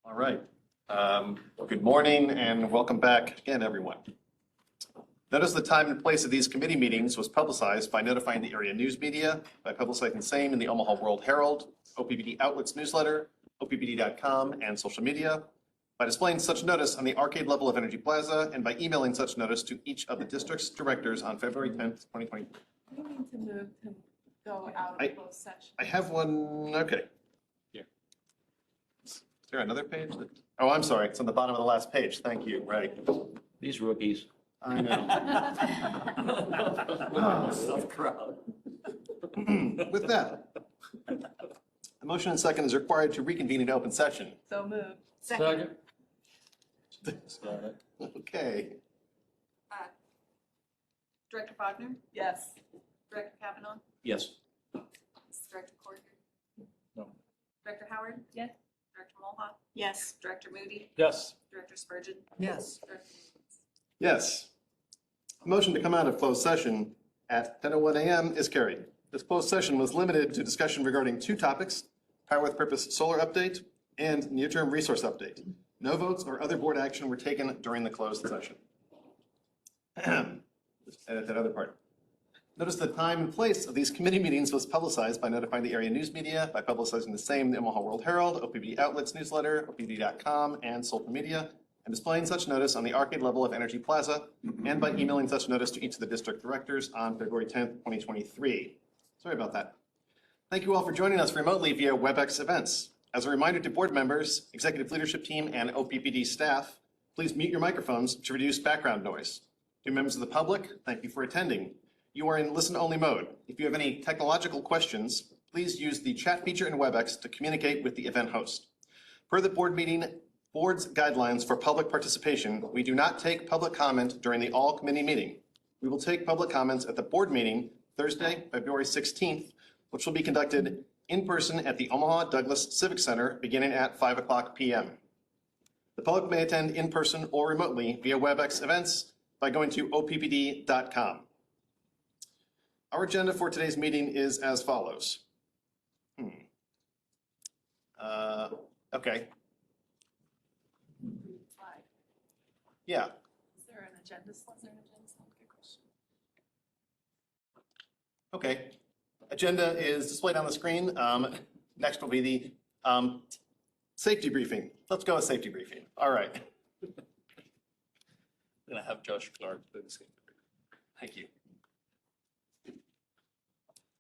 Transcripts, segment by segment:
All right. Good morning and welcome back again, everyone. Notice the time and place of these committee meetings was publicized by notifying the area news media, by publicizing the same in the Omaha World Herald, Oppd Outlets newsletter, oppd.com, and social media, by displaying such notice on the arcade level of Energy Plaza, and by emailing such notice to each of the district's directors on February 10th, 2020. We need to move to go out of closed session. I have one, okay. Here. Is there another page? Oh, I'm sorry, it's on the bottom of the last page. Thank you, right. These rookies. I know. Tough crowd. With that, a motion and second is required to reconvene in open session. So moved. Second. Okay. Director Bodner? Yes. Director Kavanaugh? Yes. Director Corker? No. Director Howard? Yes. Director Mulhaupt? Yes. Director Moody? Yes. Director Spurgeon? Yes. Director Newlands? Yes. A motion to come out of closed session at 10:01 a.m. is carried. This closed session was limited to discussion regarding two topics: Power with Purpose solar update and near-term resource update. No votes or other board action were taken during the closed session. Just edit that other part. Notice the time and place of these committee meetings was publicized by notifying the area news media, by publicizing the same in the Omaha World Herald, Oppd Outlets newsletter, oppd.com, and social media, and displaying such notice on the arcade level of Energy Plaza, and by emailing such notice to each of the district directors on February 10th, 2023. Sorry about that. Thank you all for joining us remotely via WebEx events. As a reminder to board members, executive leadership team, and OPPD staff, please mute your microphones to reduce background noise. To members of the public, thank you for attending. You are in listen-only mode. If you have any technological questions, please use the chat feature in WebEx to communicate with the event host. Per the board's guidelines for public participation, we do not take public comment during the all-committee meeting. We will take public comments at the board meeting Thursday, February 16th, which will be conducted in person at the Omaha Douglas Civic Center beginning at 5:00 p.m. The public may attend in person or remotely via WebEx events by going to oppd.com. Our agenda for today's meeting is as follows. Okay. Yeah. Is there an agenda? Good question. Okay. Agenda is displayed on the screen. Next will be the safety briefing. Let's go with safety briefing. All right. I'm gonna have Josh Clark do the same. Thank you.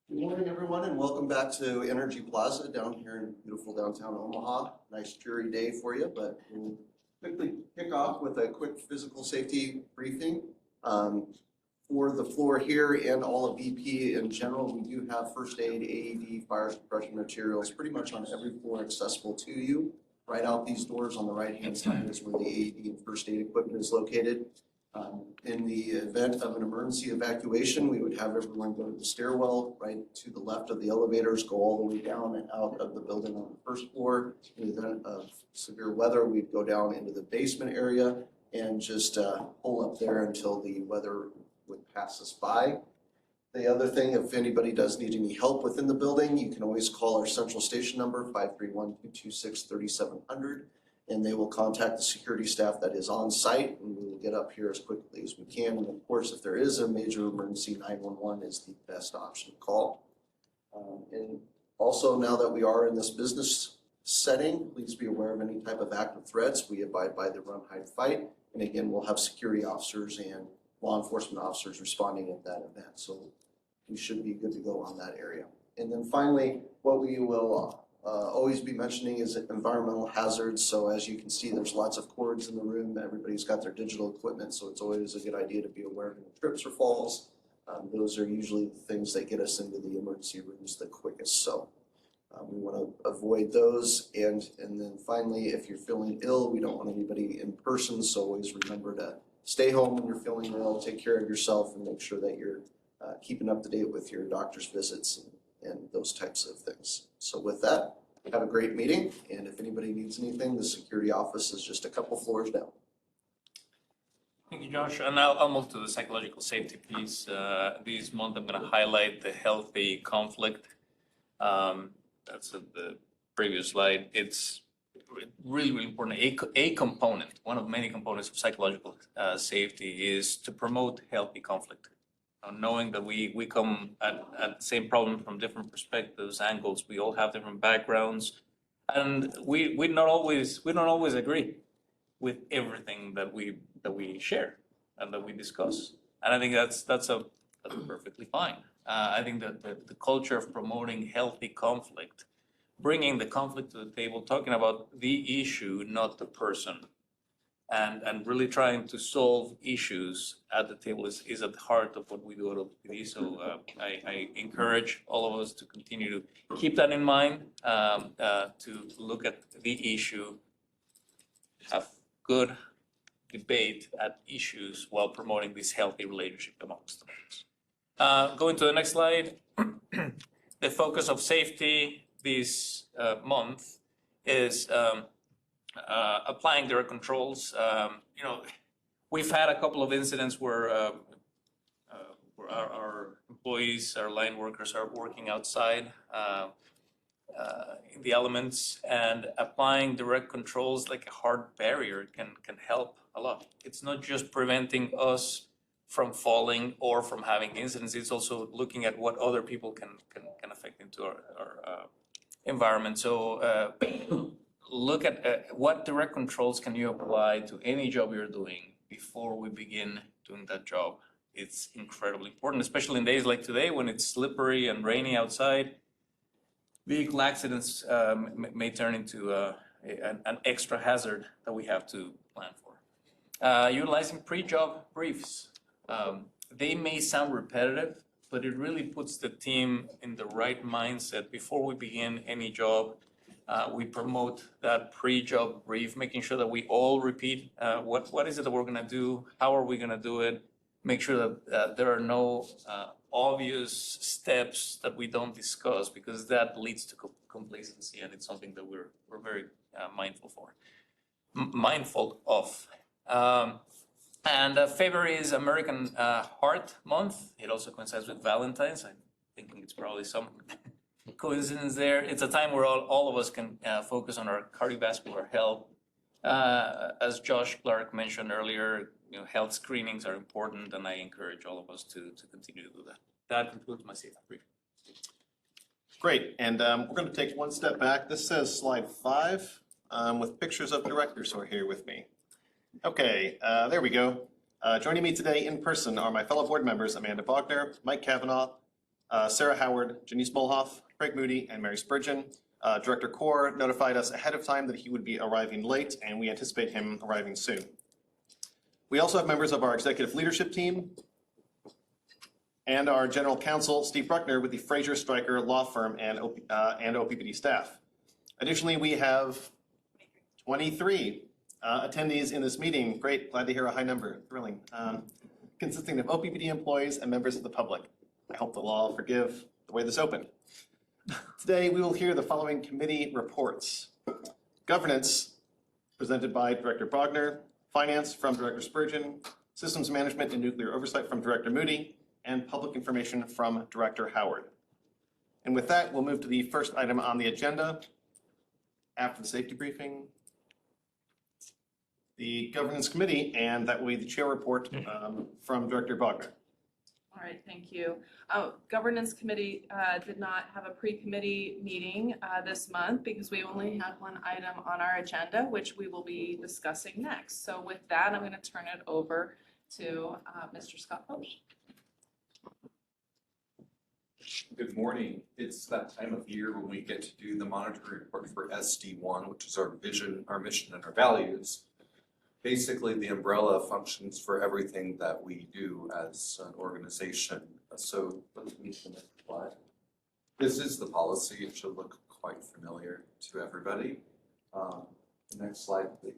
Good morning, everyone, and welcome back to Energy Plaza down here in beautiful downtown Omaha. Nice dreary day for you, but we'll quickly kick off with a quick physical safety briefing. For the floor here and all of BP in general, we do have first aid, AED, fire suppression materials pretty much on every floor accessible to you. Right out these doors on the right-hand side is where the AED and first aid equipment is located. In the event of an emergency evacuation, we would have everyone go to the stairwell right to the left of the elevators, go all the way down and out of the building on the first floor. In the event of severe weather, we'd go down into the basement area and just pull up there until the weather would pass us by. The other thing, if anybody does need any help within the building, you can always call our central station number, 531-226-3700. And they will contact the security staff that is on site, and we will get up here as quickly as we can. And of course, if there is a major emergency, 911 is the best option to call. And also, now that we are in this business setting, please be aware of any type of active threats. We abide by the run, hide, fight. And again, we'll have security officers and law enforcement officers responding at that event. So we should be good to go on that area. And then finally, what we will always be mentioning is environmental hazards. So as you can see, there's lots of cords in the room. Everybody's got their digital equipment, so it's always a good idea to be aware of any trips or falls. Those are usually the things that get us into the emergency rooms the quickest. So we want to avoid those. And then finally, if you're feeling ill, we don't want anybody in person. So always remember to stay home when you're feeling ill, take care of yourself, and make sure that you're keeping up to date with your doctor's visits and those types of things. So with that, have a great meeting. And if anybody needs anything, the security office is just a couple floors down. Thank you, Josh. And I'll move to the psychological safety piece. This month, I'm going to highlight the healthy conflict. That's the previous slide. It's really, really important, a component, one of many components of psychological safety is to promote healthy conflict. Knowing that we come at the same problem from different perspectives, angles, we all have different backgrounds, and we don't always agree with everything that we share and that we discuss. And I think that's perfectly fine. I think that the culture of promoting healthy conflict, bringing the conflict to the table, talking about the issue, not the person, and really trying to solve issues at the table is at the heart of what we do at Oppd. So I encourage all of us to continue to keep that in mind, to look at the issue, have good debate at issues while promoting this healthy relationship amongst us. Going to the next slide, the focus of safety this month is applying direct controls. We've had a couple of incidents where our employees, our line workers are working outside in the elements, and applying direct controls like a hard barrier can help a lot. It's not just preventing us from falling or from having incidents, it's also looking at what other people can affect into our environment. So look at what direct controls can you apply to any job you're doing before we begin doing that job. It's incredibly important, especially in days like today when it's slippery and rainy outside. Vehicle accidents may turn into an extra hazard that we have to plan for. Utilizing pre-job briefs. They may sound repetitive, but it really puts the team in the right mindset before we begin any job. We promote that pre-job brief, making sure that we all repeat what is it that we're going to do, how are we going to do it, make sure that there are no obvious steps that we don't discuss, because that leads to complacency, and it's something that we're very mindful of. And February is American Heart Month. It also coincides with Valentine's. I'm thinking it's probably some coincidence there. It's a time where all of us can focus on our cardiovascular health. As Josh Clark mentioned earlier, health screenings are important, and I encourage all of us to continue to do that. That concludes my safety brief. Great, and we're going to take one step back. This says slide 5 with pictures of directors who are here with me. Okay, there we go. Joining me today in person are my fellow board members, Amanda Bogner, Mike Kavanaugh, Sarah Howard, Janice Molhoff, Craig Moody, and Mary Spurgeon. Director Core notified us ahead of time that he would be arriving late, and we anticipate him arriving soon. We also have members of our executive leadership team and our general counsel, Steve Bruckner, with the Fraser Stryker Law Firm and OPPD staff. Additionally, we have 23 attendees in this meeting. Great, glad to hear a high number, thrilling. Consisting of OPPD employees and members of the public. I hope they'll all forgive the way this opened. Today, we will hear the following committee reports. Governance, presented by Director Bogner. Finance from Director Spurgeon. Systems Management and Nuclear Oversight from Director Moody. And Public Information from Director Howard. And with that, we'll move to the first item on the agenda. After the safety briefing, the Governance Committee, and that will be the chair report from Director Bogner. All right, thank you. Governance Committee did not have a pre-committee meeting this month because we only had one item on our agenda, which we will be discussing next. So with that, I'm going to turn it over to Mr. Scott Posch. Good morning. It's that time of year when we get to do the monitoring report for SD1, which is our vision, our mission, and our values. Basically, the umbrella functions for everything that we do as an organization. So let's move to the next slide. This is the policy. It should look quite familiar to everybody. Next slide, please.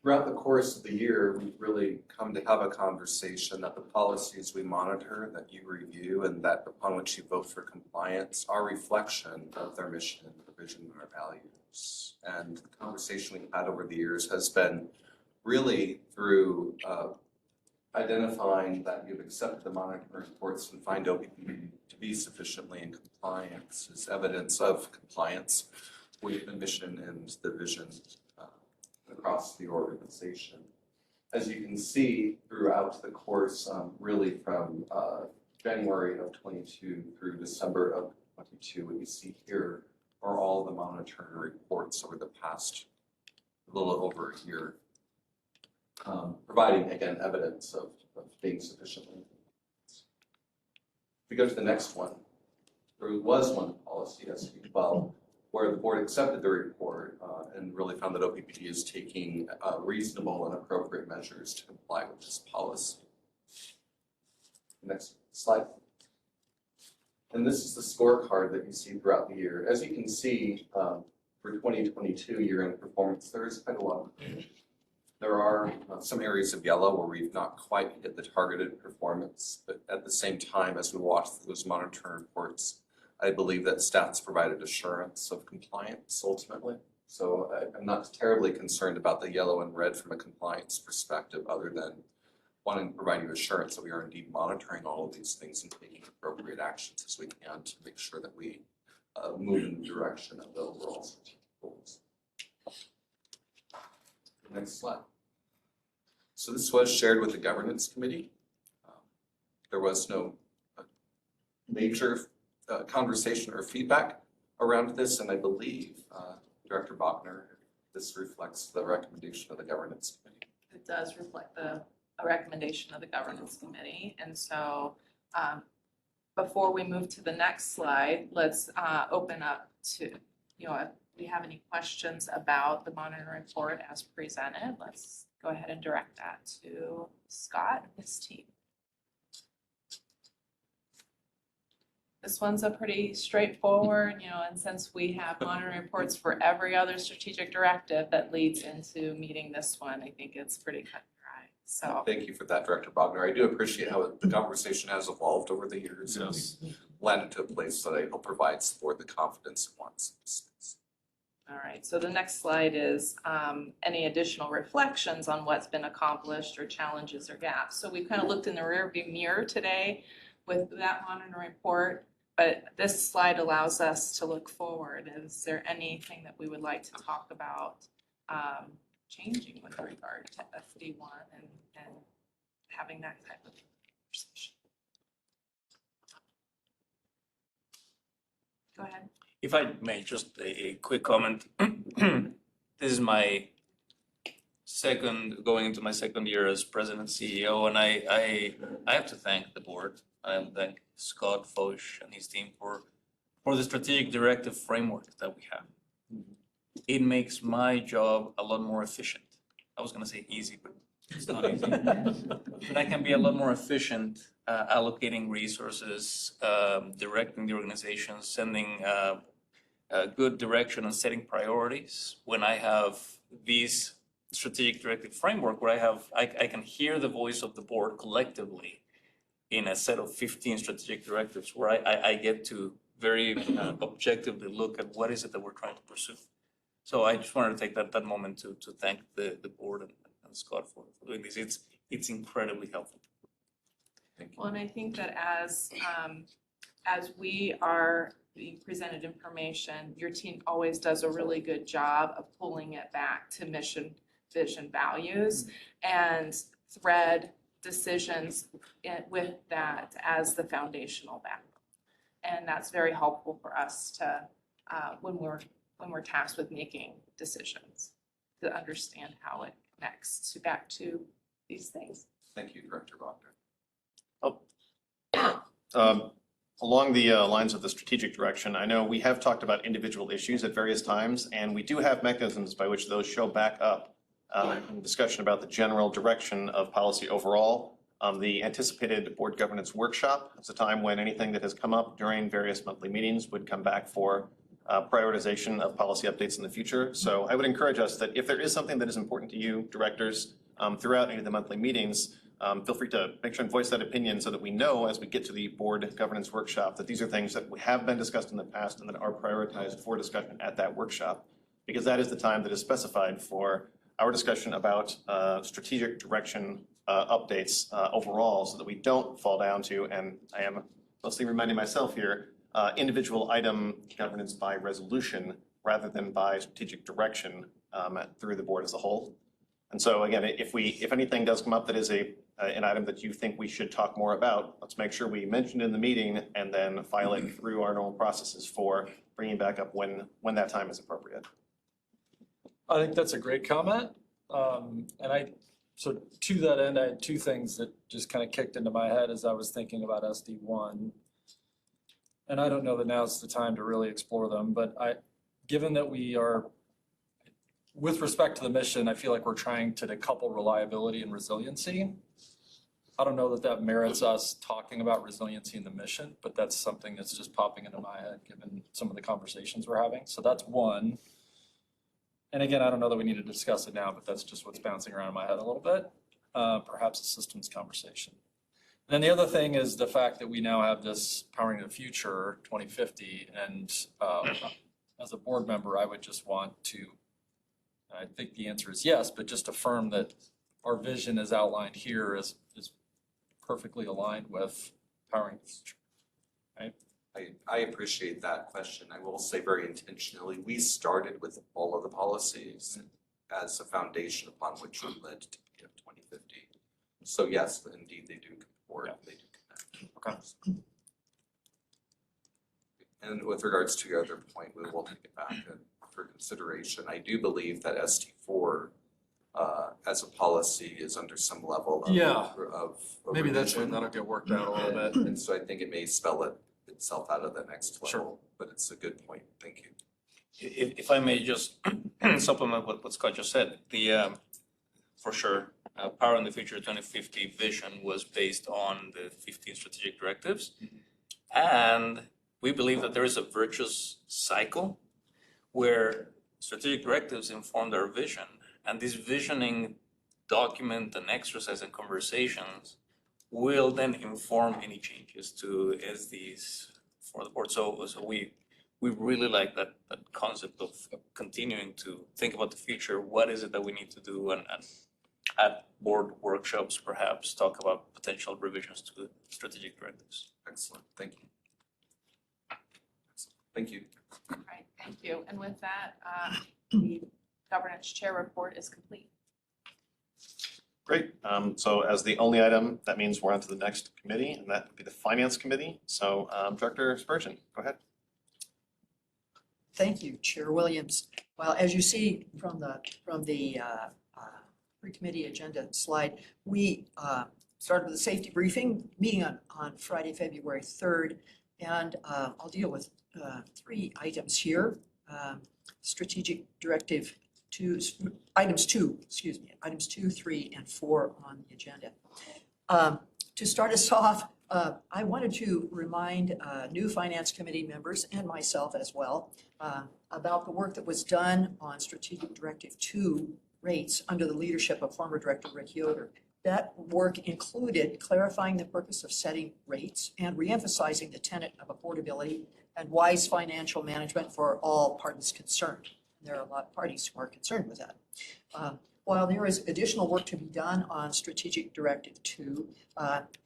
Throughout the course of the year, we've really come to have a conversation that the policies we monitor, that you review, and that upon which you vote for compliance are reflection of their mission, their vision, and our values. And the conversation we've had over the years has been really through identifying that you've accepted the monitoring reports and find OPD to be sufficiently in compliance is evidence of compliance with the mission and the vision across the organization. As you can see throughout the course, really from January of 22 through December of 22, what you see here are all the monitoring reports over the past little over a year, providing, again, evidence of being sufficiently. If we go to the next one, there was one policy, SB12, where the board accepted the report and really found that OPPD is taking reasonable and appropriate measures to comply with this policy. Next slide. And this is the scorecard that you see throughout the year. As you can see, for 2022 year-end performance, there is quite a lot. There are some areas of yellow where we've not quite hit the targeted performance, but at the same time, as we watch those monitoring reports, I believe that staff's provided assurance of compliance ultimately. So I'm not terribly concerned about the yellow and red from a compliance perspective, other than wanting to provide you assurance that we are indeed monitoring all of these things and taking appropriate actions as we can to make sure that we move in the direction of the overall strategic goals. Next slide. So this was shared with the governance committee. There was no major conversation or feedback around this, and I believe Director Bachner, this reflects the recommendation of the governance committee. It does reflect a recommendation of the governance committee. And so before we move to the next slide, let's open up to, if we have any questions about the monitoring report as presented, let's go ahead and direct that to Scott and his team. This one's a pretty straightforward, and since we have monitoring reports for every other strategic directive that leads into meeting this one, I think it's pretty cut and dry. So Thank you for that, Director Bogner. I do appreciate how the conversation has evolved over the years. Yes. And landed to a place that I hope provides the board the confidence it wants. all right, so the next slide is any additional reflections on what's been accomplished or challenges or gaps. So we've kind of looked in the rearview mirror today with that monitoring report, but this slide allows us to look forward. Is there anything that we would like to talk about changing with regard to FD1 and having that type of conversation? Go ahead. If I may, just a quick comment. This is my going into my second year as president and CEO, and I have to thank the board. I have to thank Scott Foch and his team for the strategic directive framework that we have. It makes my job a lot more efficient. I was gonna say easy, but it's not easy. But I can be a lot more efficient allocating resources, directing the organization, sending good direction and setting priorities when I have these strategic directive framework where I can hear the voice of the board collectively in a set of 15 strategic directives where I get to very objectively look at what is it that we're trying to pursue. So I just wanted to take that moment to thank the board and Scott for doing this. It's incredibly helpful. Thank you. Well, and I think that as we are being presented information, your team always does a really good job of pulling it back to mission, vision, values, and thread decisions with that as the foundational backbone. And that's very helpful for us to when we're tasked with making decisions, to understand how it connects back to these things. Thank you, Director Bogner. Along the lines of the strategic direction, I know we have talked about individual issues at various times, and we do have mechanisms by which those show back up in discussion about the general direction of policy overall. The anticipated board governance workshop is a time when anything that has come up during various monthly meetings would come back for prioritization of policy updates in the future. So I would encourage us that if there is something that is important to you, directors, throughout any of the monthly meetings, feel free to make sure and voice that opinion so that we know as we get to the board governance workshop that these are things that have been discussed in the past and that are prioritized for discussion at that workshop, because that is the time that is specified for our discussion about strategic direction updates overall so that we don't fall down to, and I am mostly reminding myself here, individual item governance by resolution rather than by strategic direction through the board as a whole. And so again, if anything does come up that is an item that you think we should talk more about, let's make sure we mention it in the meeting and then file it through our normal processes for bringing back up when that time is appropriate. I think that's a great comment. So to that end, I had two things that just kind of kicked into my head as I was thinking about SD1. And I don't know that now's the time to really explore them, but given that we are, with respect to the mission, I feel like we're trying to decouple reliability and resiliency. I don't know that that merits us talking about resiliency in the mission, but that's something that's just popping into my head given some of the conversations we're having. So that's one. And again, I don't know that we need to discuss it now, but that's just what's bouncing around in my head a little bit. Perhaps a systems conversation. And then the other thing is the fact that we now have this Powering the Future 2050. And as a board member, I would just want to, I think the answer is yes, but just affirm that our vision as outlined here is perfectly aligned with Powering the Future. Right? I appreciate that question. I will say very intentionally, we started with all of the policies as a foundation upon which we led to 2050. So yes, indeed, they do comport, they do connect. Okay. And with regards to your other point, we will take it back for consideration. I do believe that ST4 as a policy is under some level of Yeah. of Maybe that's revision. when that'll get worked out a little bit. And so I think it may spell itself out of the next level, Sure. but it's a good point. Thank you. If I may just supplement what Scott just said, for sure, Power in the Future 2050 vision was based on the 15 strategic directives. And we believe that there is a virtuous cycle where strategic directives informed our vision. And this visioning document and exercise and conversations will then inform any changes to SDs for the board. So we really like that concept of continuing to think about the future. What is it that we need to do, and at board workshops perhaps talk about potential revisions to the strategic directives. Excellent. Thank you. Excellent. Thank you. All right, thank you. And with that, the governance chair report is complete. Great. So as the only item, that means we're on to the next committee, and that would be the Finance Committee. So Director Spurgeon, go ahead. Thank you, Chair Williams. Well, as you see from the pre-committee agenda slide, we started with a safety briefing meeting on Friday, February 3rd, and I'll deal with three items here. Strategic Directive items 2, 3, and 4 on the agenda. To start us off, I wanted to remind new Finance Committee members and myself as well about the work that was done on Strategic Directive 2 rates under the leadership of former Director Rick Yoder. That work included clarifying the purpose of setting rates and reemphasizing the tenet of affordability and wise financial management for all parties concerned. There are a lot of parties who are concerned with that. While there is additional work to be done on Strategic Directive 2,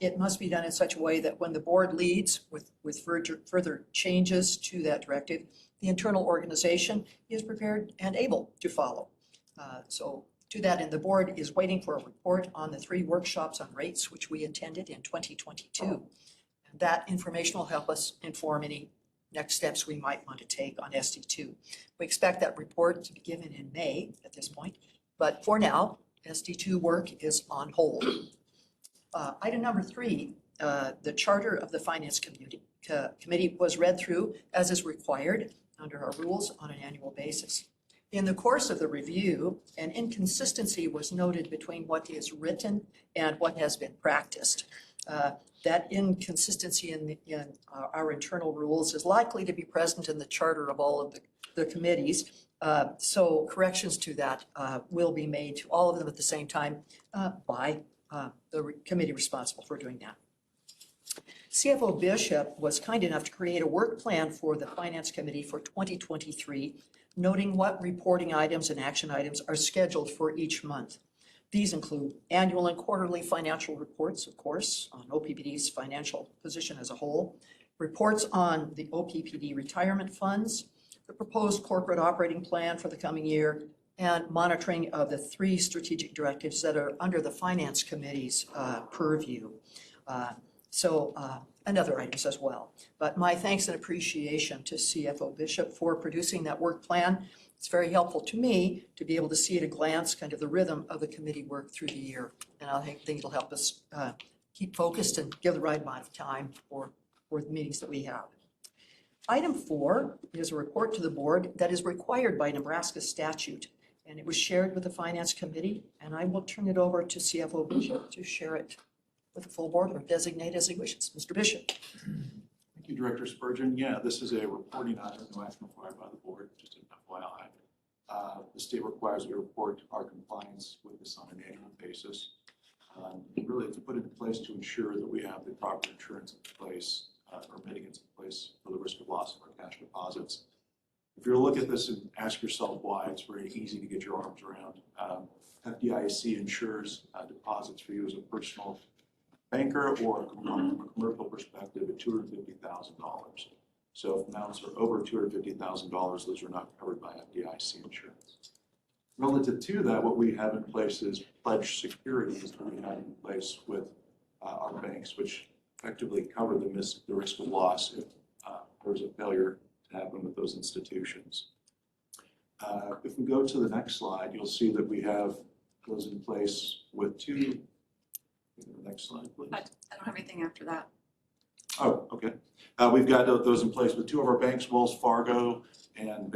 it must be done in such a way that when the board leads with further changes to that directive, the internal organization is prepared and able to follow. So to that end, the board is waiting for a report on the 3 workshops on rates, which we attended in 2022. And that information will help us inform any next steps we might want to take on SD2. We expect that report to be given in May at this point, but for now, SD2 work is on hold. Item number 3, the charter of the Finance Committee was read through as is required under our rules on an annual basis. In the course of the review, an inconsistency was noted between what is written and what has been practiced. That inconsistency in our internal rules is likely to be present in the charter of all of the committees. So corrections to that will be made to all of them at the same time by the committee responsible for doing that. CFO Bishop was kind enough to create a work plan for the Finance Committee for 2023, noting what reporting items and action items are scheduled for each month. These include annual and quarterly financial reports, of course, on OPPD's financial position as a whole, reports on the OPPD retirement funds, the proposed corporate operating plan for the coming year, and monitoring of the 3 strategic directives that are under the Finance Committee's purview. And other items as well. But my thanks and appreciation to CFO Bishop for producing that work plan. It's very helpful to me to be able to see at a glance kind of the rhythm of the committee work through the year. And I think it'll help us keep focused and give the right amount of time for the meetings that we have. Item 4 is a report to the board that is required by Nebraska statute. And it was shared with the Finance Committee, and I will turn it over to CFO Bishop to share it with the full board or designate as he wishes. Mr. Bishop. Thank you, Director Spurgeon. Yeah, this is a reporting item, no action required by the board, just an FYI. The state requires we report our compliance with this on an annual basis. Really, it's put into place to ensure that we have the proper insurance in place or mitigants in place for the risk of loss of our cash deposits. If you look at this and ask yourself why, it's very easy to get your arms around. FDIC insures deposits for you as a personal banker or from a commercial perspective at $250,000. So if amounts are over $250,000, those are not covered by FDIC insurance. Relative to that, what we have in place is pledged securities that we have in place with our banks, which effectively cover the risk of loss if there's a failure to happen with those institutions. If we go to the next slide, you'll see that we have those in place with 2. Next slide, please. I don't have anything after that. Oh, okay. We've got those in place with 2 of our banks, Wells Fargo and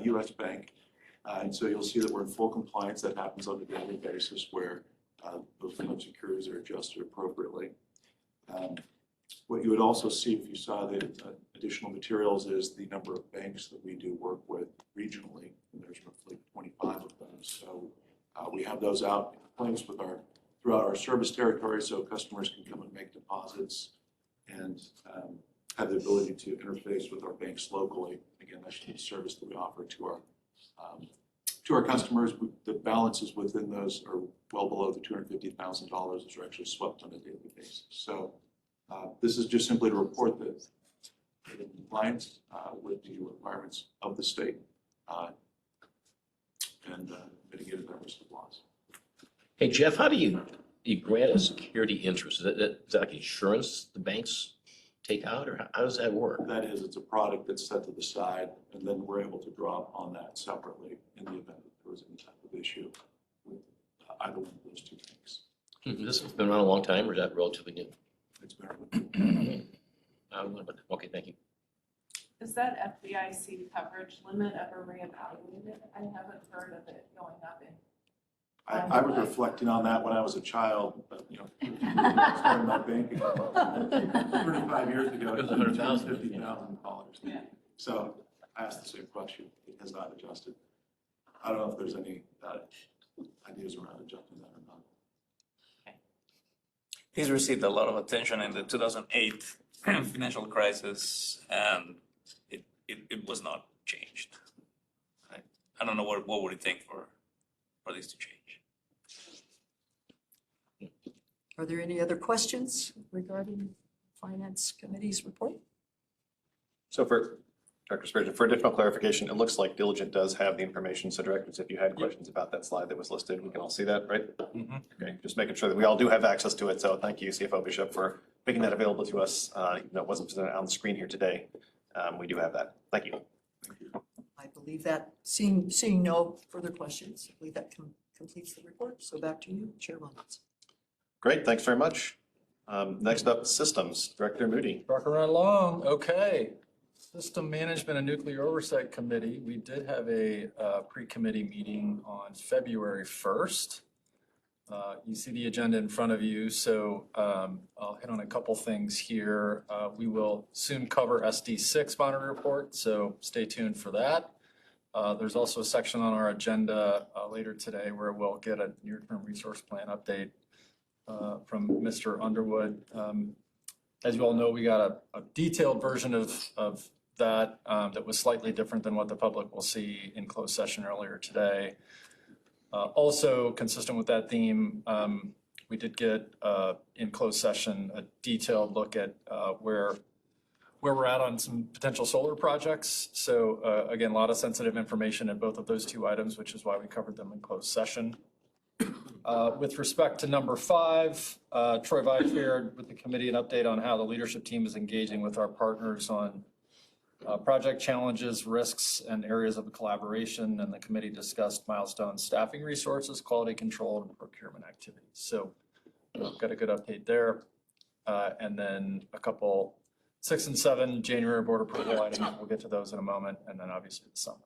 US Bank. And so you'll see that we're in full compliance. That happens on a daily basis where those pledged securities are adjusted appropriately. What you would also see if you saw the additional materials is the number of banks that we do work with regionally. And there's roughly 25 of them. So we have those out in place with throughout our service territory so customers can come and make deposits and have the ability to interface with our banks locally. Again, that's the service that we offer to our customers. The balances within those are well below the $250,000. Those are actually swept on a daily basis. So this is just simply to report that we're in compliance with the requirements of the state and mitigated that risk of loss. Hey, Jeff, how do you grant a security interest? Is that like insurance the banks take out, or how does that work? That is, it's a product that's set to the side, and then we're able to draw on that separately in the event that there was any type of issue with either one of those 2 things. This has been around a long time, or is that relatively new? It's very Okay, thank you. Is that FDIC coverage limit ever reevaluated? I haven't heard of it going up in. I was reflecting on that when I was a child, but started my banking 35 years ago. It was $100,000. $50,000. Yeah. So I asked the same question. It has not adjusted. I don't know if there's any ideas around adjusting that or not. He's received a lot of attention in the 2008 financial crisis, and it was not changed. I don't know what would it take for this to change. Are there any other questions regarding Finance Committee's report? So for Director Spurgeon, for additional clarification, it looks like Diligent does have the information. So directors, if you had questions about that slide that was listed, we can all see that, right? Mhm. Okay, just making sure that we all do have access to it. So thank you, CFO Bishop, for making that available to us. Even though it wasn't presented on the screen here today. We do have that. Thank you. I believe that, seeing no further questions, I believe that completes the report. So back to you, Chair Mullins. Great, thanks very much. Next up, Systems, Director Moody. Rocking right along. Okay. System Management and Nuclear Oversight Committee. We did have a pre-committee meeting on February 1st. You see the agenda in front of you, so I'll hit on a couple things here. We will soon cover SD6 monitor report, so stay tuned for that. There's also a section on our agenda later today where we'll get a near-term resource plan update from Mr. Underwood. As you all know, we got a detailed version of that that was slightly different than what the public will see in closed session earlier today. Also consistent with that theme, we did get in closed session a detailed look at where we're at on some potential solar projects. So again, a lot of sensitive information in both of those two items, which is why we covered them in closed session. With respect to number 5, Troy Vide shared with the committee an update on how the leadership team is engaging with our partners on project challenges, risks, and areas of collaboration. And the committee discussed milestones, staffing resources, quality control, and procurement activities. So got a good update there. And then a couple 6 and 7 January board approval items. We'll get to those in a moment. And then obviously the summary.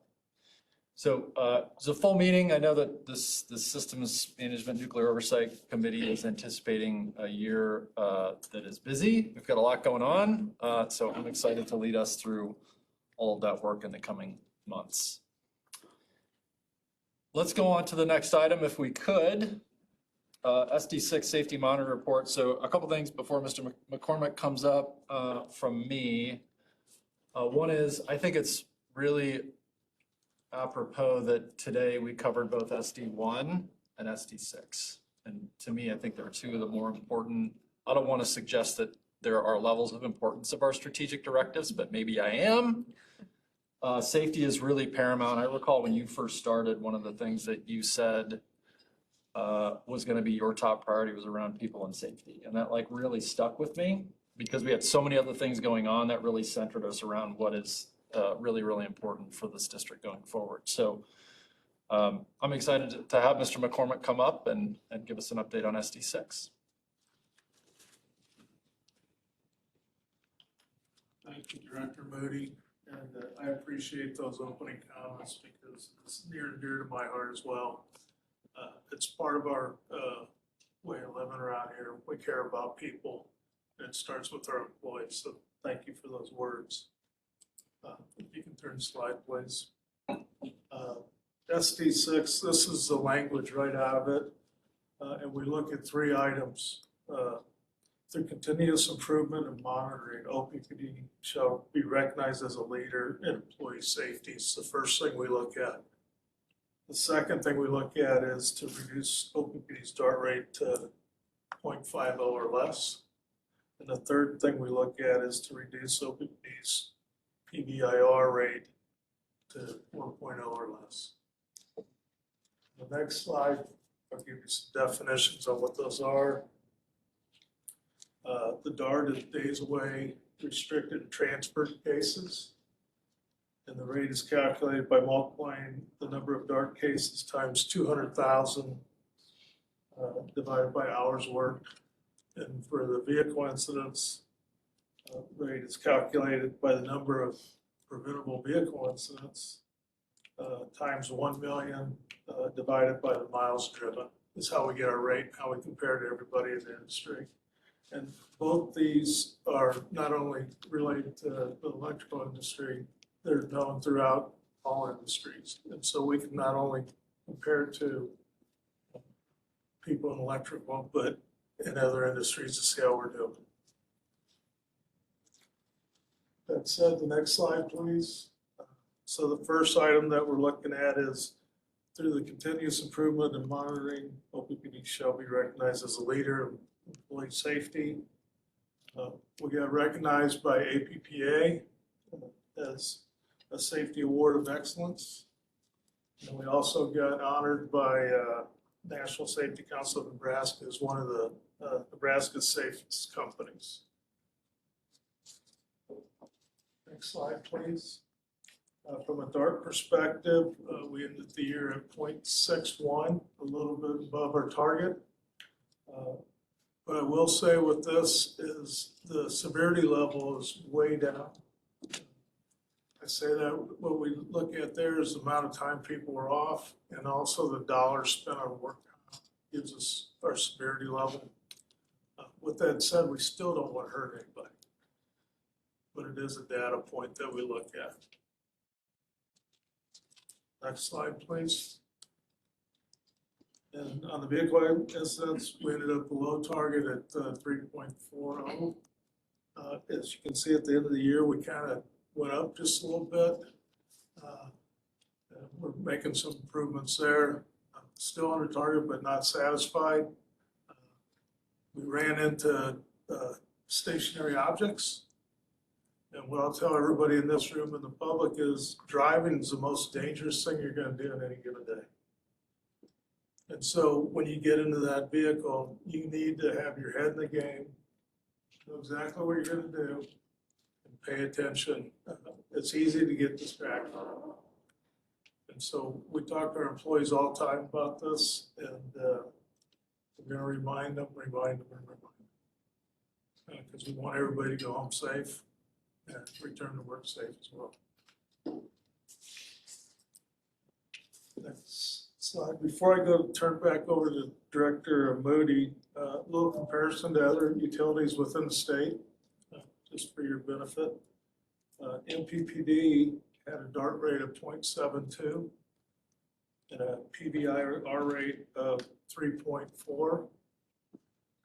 So it's a full meeting. I know that the Systems Management Nuclear Oversight Committee is anticipating a year that is busy. We've got a lot going on. So I'm excited to lead us through all of that work in the coming months. Let's go on to the next item if we could. SD6 Safety Monitor Report. So a couple things before Mr. McCormick comes up from me. One is, I think it's really apropos that today we covered both SD1 and SD6. And to me, I think they're two of the more important. I don't want to suggest that there are levels of importance of our strategic directives, but maybe I am. Safety is really paramount. I recall when you first started, one of the things that you said was going to be your top priority was around people and safety. And that like really stuck with me because we had so many other things going on that really centered us around what is really, really important for this district going forward. So I'm excited to have Mr. McCormick come up and give us an update on SD6. Thank you, Director Moody, and I appreciate those opening comments because it's near and dear to my heart as well. It's part of our way of living around here. We care about people, and it starts with our employees, so thank you for those words. If you can turn the slide, please. SD6, this is the language right out of it, and we look at 3 items. Through continuous improvement and monitoring, OPPD shall be recognized as a leader in employee safety. It's the first thing we look at. The second thing we look at is to reduce OPPD's DART rate to 0.50 or less. And the third thing we look at is to reduce OPPD's PBIR rate to 1.0 or less. The next slide, I'll give you some definitions on what those are. The DART is days away, restricted, and transferred cases. And the rate is calculated by multiplying the number of DART cases times 200,000 divided by hours worked. And for the vehicle incidents, rate is calculated by the number of preventable vehicle incidents times 1 million divided by the miles driven. Is how we get our rate, how we compare to everybody in the industry. And both these are not only related to the electrical industry, they're known throughout all industries. And so we can not only compare to people in electrical, but in other industries to see how we're doing. That said, the next slide, please. So the first item that we're looking at is through the continuous improvement and monitoring, OPPD shall be recognized as a leader in employee safety. We got recognized by APPA as a safety award of excellence. And we also got honored by National Safety Council of Nebraska as one of the Nebraska's safest companies. Next slide, please. From a DART perspective, we ended the year at 0.61, a little bit above our target. What I will say with this is the severity level is way down. I say that what we look at there is the amount of time people were off and also the dollars spent on work gives us our severity level. With that said, we still don't want to hurt anybody, but it is a data point that we look at. Next slide, please. And on the vehicle incidents, we ended up below target at 3.40. As you can see at the end of the year, we kind of went up just a little bit. We're making some improvements there. still under target but not satisfied. We ran into stationary objects. And what I'll tell everybody in this room and the public is driving is the most dangerous thing you're gonna do in any given day. And so when you get into that vehicle, you need to have your head in the game, know exactly what you're gonna do, and pay attention. It's easy to get distracted. And so we talk to our employees all the time about this, and we're gonna remind them. Because we want everybody to go home safe and return to work safe as well. Next slide. Before I turn back over to Director Moody, a little comparison to other utilities within the state, just for your benefit. MPPD had a DART rate of 0.72 and a PBIR rate of 3.4.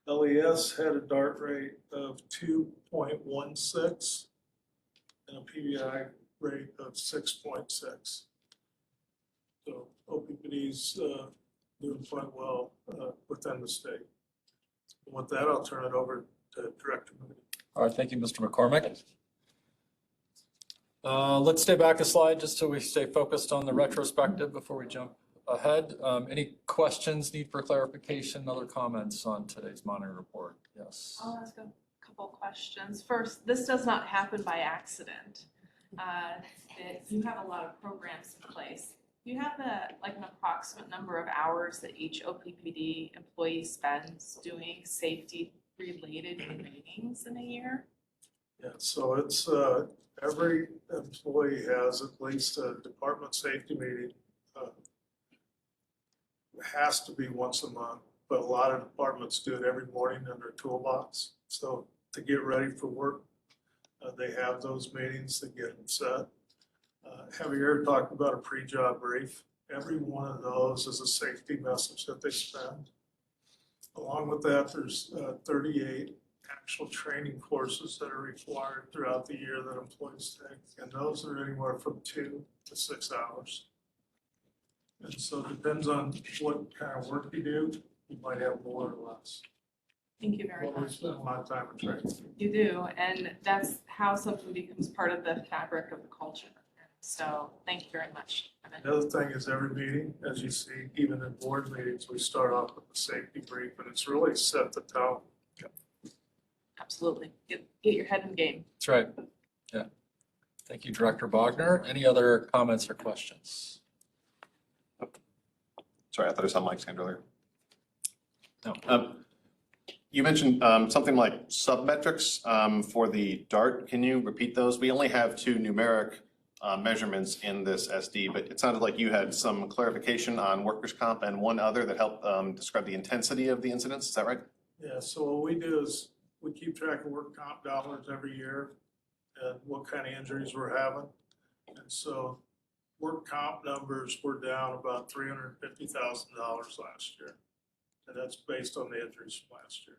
LES had a DART rate of 2.16 and a PBI rate of 6.6. So OPPD's doing quite well within the state. And with that, I'll turn it over to Director Moody. All right, thank you, Mr. McCormick. Let's stay back a slide just so we stay focused on the retrospective before we jump ahead. Any questions, need for clarification, other comments on today's monitoring report? Yes. I'll ask a couple questions. First, this does not happen by accident. You have a lot of programs in place. Do you have an approximate number of hours that each OPPD employee spends doing safety-related trainings in a year? Yeah, so it's every employee has at least a department safety meeting. It has to be once a month, but a lot of departments do it every morning in their toolbox. So to get ready for work, they have those meetings to get them set. Have you ever talked about a pre-job brief? Every one of those is a safety message that they spend. Along with that, there's 38 actual training courses that are required throughout the year that employees take, and those are anywhere from 2 to 6 hours. And so it depends on what kind of work you do, you might have more or less. Thank you very Well, we much. spend a lot of time in training. You do, and that's how something becomes part of the fabric of the culture. So thank you very much, Kevin. The other thing is every meeting, as you see, even in board meetings, we start off with the safety brief, and it's really set the tone. Absolutely. Get your head in the game. That's right. Yeah. Thank you, Director Bogner. Any other comments or questions? Sorry, I thought I saw Mike's hand earlier. No. You mentioned something like sub-metrics for the DART. Can you repeat those? We only have 2 numeric measurements in this SD, but it sounded like you had some clarification on workers' comp and one other that helped describe the intensity of the incidents. Is that right? Yeah, so what we do is we keep track of work comp dollars every year and what kind of injuries we're having. And so work comp numbers were down about $350,000 last year. And that's based on the injuries from last year.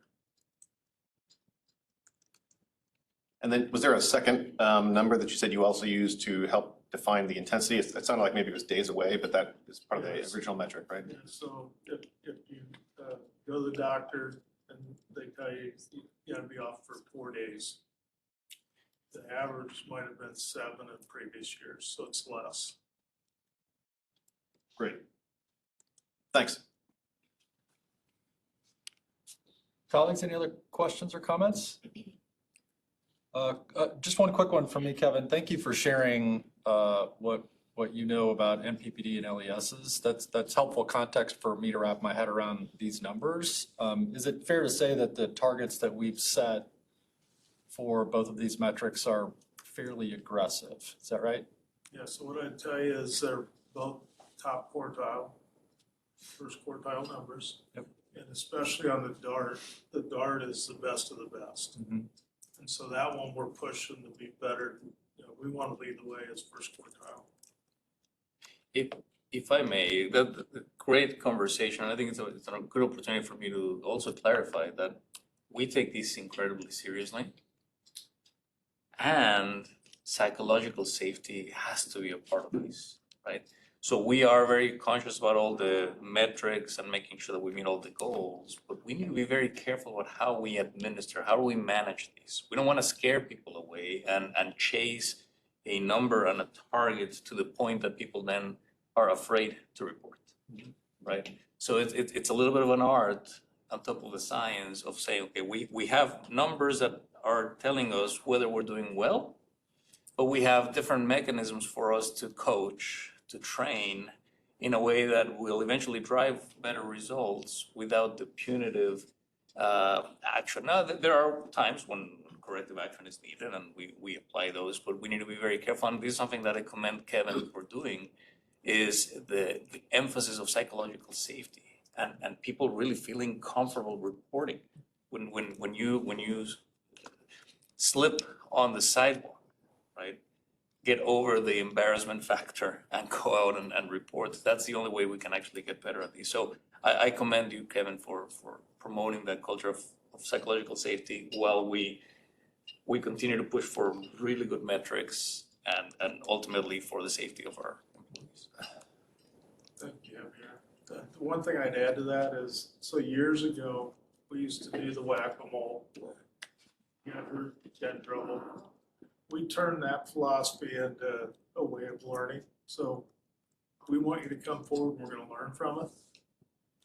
And then was there a second number that you said you also used to help define the intensity? It sounded like maybe it was days away, but that is part of the Yes. original metric, right? Yeah, so if you go to the doctor and they tell you you gotta be off for 4 days, the average might have been 7 in previous years, so it's less. Great. Thanks. Colleagues, any other questions or comments? Just one quick one from me, Kevin. Thank you for sharing what you know about MPPD and LESs. That's helpful context for me to wrap my head around these numbers. Is it fair to say that the targets that we've set for both of these metrics are fairly aggressive? Is that right? Yeah, so what I'd tell you is they're both top quartile, first quartile numbers. Yep. And especially on the DART is the best of the best. Mhm. And so that one we're pushing to be better. You know, we want to lead the way as first quartile. If I may, the great conversation. I think it's a good opportunity for me to also clarify that we take this incredibly seriously. And psychological safety has to be a part of this, right? So we are very conscious about all the metrics and making sure that we meet all the goals, but we need to be very careful about how we administer, how do we manage these? We don't want to scare people away and chase a number and a target to the point that people then are afraid to report, right? So it's a little bit of an art on top of the science of saying, okay, we have numbers that are telling us whether we're doing well, but we have different mechanisms for us to coach, to train in a way that will eventually drive better results without the punitive action. Now, there are times when corrective action is needed and we apply those, but we need to be very careful. And this is something that I commend Kevin for doing, is the emphasis of psychological safety and people really feeling comfortable reporting. When you slip on the sidewalk, right? Get over the embarrassment factor and go out and report. That's the only way we can actually get better at these. So I commend you, Kevin, for promoting that culture of psychological safety while we continue to push for really good metrics and ultimately for the safety of our employees. Thank you, Javier. The one thing I'd add to that is, so years ago, we used to do the whack-a-mole. Get hurt, get in trouble. We turned that philosophy into a way of learning. So we want you to come forward, we're gonna learn from it.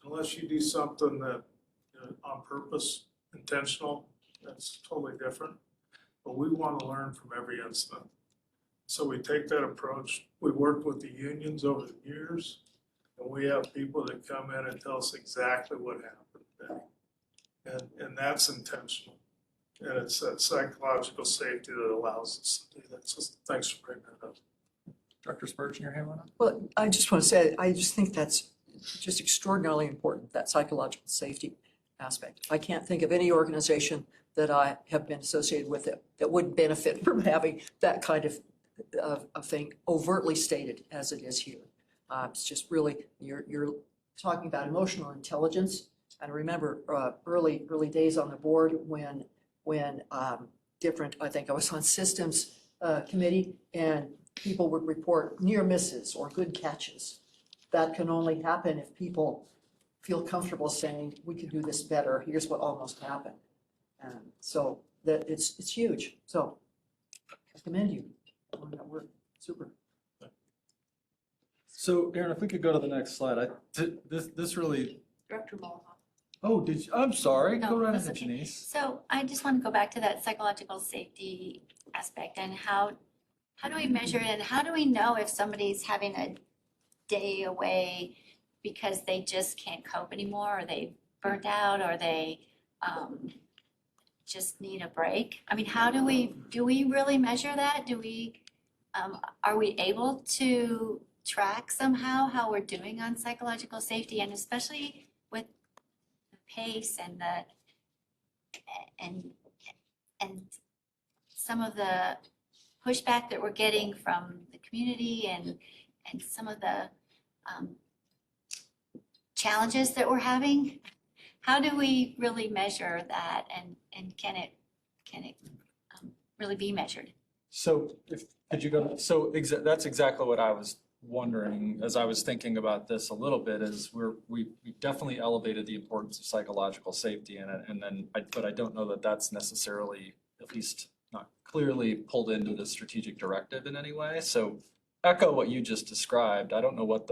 Unless you do something that, on purpose, intentional, that's totally different. But we wanna learn from every incident. So we take that approach. We worked with the unions over the years, and we have people that come in and tell us exactly what happened today. And that's intentional. And it's that psychological safety that allows us to do that. So thanks for bringing that up. Dr. Spurgeon, your hand went up? Well, I just want to say, I just think that's just extraordinarily important, that psychological safety aspect. I can't think of any organization that I have been associated with that would benefit from having that kind of thing overtly stated as it is here. It's just really, you're talking about emotional intelligence. And remember, early days on the board when different, I think I was on systems committee, and people would report near misses or good catches. That can only happen if people feel comfortable saying, we can do this better, here's what almost happened. So that it's huge. So I commend you on that work. Super. So Aaron, if we could go to the next slide, this really, Director Mulhall. oh, I'm sorry, No, go right that's ahead, okay. Janice. So I just want to go back to that psychological safety aspect and how do we measure it and how do we know if somebody's having a day away because they just can't cope anymore, or they burnt out, or they just need a break? I mean, do we really measure that? Are we able to track somehow how we're doing on psychological safety, and especially with the pace and and some of the pushback that we're getting from the community and some of the challenges that we're having? How do we really measure that, and can it really be measured? So could you go, so that's exactly what I was wondering as I was thinking about this a little bit, is we definitely elevated the importance of psychological safety in it, but I don't know that that's necessarily, at least not clearly, pulled into the strategic directive in any way. So echo what you just described. I don't know what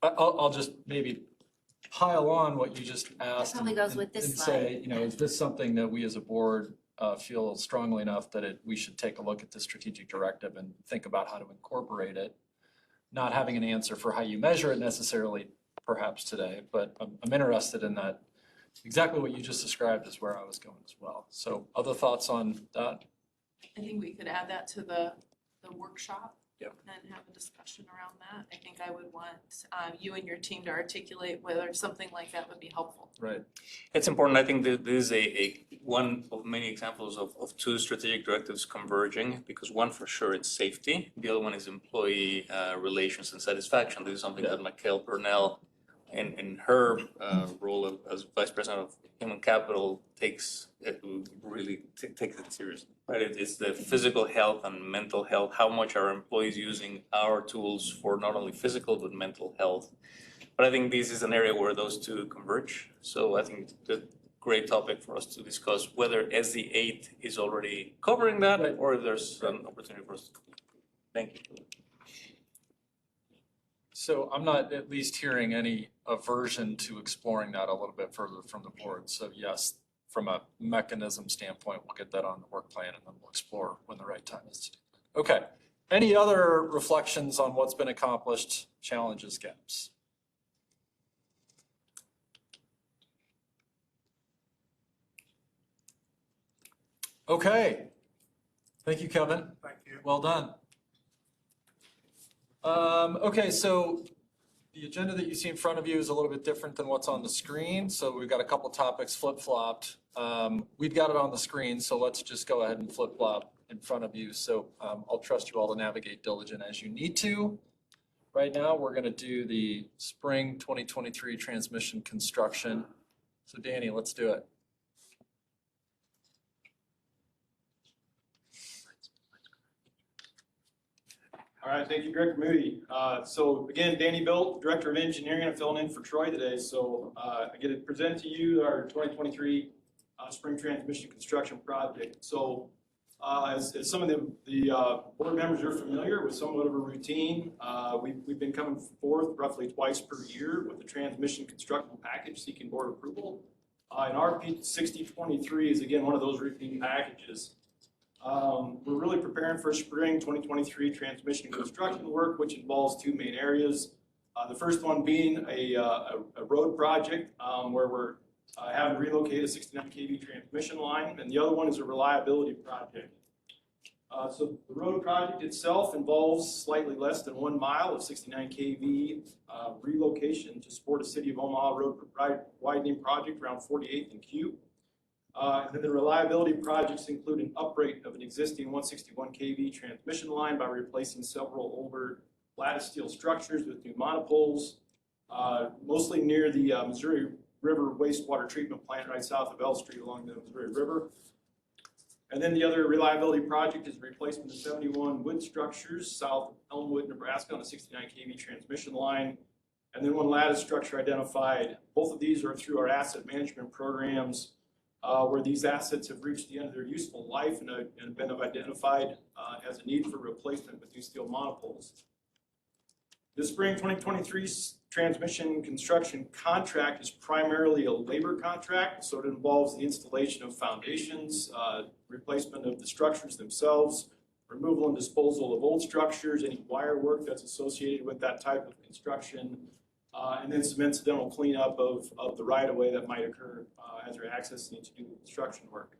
I'll just maybe pile on what you just asked. That probably goes with this and slide. say, is this something that we as a board feel strongly enough that we should take a look at the strategic directive and think about how to incorporate it? Not having an answer for how you measure it necessarily perhaps today, but I'm interested in that. Exactly what you just described is where I was going as well. So other thoughts on that? I think we could add that to the workshop. Yep. And have a discussion around that. I think I would want you and your team to articulate whether something like that would be helpful. Right. It's important. I think that this is one of many examples of two strategic directives converging, because one for sure it's safety. The other one is employee relations and satisfaction. This is something that Mikhail Burnell in her role as Vice President of Human Capital takes it seriously, right? It's the physical health and mental health, how much are employees using our tools for not only physical but mental health. But I think this is an area where those two converge. So I think it's a great topic for us to discuss whether SD8 is already covering that or if there's an opportunity for us to. Thank you. So I'm not at least hearing any aversion to exploring that a little bit further from the board. So yes, from a mechanism standpoint, we'll get that on the work plan and then we'll explore when the right time is to do it. Okay. Any other reflections on what's been accomplished, challenges, gaps? Okay. Thank you, Kevin. Thank you. Well done. Okay, so the agenda that you see in front of you is a little bit different than what's on the screen. So we've got a couple topics flip-flopped. We've got it on the screen, so let's just go ahead and flip-flop in front of you. So I'll trust you all to navigate diligent as you need to. Right now, we're going to do the spring 2023 transmission construction. So Danny, let's do it. All right, thank you, Director Moody. So again, Danny Bilt, Director of Engineering, I'm filling in for Troy today. So I get to present to you our 2023 spring transmission construction project. So as some of the board members are familiar with somewhat of a routine, we've been coming forth roughly twice per year with the transmission construction package seeking board approval. And RP 6023 is again one of those routine packages. We're really preparing for spring 2023 transmission construction work, which involves two main areas. The first one being a road project where we're having to relocate a 69 kV transmission line, and the other one is a reliability project. So the road project itself involves slightly less than 1 mile of 69 kV relocation to support a City of Omaha road widening project around 48th and Q. And then the reliability projects include an uprate of an existing 161 kV transmission line by replacing several older lattice steel structures with new monopoles, mostly near the Missouri River wastewater treatment plant right south of L Street along the Missouri River. And then the other reliability project is replacement of 71 wood structures south of Elmwood, Nebraska on a 69 kV transmission line. And then one lattice structure identified. Both of these are through our asset management programs where these assets have reached the end of their useful life and been identified as a need for replacement with new steel monopoles. The spring 2023 transmission construction contract is primarily a labor contract, so it involves the installation of foundations, replacement of the structures themselves, removal and disposal of old structures, any wire work that's associated with that type of construction, and then some incidental cleanup of the right-of-way that might occur as they're accessing to do the construction work.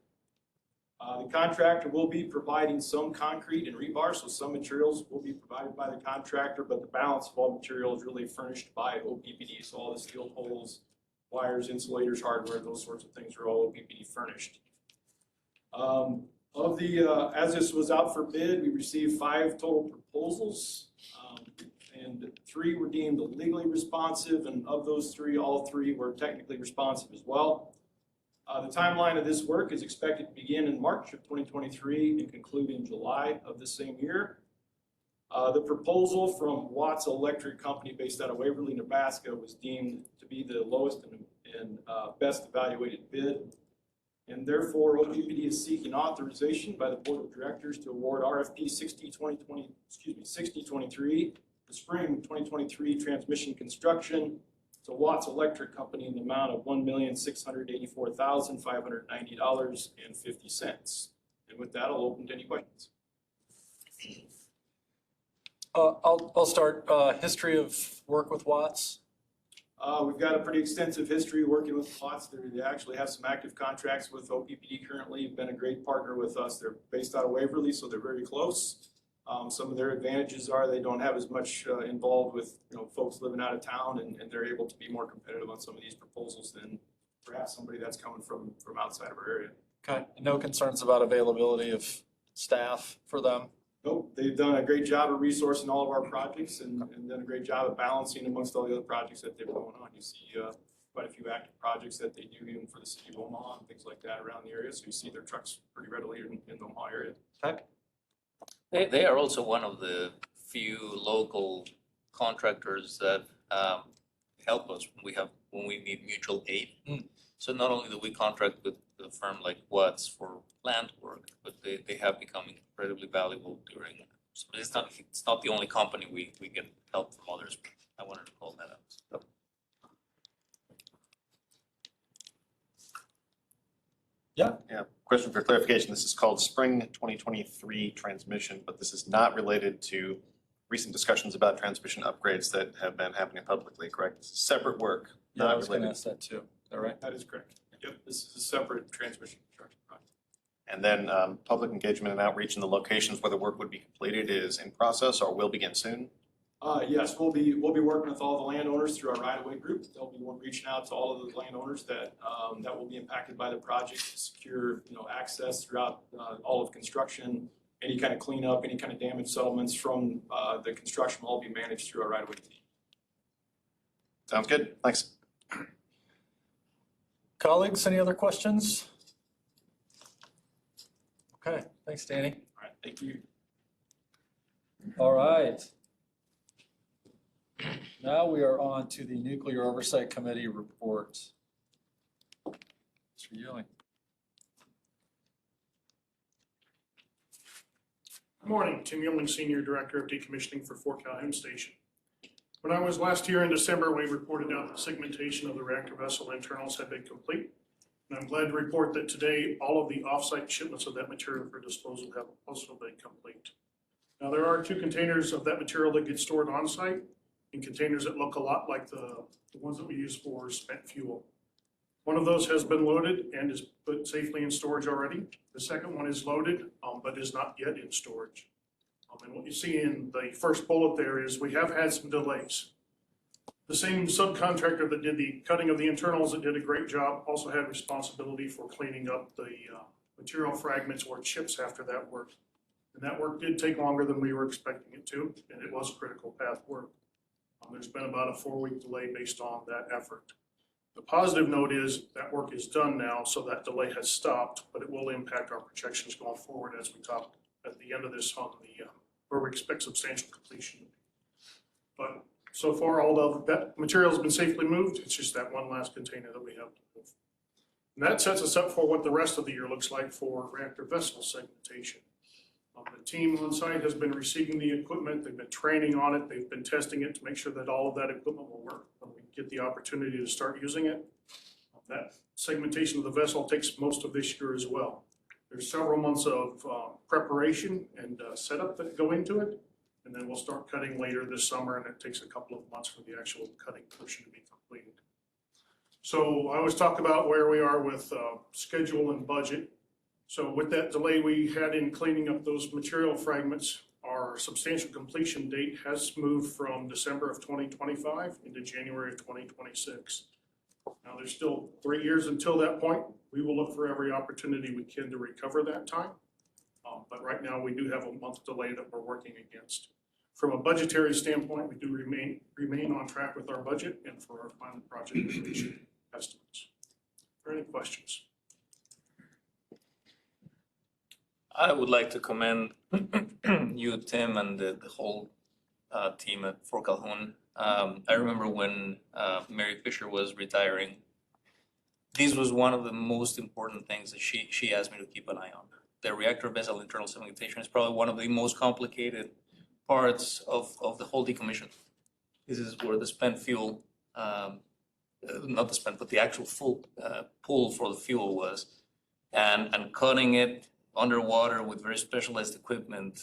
The contractor will be providing some concrete and rebar, so some materials will be provided by the contractor, but the balance of all material is really furnished by Oppd, so all the steel poles, wires, insulators, hardware, those sorts of things are all Oppd furnished. As this was out for bid, we received 5 total proposals. And 3 were deemed legally responsive, and of those 3, all 3 were technically responsive as well. The timeline of this work is expected to begin in March of 2023 and conclude in July of the same year. The proposal from Watts Electric Company based out of Waverly, Nebraska was deemed to be the lowest and best evaluated bid. And therefore, Oppd is seeking authorization by the Board of Directors to award RFP 6023, the spring 2023 transmission construction to Watts Electric Company in the amount of $1,684,590.50. And with that, I'll open to any questions. I'll start. History of work with Watts. We've got a pretty extensive history working with Watts. They actually have some active contracts with Oppd currently. Have been a great partner with us. They're based out of Waverly, so they're very close. Some of their advantages are they don't have as much involved with folks living out of town, and they're able to be more competitive on some of these proposals than perhaps somebody that's coming from outside of our area. Okay. No concerns about availability of staff for them? Nope, they've done a great job of resourcing all of our projects and done a great job of balancing amongst all the other projects that they're going on. You see quite a few active projects that they do even for the city of Omaha and things like that around the area. So you see their trucks pretty readily in the Omaha area. They are also one of the few local contractors that help us when we need mutual aid. So not only do we contract with a firm like Watts for land work, but they have become incredibly valuable during. So it's not the only company we get help from others. I wanted to call that out. So. Yeah, question for clarification. This is called Spring 2023 Transmission, but this is not related to recent discussions about transmission upgrades that have been happening publicly, correct? This is separate work, Yeah, I not was gonna related. ask that too. Is that right? That is correct. Yep, this is a separate transmission construction project. And then public engagement and outreach in the locations where the work would be completed is in process or will begin soon? Yes, we'll be working with all the landowners through our right-of-way group. They'll be reaching out to all of the landowners that will be impacted by the project to secure, access throughout all of construction. Any kind of cleanup, any kind of damage settlements from the construction will all be managed through our right-of-way team. Sounds good. Thanks. Colleagues, any other questions? Okay, thanks, Danny. All right, thank you. All right. Now we are on to the Nuclear Oversight Committee report. Mr. Ewing. Good morning, Tim Yeoming, Senior Director of Decommissioning for Fort Calhoun Station. When I was last here in December, we reported out that segmentation of the reactor vessel internals had been complete. And I'm glad to report that today, all of the offsite shipments of that material for disposal have also been complete. Now, there are 2 containers of that material that get stored on site in containers that look a lot like the ones that we use for spent fuel. One of those has been loaded and is put safely in storage already. The second one is loaded, but is not yet in storage. And what you see in the first bullet there is we have had some delays. The same subcontractor that did the cutting of the internals that did a great job also had responsibility for cleaning up the material fragments or chips after that work. And that work did take longer than we were expecting it to, and it was critical path work. There's been about a 4-week delay based on that effort. The positive note is that work is done now, so that delay has stopped, but it will impact our projections going forward as we talk at the end of this on where we expect substantial completion. But so far, all of that material has been safely moved. It's just that one last container that we have to move. And that sets us up for what the rest of the year looks like for reactor vessel segmentation. The team on site has been receiving the equipment. They've been training on it. They've been testing it to make sure that all of that equipment will work when we get the opportunity to start using it. That segmentation of the vessel takes most of this year as well. There's several months of preparation and setup that go into it. And then we'll start cutting later this summer, and it takes a couple of months for the actual cutting portion to be completed. So I always talk about where we are with schedule and budget. So with that delay we had in cleaning up those material fragments, our substantial completion date has moved from December of 2025 into January of 2026. Now, there's still 3 years until that point. We will look for every opportunity we can to recover that time. But right now, we do have a month delay that we're working against. From a budgetary standpoint, we do remain on track with our budget and for our final project completion estimates. Are there any questions? I would like to commend you, Tim, and the whole team at Fort Calhoun. I remember when Mary Fisher was retiring, this was one of the most important things that she asked me to keep an eye on. The reactor vessel internal segmentation is probably one of the most complicated parts of the whole decommission. This is where the spent fuel, not the spent, but the actual full pool for the fuel was. And cutting it underwater with very specialized equipment,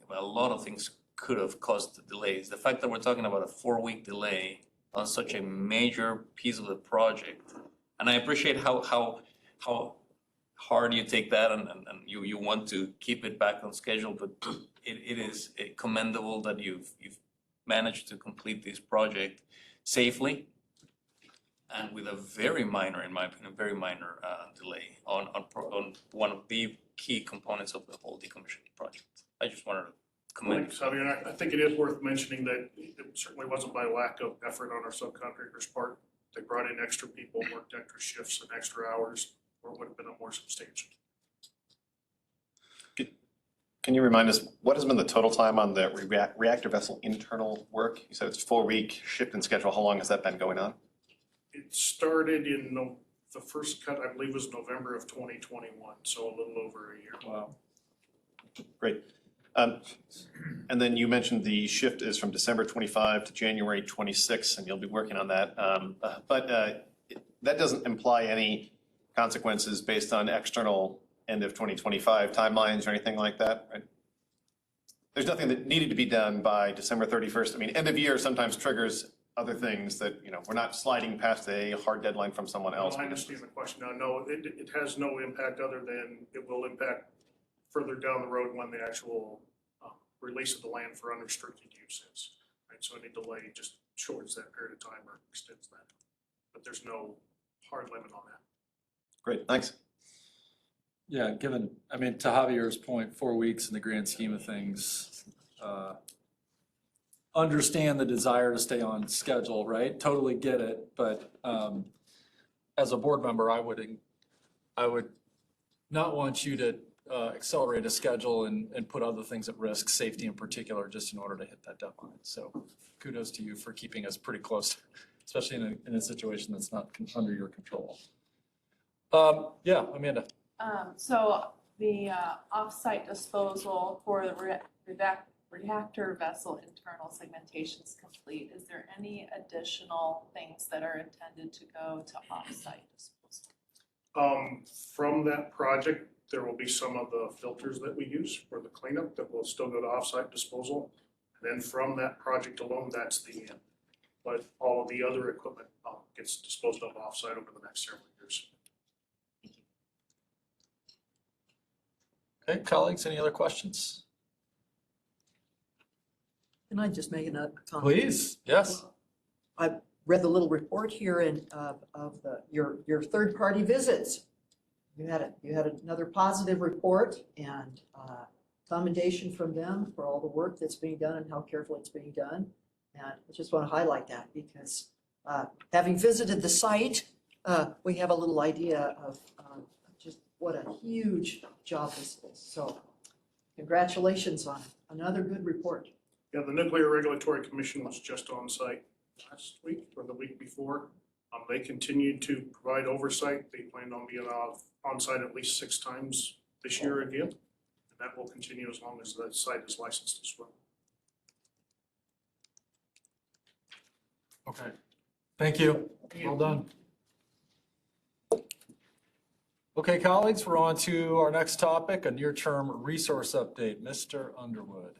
a lot of things could have caused the delays. The fact that we're talking about a 4-week delay on such a major piece of the project, and I appreciate how hard you take that and you want to keep it back on schedule, but it is commendable that you've managed to complete this project safely and with a very minor, in my opinion, very minor delay on one of the key components of the whole decommissioning project. I just wanted to commend. Thanks, Javier. I think it is worth mentioning that it certainly wasn't by lack of effort on our subcontractors' part. They brought in extra people, worked extra shifts and extra hours, or it would have been a more substantial. Can you remind us, what has been the total time on the reactor vessel internal work? You said it's a 4-week shift and schedule. How long has that been going on? It started in the first cut, I believe, was November of 2021, so a little over a year. Wow. Great. And then you mentioned the shift is from December 25 to January 26, and you'll be working on that. But that doesn't imply any consequences based on external end of 2025 timelines or anything like that, right? There's nothing that needed to be done by December 31st. I mean, end of year sometimes triggers other things that, we're not sliding past a hard deadline from someone else. I understand the question now. No, it has no impact other than it will impact further down the road when the actual release of the land for unrestricted use is. Right, so any delay just shortens that period of time or extends that. But there's no hard limit on that. Great, thanks. Yeah, to Javier's point, 4 weeks in the grand scheme of things, understand the desire to stay on schedule, right? Totally get it, but as a board member, I would not want you to accelerate a schedule and put other things at risk, safety in particular, just in order to hit that deadline. So kudos to you for keeping us pretty close, especially in a situation that's not under your control. Yeah, Amanda. So the off-site disposal for the reactor vessel internal segmentation is complete. Is there any additional things that are intended to go to off-site disposal? From that project, there will be some of the filters that we use for the cleanup that will still go to off-site disposal. And then from that project alone, that's the end. But all of the other equipment gets disposed of off-site over the next several years. Okay, colleagues, any other questions? Can I just make another comment? Please, yes. I read the little report here of your third-party visits. You had another positive report and commendation from them for all the work that's being done and how carefully it's being done. And I just want to highlight that because having visited the site, we have a little idea of just what a huge job this is. So congratulations on another good report. Yeah, the Nuclear Regulatory Commission was just on site last week or the week before. They continued to provide oversight. They plan on being on site at least 6 times this year again. And that will continue as long as the site is licensed as well. Okay, thank you. Well done. Okay, colleagues, we're on to our next topic, a near-term resource update. Mr. Underwood.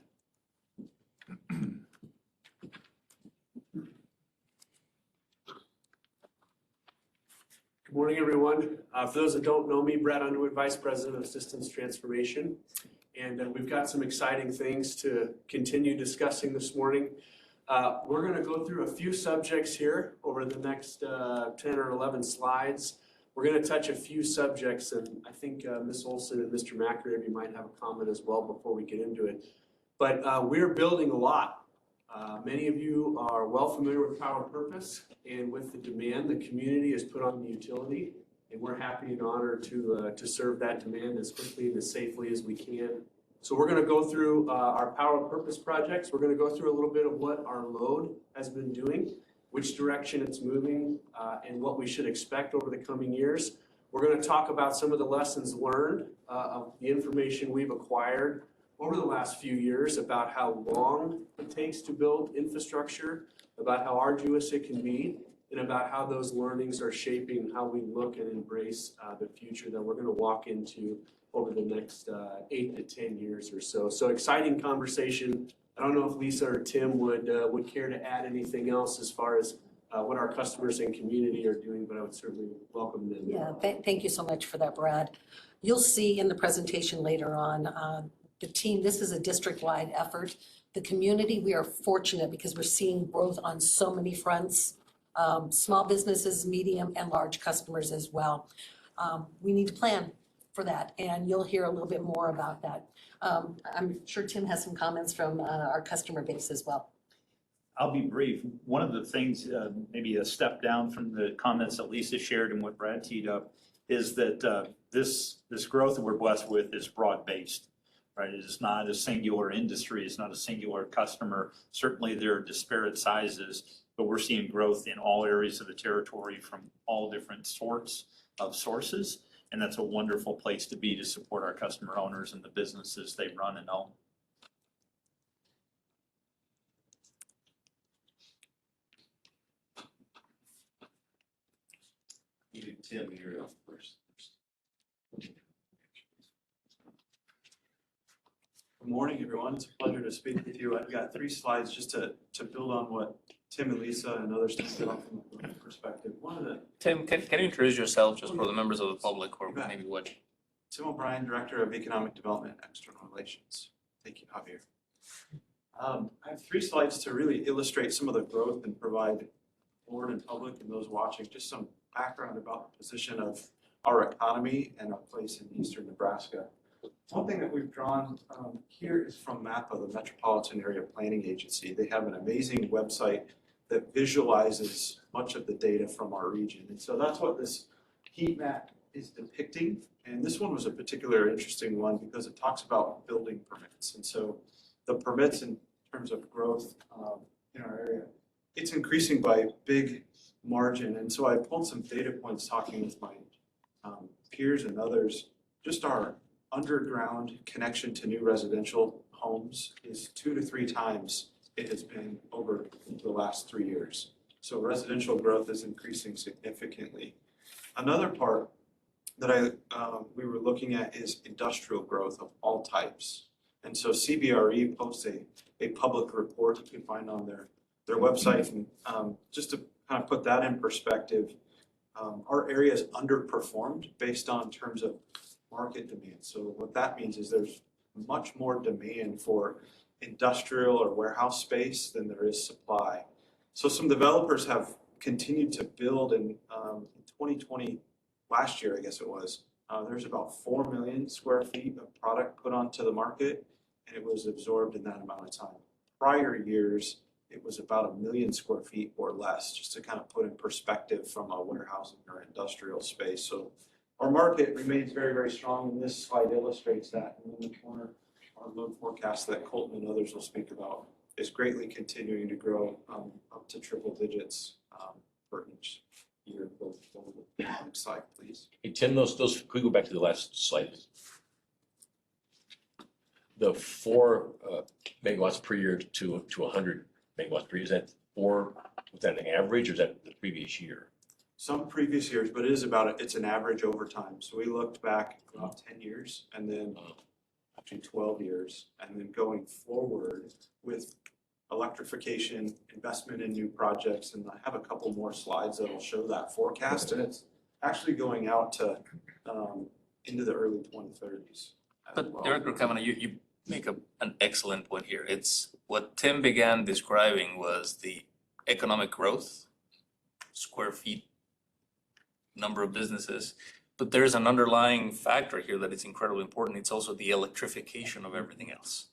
Good morning, everyone. For those that don't know me, Brad Underwood, Vice President of Systems Transformation. And we've got some exciting things to continue discussing this morning. We're going to go through a few subjects here over the next 10 or 11 slides. We're going to touch a few subjects, and I think Ms. Olson and Mr. McRae might have a comment as well before we get into it. But we're building a lot. Many of you are well familiar with Power Purpose, and with the demand the community has put on the utility, and we're happy and honored to serve that demand as quickly and as safely as we can. So we're going to go through our Power Purpose projects. We're going to go through a little bit of what our load has been doing, which direction it's moving, and what we should expect over the coming years. We're going to talk about some of the lessons learned of the information we've acquired over the last few years about how long it takes to build infrastructure, about how arduous it can be, and about how those learnings are shaping how we look and embrace the future that we're going to walk into over the next 8 to 10 years or so. So exciting conversation. I don't know if Lisa or Tim would care to add anything else as far as what our customers and community are doing, but I would certainly welcome them. Yeah, thank you so much for that, Brad. You'll see in the presentation later on, the team, this is a district-wide effort. The community, we are fortunate because we're seeing growth on so many fronts, small businesses, medium and large customers as well. We need to plan. for that, and you'll hear a little bit more about that. I'm sure Tim has some comments from our customer base as well. I'll be brief. One of the things, maybe a step down from the comments that Lisa shared and what Brad teed up, is that this growth that we're blessed with is broad-based, right? It is not a singular industry, it's not a singular customer. Certainly there are disparate sizes, but we're seeing growth in all areas of the territory from all different sorts of sources. And that's a wonderful place to be to support our customer owners and the businesses they run and own. Tim, you're up first. Good morning, everyone. It's a pleasure to speak with you. I've got 3 slides just to build on what Tim and Lisa and others talked about from a perspective. One of the Tim, can you introduce yourself just for the members of the public or maybe watching? Tim O'Brien, Director of Economic Development and External Relations. Thank you, Javier. I have 3 slides to really illustrate some of the growth and provide board and public and those watching just some background about the position of our economy and our place in eastern Nebraska. One thing that we've drawn here is from MAPA, the Metropolitan Area Planning Agency. They have an amazing website that visualizes much of the data from our region. And so that's what this heat map is depicting. And this one was a particularly interesting one because it talks about building permits. And so the permits in terms of growth in our area, it's increasing by big margin. And so I pulled some data points talking with my peers and others. Just our underground connection to new residential homes is 2 to 3 times it has been over the last 3 years. So residential growth is increasing significantly. Another part that we were looking at is industrial growth of all types. And so CBRE posts a public report you can find on their website. And just to kind of put that in perspective, our area is underperformed based on terms of market demand. So what that means is there's much more demand for industrial or warehouse space than there is supply. So some developers have continued to build in 2020, last year I guess it was, there's about 4 million square feet of product put onto the market and it was absorbed in that amount of time. Prior years, it was about 1 million square feet or less, just to kind of put in perspective from a warehousing or industrial space. So our market remains very, very strong, and this slide illustrates that. And in the corner, our load forecast that Colton and others will speak about is greatly continuing to grow up to triple digits for each year. Next slide, please. Hey, Tim, those, could we go back to the last slide? The 4 megawatts per year to 100 megawatts per year, is that was that an average or is that the previous year? Some previous years, but it's an average over time. So we looked back about 10 years and then up to 12 years. And then going forward with electrification, investment in new projects, and I have a couple more slides that'll show that forecast. And it's actually going out to into the early 2030s. But Director Kavanaugh, you make an excellent point here. It's what Tim began describing was the economic growth, square feet, number of businesses, but there's an underlying factor here that is incredibly important. It's also the electrification of everything else.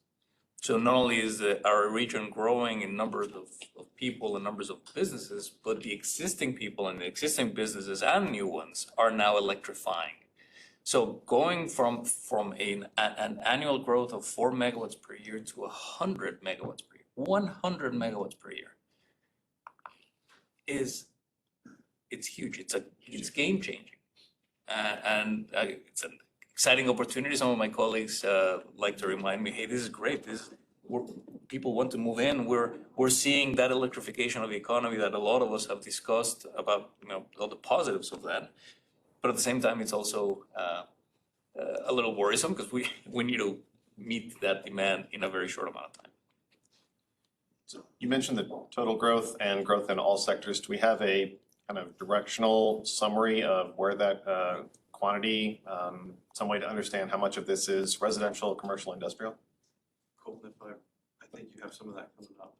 So not only is our region growing in numbers of people and numbers of businesses, but the existing people and the existing businesses and new ones are now electrifying. So going from an annual growth of 4 megawatts per year to 100 megawatts per year, 100 megawatts per year it's huge. It's game changing. And it's an exciting opportunity. Some of my colleagues like to remind me, hey, this is great. People want to move in. We're seeing that electrification of the economy that a lot of us have discussed about, all the positives of that. But at the same time, it's also a little worrisome because we need to meet that demand in a very short amount of time. So you mentioned the total growth and growth in all sectors. Do we have a kind of directional summary of where that quantity, some way to understand how much of this is residential, commercial, industrial? Colton, I think you have some of that coming up.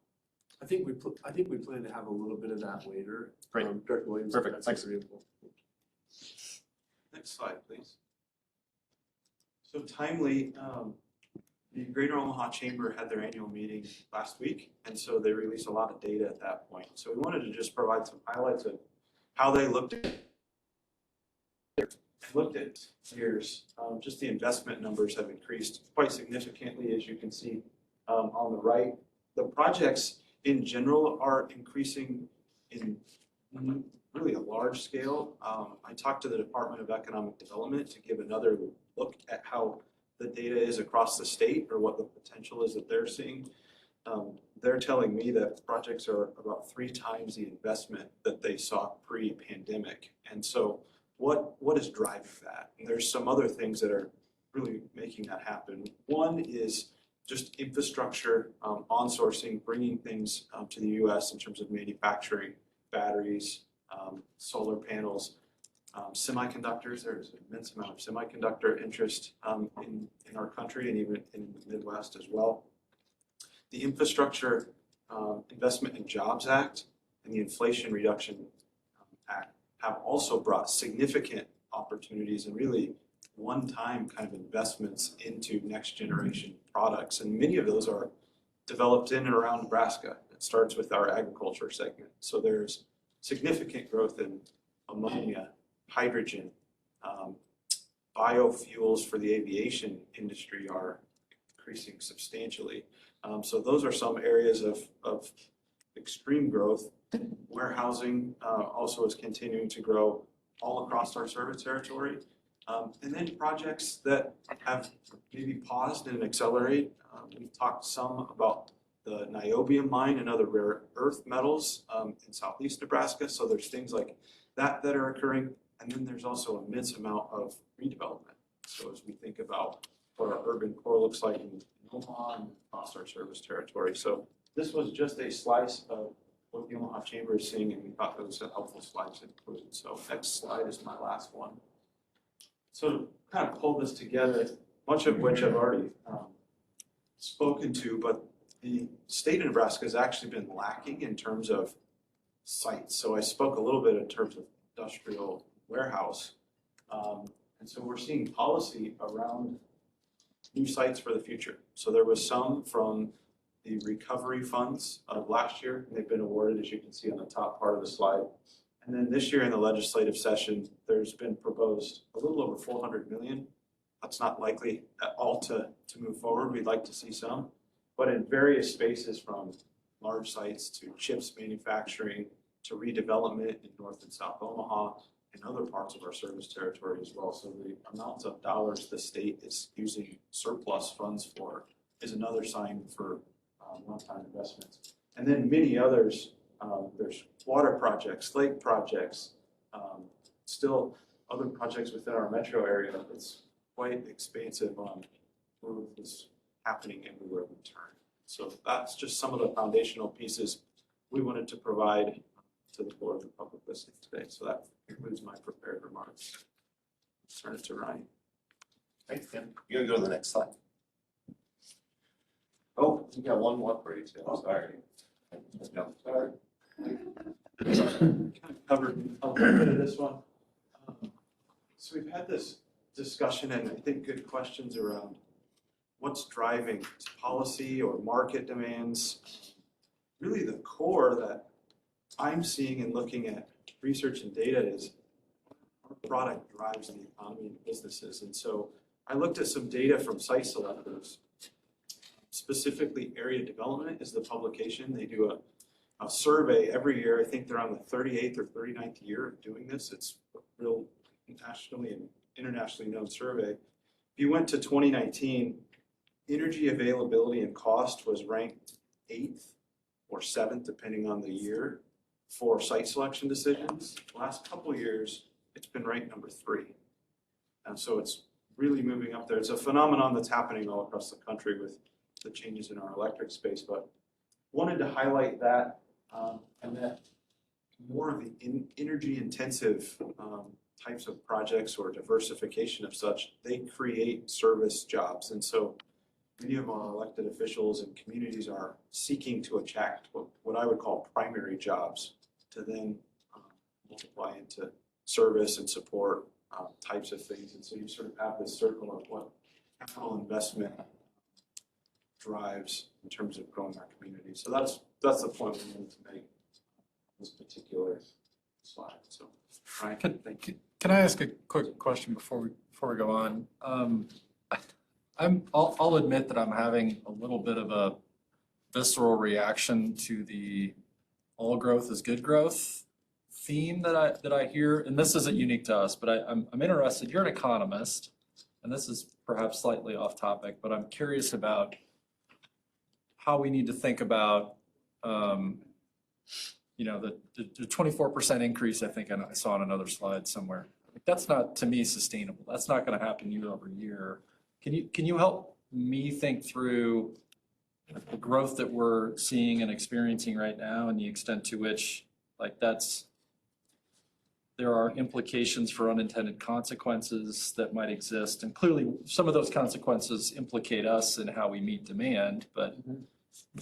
I think we plan to have a little bit of that later. Great. Director Williams. Perfect. Thanks. Next slide, please. So timely, the Greater Omaha Chamber had their annual meeting last week, and so they released a lot of data at that point. So we wanted to just provide some highlights of how they looked at years. Just the investment numbers have increased quite significantly, as you can see on the right. The projects in general are increasing in really a large scale. I talked to the Department of Economic Development to give another look at how the data is across the state or what the potential is that they're seeing. They're telling me that projects are about 3 times the investment that they saw pre-pandemic. And so what is driving that? And there's some other things that are really making that happen. One is just infrastructure, onsourcing, bringing things to the US in terms of manufacturing, batteries, solar panels, semiconductors. There's an immense amount of semiconductor interest in our country and even in the Midwest as well. The Infrastructure Investment and Jobs Act and the Inflation Reduction Act have also brought significant opportunities and really one-time kind of investments into next generation products. And many of those are developed in and around Nebraska. It starts with our agriculture segment. So there's significant growth in ammonia, hydrogen, biofuels for the aviation industry are increasing substantially. So those are some areas of extreme growth. Warehousing also is continuing to grow all across our service territory. And then projects that have maybe paused and accelerate. We've talked some about the niobium mine and other rare earth metals in southeast Nebraska. So there's things like that that are occurring. And then there's also an immense amount of redevelopment. So as we think about what our urban core looks like in Omaha and across our service territory. So this was just a slice of what the Omaha Chamber is seeing, and we thought that was a helpful slide to include. So next slide is my last one. So to kind of pull this together, much of which I've already spoken to, but the state of Nebraska has actually been lacking in terms of sites. So I spoke a little bit in terms of industrial warehouse. And so we're seeing policy around new sites for the future. So there was some from the recovery funds of last year, and they've been awarded, as you can see on the top part of the slide. And then this year in the legislative session, there's been proposed a little over 400 million. That's not likely at all to move forward. We'd like to see some, but in various spaces from large sites to chips manufacturing to redevelopment in North and South Omaha and other parts of our service territory as well. So the amounts of dollars the state is using surplus funds for is another sign for one-time investments. And then many others, there's water projects, lake projects, still other projects within our metro area. It's quite expansive on growth is happening everywhere we turn. So that's just some of the foundational pieces we wanted to provide to the board of public listening today. So that concludes my prepared remarks. Let's turn it to Ryan. Thanks, Tim. You're gonna go to the next slide. Oh, you got one more for you, Tim. Sorry. No, sorry. Kind of covered a little bit of this one. So we've had this discussion and I think good questions around what's driving policy or market demands. Really the core that I'm seeing and looking at research and data is our product drives the economy and businesses. And so I looked at some data from site selectors. Specifically, Area Development is the publication. They do a survey every year. I think they're on the 38th or 39th year of doing this. It's a real nationally and internationally known survey. If you went to 2019, energy availability and cost was ranked 8th or 7th, depending on the year, for site selection decisions. The last couple of years, it's been ranked number 3. And so it's really moving up there. It's a phenomenon that's happening all across the country with the changes in our electric space, but wanted to highlight that and that more of the energy intensive types of projects or diversification of such, they create service jobs. And so many of our elected officials and communities are seeking to attract what I would call primary jobs to then multiply into service and support types of things. And so you sort of have this circle of what capital investment drives in terms of growing our community. So that's the point we wanted to make on this particular slide. So, Ryan, thank you. Can I ask a quick question before we go on? I'll admit that I'm having a little bit of a visceral reaction to the all growth is good growth theme that I hear, and this isn't unique to us, but I'm interested. You're an economist, and this is perhaps slightly off topic, but I'm curious about how we need to think about the 24% increase. I think I saw on another slide somewhere. That's not, to me, sustainable. That's not going to happen year over year. Can you help me think through the growth that we're seeing and experiencing right now and the extent to which there are implications for unintended consequences that might exist, and clearly some of those consequences implicate us in how we meet demand, but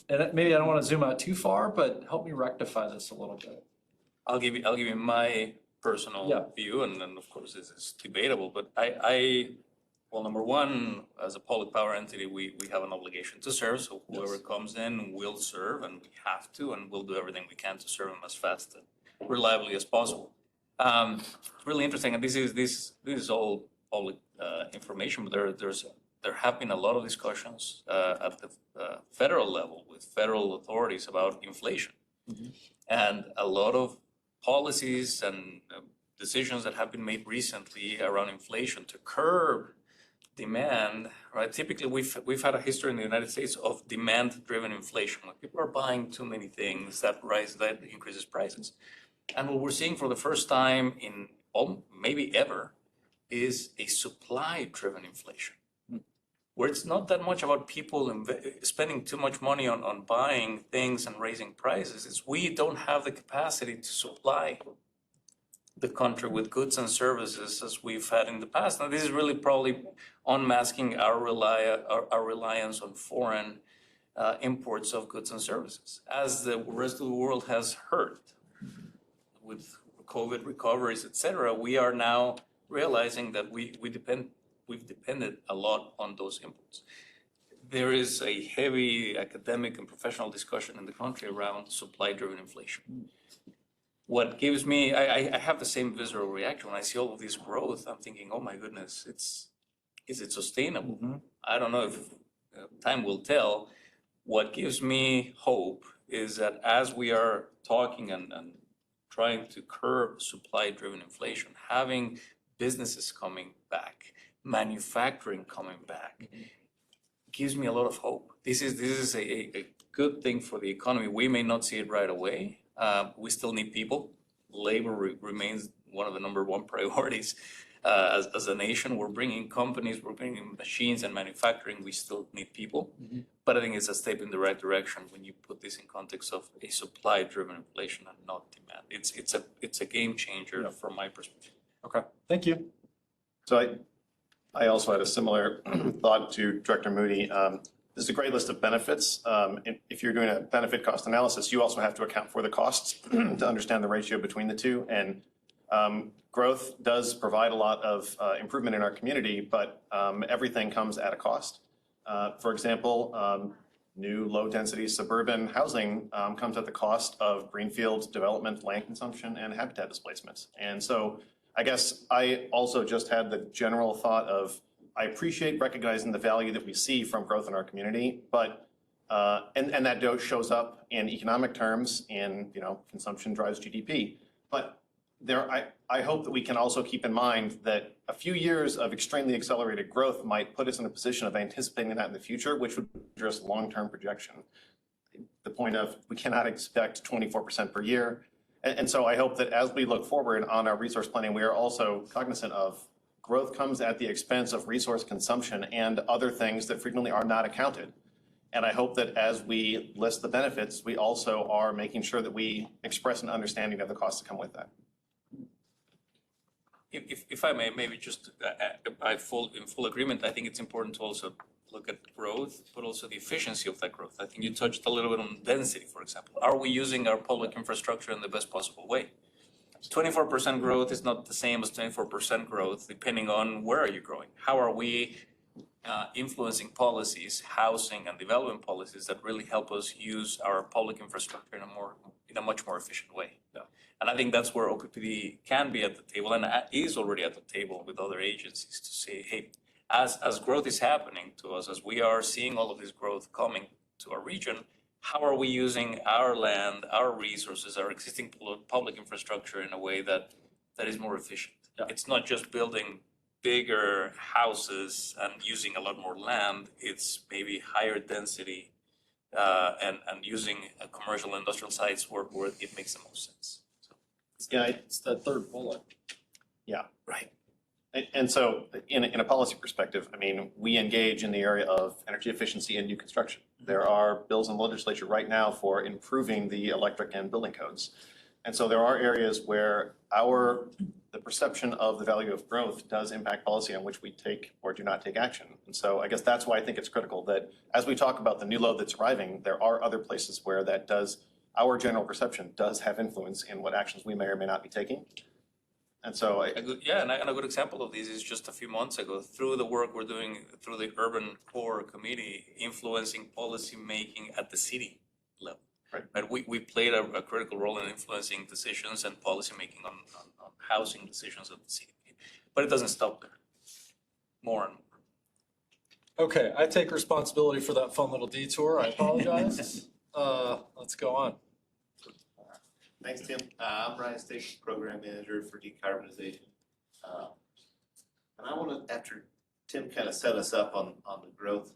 and maybe I don't want to zoom out too far, but help me rectify this a little bit. I'll give you my personal view, and then of course this is debatable, but well, number one, as a public power entity, we have an obligation to serve, so whoever comes in will serve, and we have to, and we'll do everything we can to serve them as fast and reliably as possible. Really interesting, and this is all public information, but there have been a lot of discussions at the federal level with federal authorities about inflation, and a lot of policies and decisions that have been made recently around inflation to curb demand. Right, typically we've had a history in the United States of demand-driven inflation. Like people are buying too many things that increases prices. And what we're seeing for the first time in maybe ever is a supply-driven inflation, where it's not that much about people spending too much money on buying things and raising prices. It's we don't have the capacity to supply the country with goods and services as we've had in the past. Now, this is really probably unmasking our reliance on foreign imports of goods and services. As the rest of the world has hurt with COVID recoveries, et cetera, we are now realizing that we've depended a lot on those imports. There is a heavy academic and professional discussion in the country around supply-driven inflation. What gives me, I have the same visceral reaction when I see all of this growth. I'm thinking, oh my goodness, is it sustainable? I don't know if time will tell. What gives me hope is that as we are talking and trying to curb supply-driven inflation, having businesses coming back, manufacturing coming back, gives me a lot of hope. This is a good thing for the economy. We may not see it right away. We still need people. Labor remains one of the number one priorities as a nation. We're bringing companies, we're bringing machines and manufacturing. We still need people. But I think it's a step in the right direction when you put this in context of a supply-driven inflation and not demand. It's a game changer from my perspective. Okay, thank you. So I also had a similar thought to Director Moody. This is a great list of benefits. If you're doing a benefit cost analysis, you also have to account for the costs to understand the ratio between the two. And growth does provide a lot of improvement in our community, but everything comes at a cost. For example, new low-density suburban housing comes at the cost of greenfield development, land consumption, and habitat displacements. And so I guess I also just had the general thought of, I appreciate recognizing the value that we see from growth in our community, but and that shows up in economic terms, in consumption drives GDP. But I hope that we can also keep in mind that a few years of extremely accelerated growth might put us in a position of anticipating that in the future, which would address long-term projection. The point of we cannot expect 24% per year. And so I hope that as we look forward on our resource planning, we are also cognizant of growth comes at the expense of resource consumption and other things that frequently are not accounted. And I hope that as we list the benefits, we also are making sure that we express an understanding of the costs that come with that. If I may, maybe just in full agreement, I think it's important to also look at growth, but also the efficiency of that growth. I think you touched a little bit on density, for example. Are we using our public infrastructure in the best possible way? 24% growth is not the same as 24% growth, depending on where are you growing. How are we influencing policies, housing and development policies that really help us use our public infrastructure in a much more efficient way. Yeah. And I think that's where OPPD can be at the table and is already at the table with other agencies to say, hey, as growth is happening to us, as we are seeing all of this growth coming to our region, how are we using our land, our resources, our existing public infrastructure in a way that is more efficient? Yeah. It's not just building bigger houses and using a lot more land. It's maybe higher density and using commercial industrial sites where it makes the most sense. Yeah, It's that third bullet. yeah, right. And so in a policy perspective, I mean, we engage in the area of energy efficiency and new construction. There are bills in the legislature right now for improving the electric and building codes. And so there are areas where the perception of the value of growth does impact policy on which we take or do not take action. And so I guess that's why I think it's critical that as we talk about the new load that's arriving, there are other places where our general perception does have influence in what actions we may or may not be taking. And so And a good example of this is just a few months ago, through the work we're doing through the Urban Core Committee, influencing policy making at the city level. Right. We played a critical role in influencing decisions and policy making on housing decisions at the city. But it doesn't stop there. More and more. Okay, I take responsibility for that fun little detour. I apologize. Let's go on. Thanks, Tim. I'm Brian Station, Program Manager for Decarbonization. And I want to, after Tim kind of set us up on the growth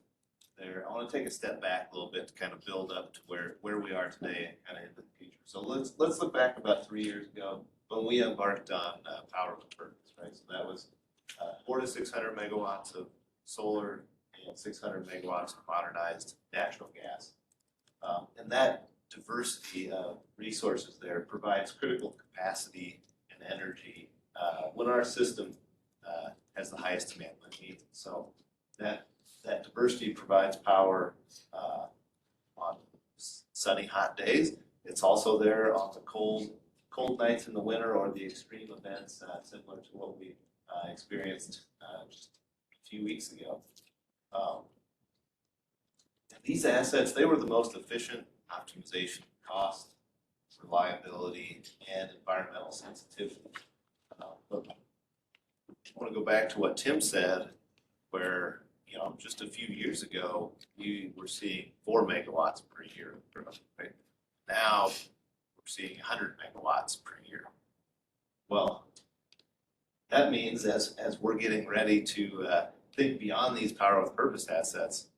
there, I want to take a step back a little bit to kind of build up to where we are today and kind of into the future. So let's look back about 3 years ago when we embarked on Power with Purpose, right? So that was 400 to 600 megawatts of solar and 600 megawatts of modernized natural gas. And that diversity of resources there provides critical capacity and energy when our system has the highest demand when needed. So that diversity provides power on sunny, hot days. It's also there on the cold nights in the winter or the extreme events similar to what we experienced just a few weeks ago. These assets, they were the most efficient optimization, cost, reliability, and environmental sensitivity. But I want to go back to what Tim said, where just a few years ago, we were seeing 4 megawatts per year. Right? Now, we're seeing 100 megawatts per year. Well, that means as we're getting ready to think beyond these Power with Purpose assets,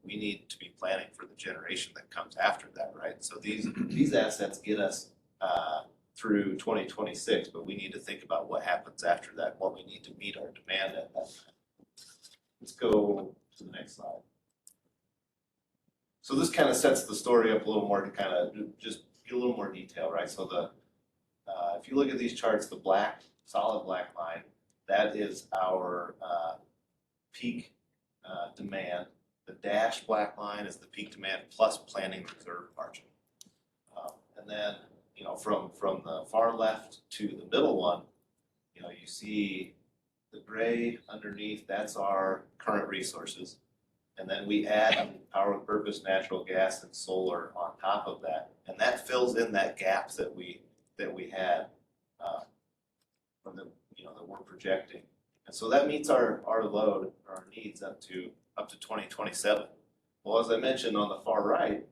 we need to be planning for the generation that comes after that, right? So these assets get us through 2026, but we need to think about what happens after that, what we need to meet our demand at that time. Let's go to the next slide. So this kind of sets the story up a little more to kind of just get a little more detail, right? So if you look at these charts, the solid black line, that is our peak demand. The dashed black line is the peak demand plus planning reserve margin. And then, from the far left to the middle one, you see the gray underneath, that's our current resources. And then we add Power with Purpose, natural gas, and solar on top of that. And that fills in that gap that we had from that we're projecting. And so that meets our load, our needs up to 2027. Well, as I mentioned on the far right,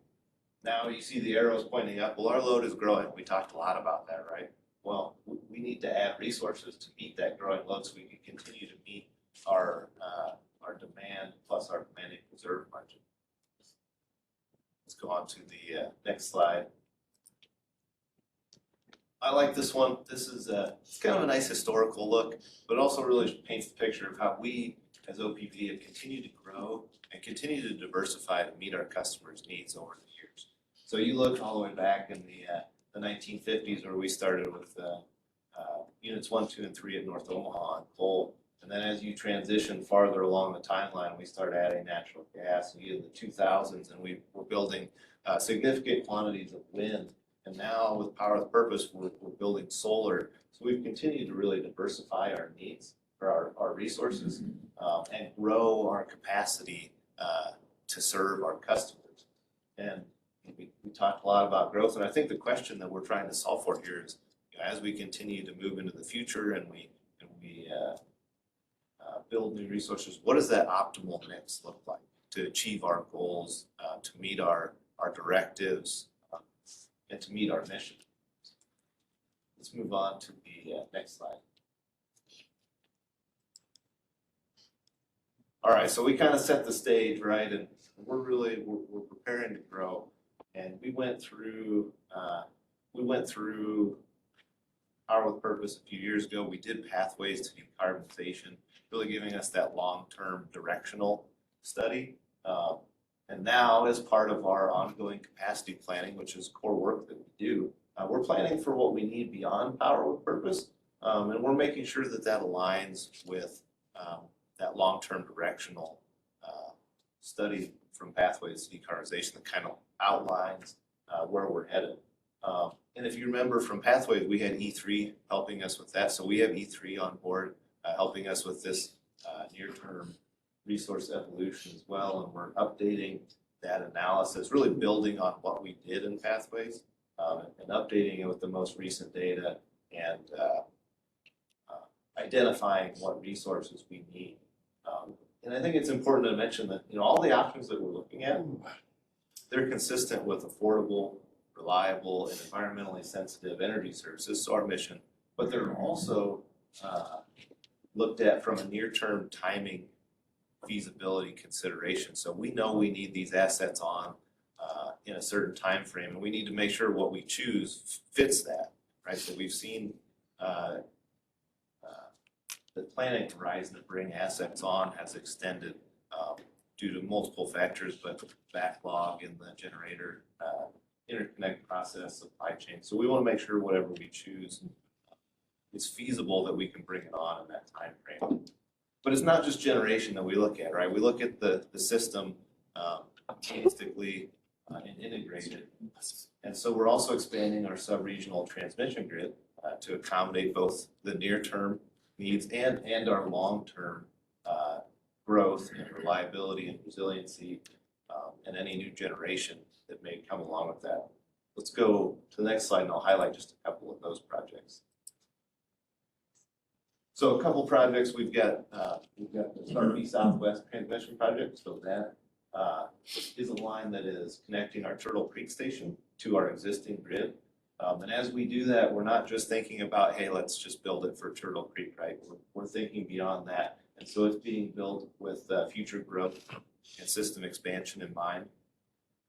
now you see the arrows pointing up. Well, our load is growing. We talked a lot about that, right? Well, we need to add resources to meet that growing load so we can continue to meet our demand plus our demanding reserve margin. Let's go on to the next slide. I like this one. This is it's kind of a nice historical look, but also really paints the picture of how we as OPD have continued to grow and continue to diversify to meet our customers' needs over the years. So you look all the way back in the 1950s where we started with units 1, 2, and 3 at North Omaha on coal. And then as you transition farther along the timeline, we start adding natural gas. And in the 2000s, and we were building significant quantities of wind. And now with Power with Purpose, we're building solar. So we've continued to really diversify our needs. or our resources, and grow our capacity to serve our customers. And we talked a lot about growth, and I think the question that we're trying to solve for here is, as we continue to move into the future and we build new resources, what does that optimal mix look like to achieve our goals, to meet our directives, and to meet our mission? Let's move on to the next slide. All right, so we kind of set the stage, right? And we're preparing to grow. And we went through Power with Purpose a few years ago. We did pathways to decarbonization, really giving us that long-term directional study. And now, as part of our ongoing capacity planning, which is core work that we do, we're planning for what we need beyond Power with Purpose. And we're making sure that that aligns with that long-term directional study from Pathways to Decarbonization that kind of outlines where we're headed. And if you remember from Pathways, we had E3 helping us with that. So we have E3 on board helping us with this near-term resource evolution as well. And we're updating that analysis, really building on what we did in Pathways and updating it with the most recent data and identifying what resources we need. And I think it's important to mention that all the options that we're looking at, they're consistent with affordable, reliable, and environmentally sensitive energy services, so our mission, but they're also looked at from a near-term timing feasibility consideration. So we know we need these assets on in a certain time frame, and we need to make sure what we choose fits that, right? So we've seen the planning horizon to bring assets on has extended due to multiple factors, but backlog in the generator, interconnect process, supply chain. So we want to make sure whatever we choose is feasible, that we can bring it on in that time frame. But it's not just generation that we look at, right? We look at the system holistically and integrated. And so we're also expanding our sub-regional transmission grid to accommodate both the near-term needs and our long-term growth and reliability and resiliency and any new generation that may come along with that. Let's go to the next slide and I'll highlight just a couple of those projects. So a couple projects, we've got the Northeast Southwest Transmission Project. So that is a line that is connecting our Turtle Creek Station to our existing grid. And as we do that, we're not just thinking about, hey, let's just build it for Turtle Creek, right? We're thinking beyond that. And so it's being built with future growth and system expansion in mind.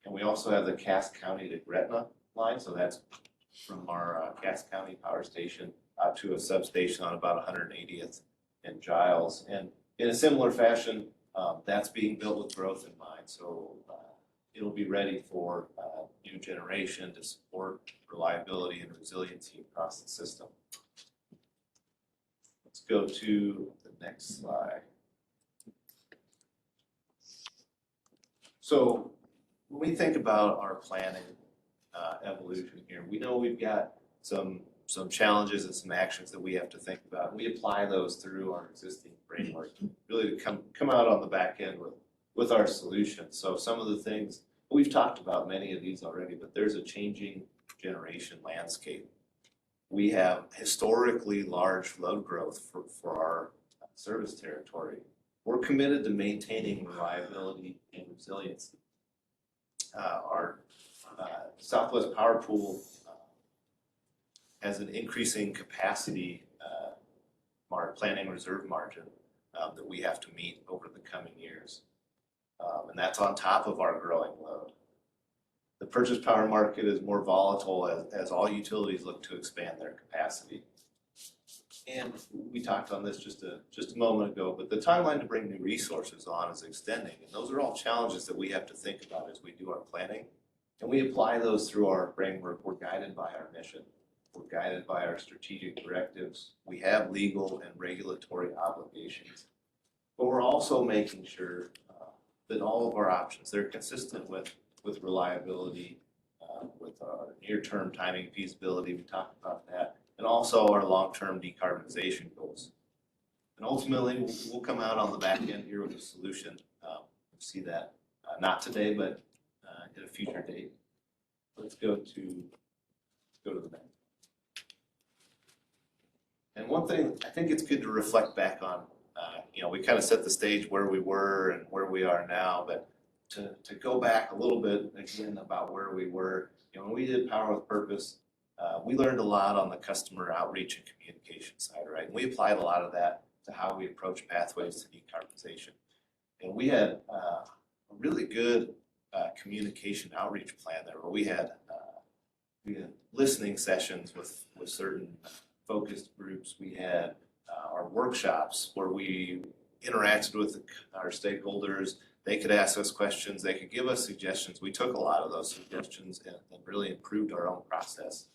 And we also have the Cass County to Gretna line. So that's from our Cass County Power Station out to a substation on about 180th and Giles. And in a similar fashion, that's being built with growth in mind. So it'll be ready for new generation to support reliability and resiliency across the system. Let's go to the next slide. So when we think about our planning evolution here, we know we've got some challenges and some actions that we have to think about. We apply those through our existing framework, really to come out on the back end with our solutions. So some of the things, we've talked about many of these already, but there's a changing generation landscape. We have historically large load growth for our service territory. We're committed to maintaining reliability and resiliency. Our Southwest Power Pool has an increasing capacity planning reserve margin that we have to meet over the coming years. And that's on top of our growing load. The purchase power market is more volatile as all utilities look to expand their capacity. And we talked on this just a moment ago, but the timeline to bring new resources on is extending. And those are all challenges that we have to think about as we do our planning. And we apply those through our framework. We're guided by our mission. We're guided by our strategic directives. We have legal and regulatory obligations. But we're also making sure that all of our options, they're consistent with reliability, with our near-term timing feasibility. We talked about that. And also our long-term decarbonization goals. And ultimately, we'll come out on the back end here with a solution. We'll see that, not today, but at a future date. Let's go to the next. And one thing, I think it's good to reflect back on, we kind of set the stage where we were and where we are now, but to go back a little bit again about where we were, when we did Power with Purpose, we learned a lot on the customer outreach and communication side, right? And we applied a lot of that to how we approach pathways to decarbonization. And we had a really good communication outreach plan there where we had listening sessions with certain focused groups. We had our workshops where we interacted with our stakeholders. They could ask us questions, they could give us suggestions. We took a lot of those suggestions and really improved our own process.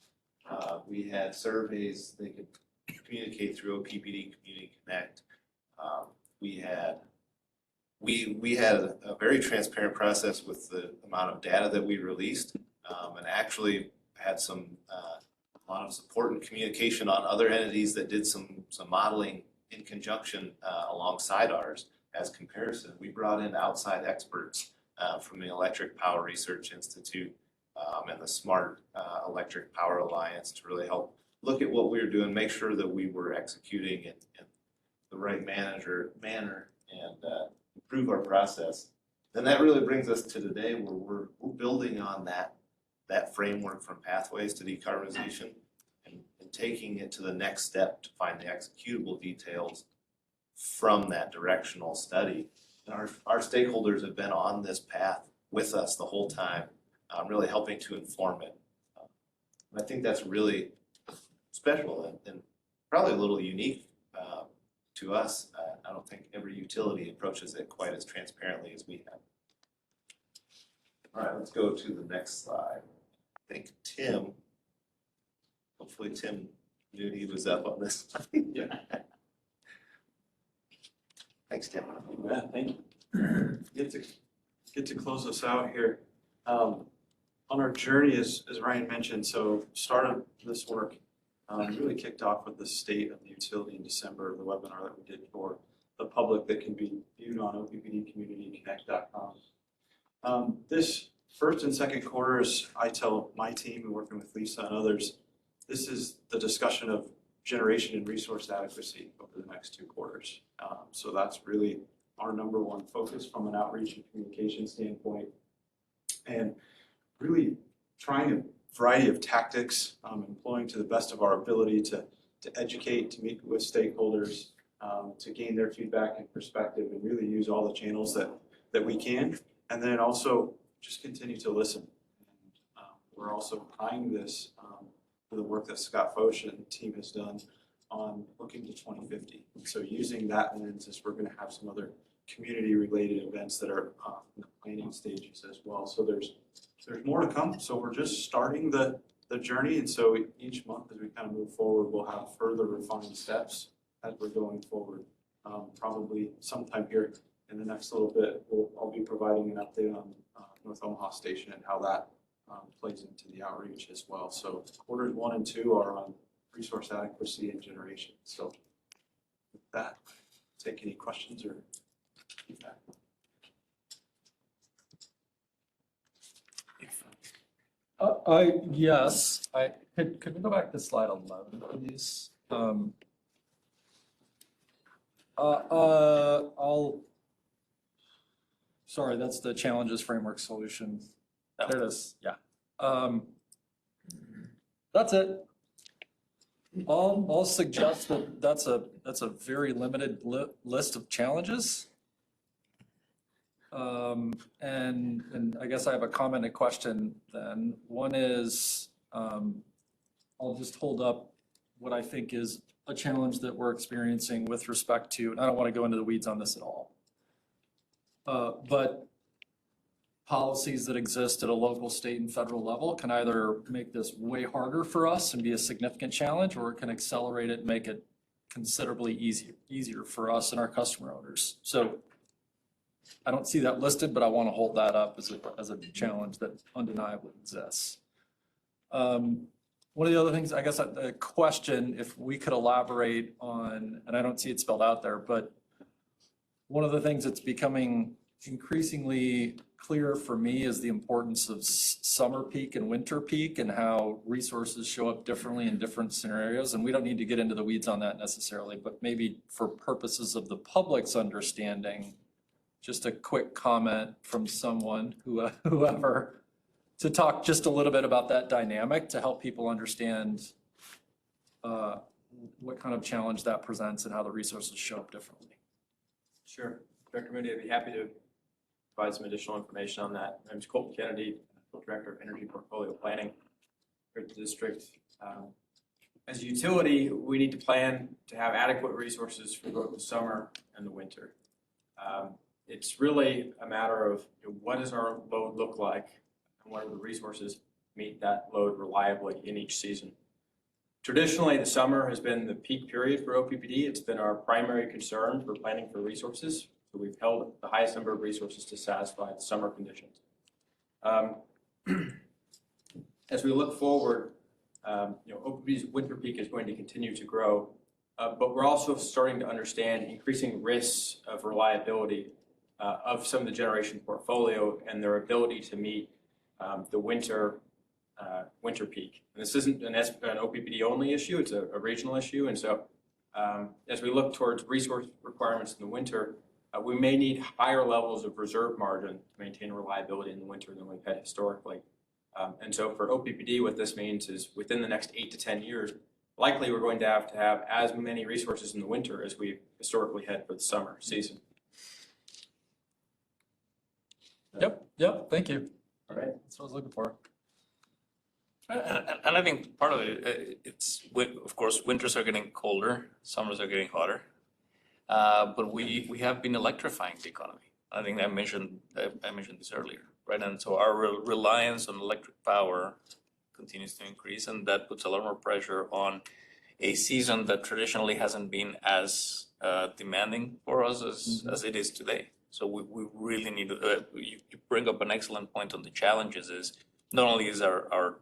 We had surveys they could communicate through OPPD Community Connect. We had a very transparent process with the amount of data that we released, and actually had a lot of support and communication on other entities that did some modeling in conjunction alongside ours as comparison. We brought in outside experts from the Electric Power Research Institute and the Smart Electric Power Alliance to really help look at what we were doing, make sure that we were executing in the right manner and improve our process. Then that really brings us to today where we're building on that framework from pathways to decarbonization and taking it to the next step to find the executable details from that directional study. And our stakeholders have been on this path with us the whole time, really helping to inform it. And I think that's really special and probably a little unique to us. I don't think every utility approaches it quite as transparently as we have. All right, let's go to the next slide. I think hopefully Tim knew he was up on this. Yeah. Thanks, Tim. Yeah, thank you. Get to close us out here. On our journey, as Ryan mentioned, so started this work, really kicked off with the state of the utility in December, the webinar that we did for the public that can be viewed on oppdcommunityconnect.com. This first and second quarters, I tell my team and working with Lisa and others, this is the discussion of generation and resource adequacy over the next 2 quarters. So that's really our number one focus from an outreach and communication standpoint. And really trying a variety of tactics, employing to the best of our ability to educate, to meet with stakeholders, to gain their feedback and perspective, and really use all the channels that we can. And then also just continue to listen. And, we're also tying this for the work that Scott Foch and the team has done on looking to 2050. So using that lens as we're going to have some other community-related events that are in the planning stages as well. So there's more to come. So we're just starting the journey. And so each month as we kind of move forward, we'll have further refined steps as we're going forward. Probably sometime here in the next little bit, I'll be providing an update on North Omaha Station and how that plays into the outreach as well. So quarters 1 and 2 are on resource adequacy and generation. So with that, take any questions or feedback. Yes, could we go back to slide 11, please? Sorry, that's the challenges framework solution. There it is, yeah. That's it. I'll suggest that that's a very limited list of challenges. And I guess I have a comment and question then. One is, I'll just hold up what I think is a challenge that we're experiencing with respect to, and I don't want to go into the weeds on this at all. But policies that exist at a local, state, and federal level can either make this way harder for us and be a significant challenge, or it can accelerate it and make it considerably easier for us and our customer owners. So I don't see that listed, but I want to hold that up as a challenge that undeniably exists. One of the other things, I guess, a question, if we could elaborate on, and I don't see it spelled out there, but one of the things that's becoming increasingly clear for me is the importance of summer peak and winter peak and how resources show up differently in different scenarios. And we don't need to get into the weeds on that necessarily, but maybe for purposes of the public's understanding, just a quick comment from someone, whoever, to talk just a little bit about that dynamic to help people understand what kind of challenge that presents and how the resources show up differently. Sure. Director Moody, I'd be happy to provide some additional information on that. My name is Colton Kennedy, Director of Energy Portfolio Planning here at the district. As a utility, we need to plan to have adequate resources for both the summer and the winter. It's really a matter of what does our load look like and what are the resources to meet that load reliably in each season. Traditionally, the summer has been the peak period for OPPD. It's been our primary concern for planning for resources. So we've held the highest number of resources to satisfy the summer conditions. As we look forward, OPPD's winter peak is going to continue to grow, but we're also starting to understand increasing risks of reliability of some of the generation portfolio and their ability to meet the winter peak. And this isn't an OPPD only issue, it's a regional issue. And so as we look towards resource requirements in the winter, we may need higher levels of reserve margin to maintain reliability in the winter than we've had historically. And so for OPPD, what this means is within the next 8 to 10 years, likely we're going to have as many resources in the winter as we historically had for the summer season. Yep, thank you. All right. That's what I was looking for. And I think part of it, of course, winters are getting colder, summers are getting hotter. But we have been electrifying the economy. I think I mentioned this earlier, right? And so our reliance on electric power continues to increase, and that puts a lot more pressure on a season that traditionally hasn't been as demanding for us as it is today. So we really need to, you bring up an excellent point on the challenges is not only is our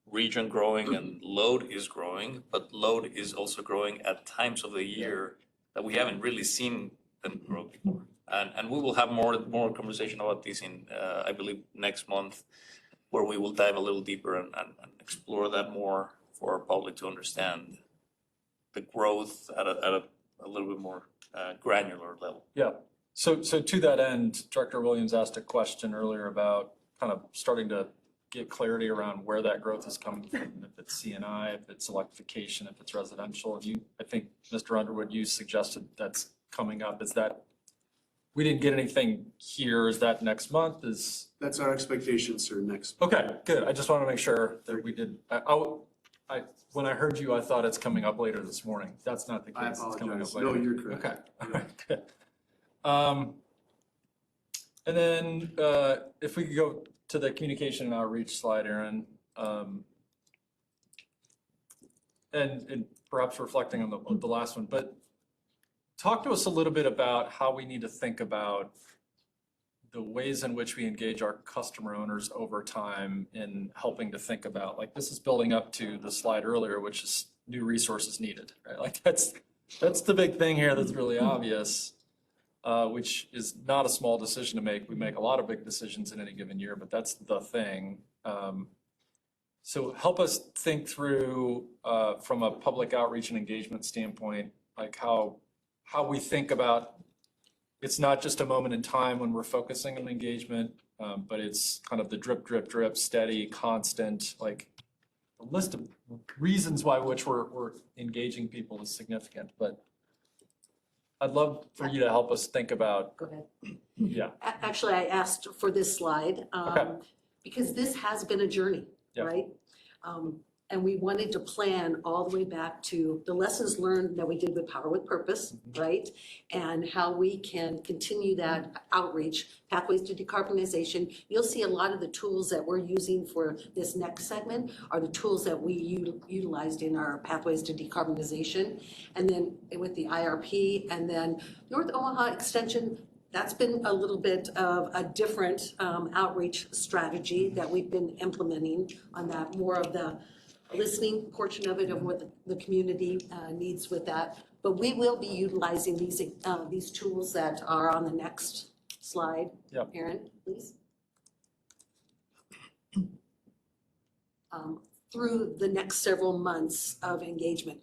region growing and load is growing, but load is also growing at times of the year that we haven't really seen them grow before. And we will have more conversation about this in, I believe, next month, where we will dive a little deeper and explore that more for our public to understand the growth at a little bit more granular level. Yeah. So to that end, Director Williams asked a question earlier about kind of starting to get clarity around where that growth is coming from, if it's CNI, if it's electrification, if it's residential. And I think, Mr. Underwood, you suggested that's coming up. Is that, we didn't get anything here. Is that next month? That's our expectation, sir, next. Okay, good. I just want to make sure that we did. When I heard you, I thought it's coming up later this morning. That's not the case. I It's coming up apologize. later. No, you're correct. Okay, all right, good. And then if we could go to the communication and outreach slide, Aaron, and perhaps reflecting on the last one, but talk to us a little bit about how we need to think about the ways in which we engage our customer owners over time in helping to think about, like, this is building up to the slide earlier, which is new resources needed, right? Like that's the big thing here that's really obvious, which is not a small decision to make. We make a lot of big decisions in any given year, but that's the thing. So help us think through, from a public outreach and engagement standpoint, like how we think about, it's not just a moment in time when we're focusing on engagement, but it's kind of the drip, drip, drip, steady, constant, like the list of reasons why which we're engaging people is significant, but I'd love for you to help us think about. Go ahead. Yeah. Actually, I asked for this slide because this has been a journey, right? And we wanted to plan all the way back to the lessons learned that we did with Power with Purpose, right? And how we can continue that outreach, pathways to decarbonization. You'll see a lot of the tools that we're using for this next segment are the tools that we utilized in our pathways to decarbonization. And then with the IRP and then North Omaha Extension, that's been a little bit of a different outreach strategy that we've been implementing on that, more of the listening portion of it, of what the community needs with that. But we will be utilizing these tools that are on the next slide. Yep. Aaron, please. Through the next several months of engagement.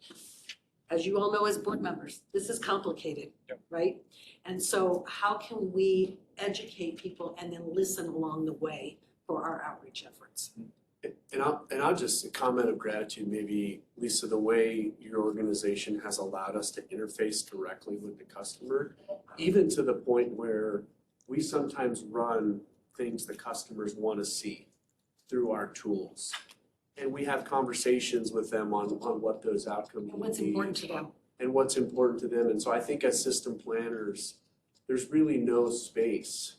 As you all know as board members, this is complicated, right? And so how can we educate people and then listen along the way for our outreach efforts? And I'll just comment of gratitude, maybe, Lisa, the way your organization has allowed us to interface directly with the customer, even to the point where we sometimes run things the customers want to see through our tools. And we have conversations with them on what those outcomes And would what's be. important to them? And what's important to them. And so I think as system planners, there's really no space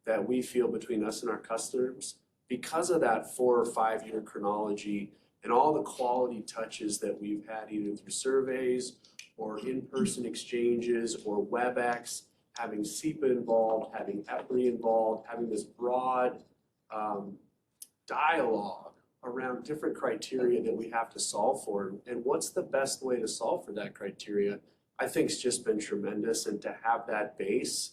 that we feel between us and our customers because of that 4 or 5 year chronology and all the quality touches that we've had either through surveys or in-person exchanges or WebEx, having SEPA involved, having EPRI involved, having this broad dialogue around different criteria that we have to solve for. And what's the best way to solve for that criteria, I think it's just been tremendous. And to have that base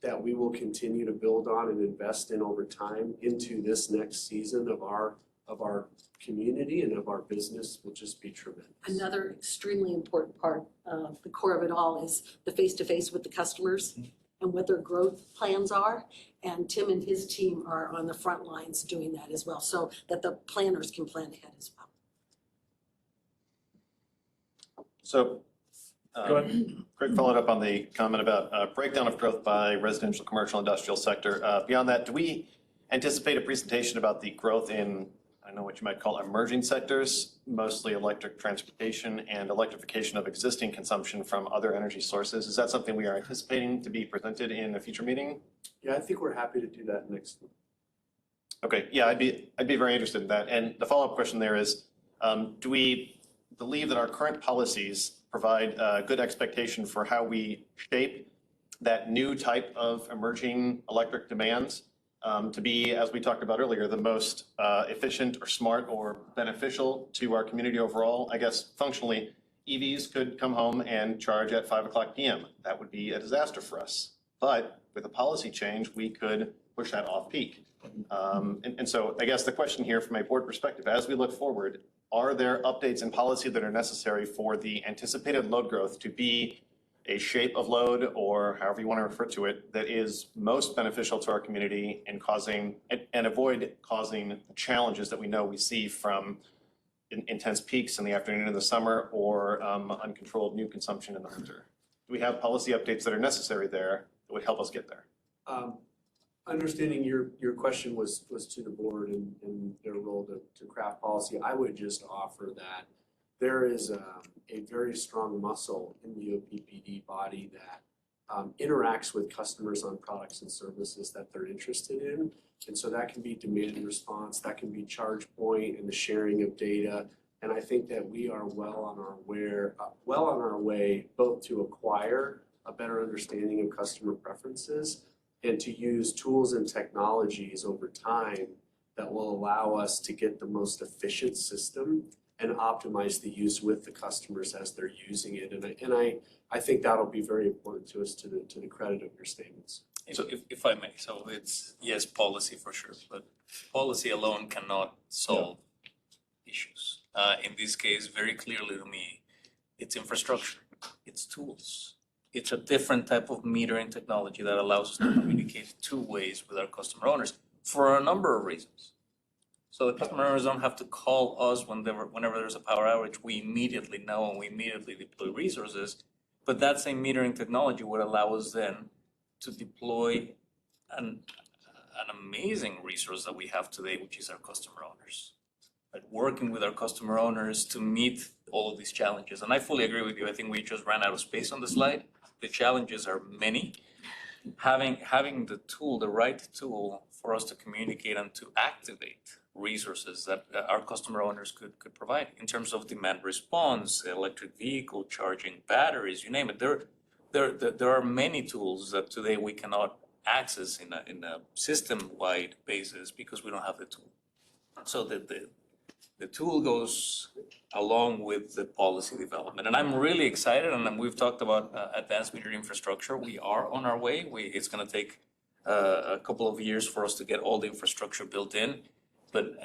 that we will continue to build on and invest in over time into this next season of our community and of our business will just be tremendous. Another extremely important part of the core of it all is the face-to-face with the customers and what their growth plans are. And Tim and his team are on the front lines doing that as well, so that the planners can plan ahead as well. So, Go ahead. Craig followed up on the comment about breakdown of growth by residential, commercial, industrial sector. Beyond that, do we anticipate a presentation about the growth in, I know what you might call emerging sectors, mostly electric transportation and electrification of existing consumption from other energy sources? Is that something we are anticipating to be presented in a future meeting? Yeah, I think we're happy to do that next week. Okay, yeah, I'd be very interested in that. And the follow-up question there is, do we believe that our current policies provide a good expectation for how we shape that new type of emerging electric demands to be, as we talked about earlier, the most efficient or smart or beneficial to our community overall? I guess functionally, EVs could come home and charge at 5 p.m. That would be a disaster for us. But with a policy change, we could push that off peak. And so I guess the question here from a board perspective, as we look forward, are there updates in policy that are necessary for the anticipated load growth to be a shape of load, or however you want to refer to it, that is most beneficial to our community and avoid causing the challenges that we know we see from intense peaks in the afternoon in the summer or uncontrolled new consumption in the winter? Do we have policy updates that are necessary there that would help us get there? Understanding your question was to the board and their role to craft policy, I would just offer that there is a very strong muscle in the Oppd body that interacts with customers on products and services that they're interested in. And so that can be demand and response, that can be charge point and the sharing of data. And I think that we are well on our way both to acquire a better understanding of customer preferences and to use tools and technologies over time that will allow us to get the most efficient system and optimize the use with the customers as they're using it. And I think that'll be very important to us to the credit of your statements. If I may, so it's, yes, policy for sure, but policy alone cannot solve issues. In this case, very clearly to me, it's infrastructure, it's tools. It's a different type of metering technology that allows us to communicate 2 ways with our customer owners for a number of reasons. So the customer owners don't have to call us whenever there's a power outage. We immediately know and we immediately deploy resources. But that same metering technology would allow us then to deploy an amazing resource that we have today, which is our customer owners. Like working with our customer owners to meet all of these challenges. And I fully agree with you. I think we just ran out of space on the slide. The challenges are many. Having the tool, the right tool for us to communicate and to activate resources that our customer owners could provide in terms of demand response, electric vehicle charging, batteries, you name it. There are many tools that today we cannot access in a system-wide basis because we don't have the tool. So the tool goes along with the policy development. And I'm really excited, and then we've talked about advanced meter infrastructure. We are on our way. It's gonna take a couple of years for us to get all the infrastructure built in. But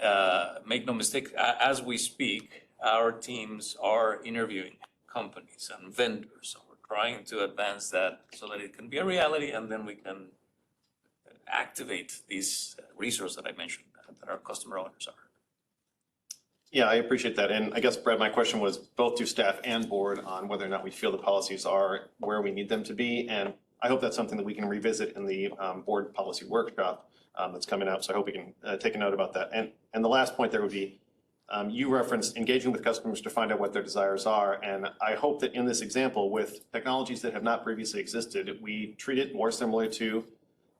make no mistake, as we speak, our teams are interviewing companies and vendors. So we're trying to advance that so that it can be a reality, and then we can activate these resources that I mentioned that our customer owners are. Yeah, I appreciate that. And I guess, Brad, my question was both to staff and board on whether or not we feel the policies are where we need them to be. And I hope that's something that we can revisit in the board policy workshop that's coming up. So I hope we can take a note about that. And the last point there would be, you referenced engaging with customers to find out what their desires are. And I hope that in this example, with technologies that have not previously existed, we treat it more similar to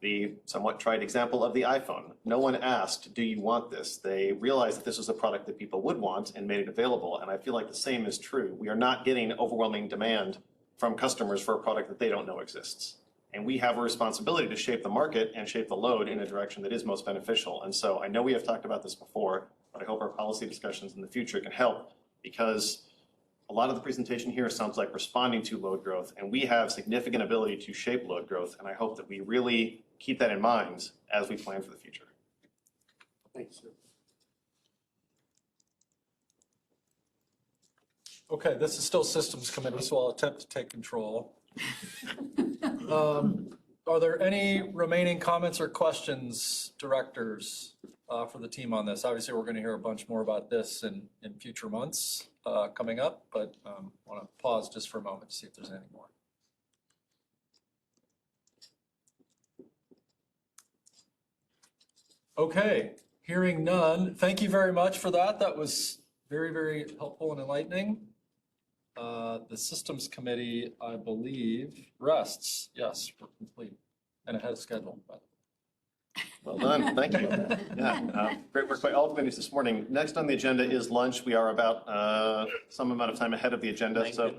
the somewhat trite example of the iPhone. No one asked, do you want this? They realized that this was a product that people would want and made it available. And I feel like the same is true. We are not getting overwhelming demand from customers for a product that they don't know exists. And we have a responsibility to shape the market and shape the load in a direction that is most beneficial. And so I know we have talked about this before, but I hope our policy discussions in the future can help, because a lot of the presentation here sounds like responding to load growth, and we have significant ability to shape load growth. And I hope that we really keep that in mind as we plan for the future. Thanks. Okay, this is still systems committee, so I'll attempt to take control. Are there any remaining comments or questions, directors, for the team on this? Obviously, we're going to hear a bunch more about this in future months coming up, but want to pause just for a moment to see if there's any more. Okay, hearing none. Thank you very much for that. That was very, very helpful and enlightening. The systems committee, I believe, rests. Yes, we're complete and ahead of schedule. Well done, thank you. Yeah, great work by all committees this morning. Next on the agenda is lunch. We are about some amount of time ahead of the agenda. So,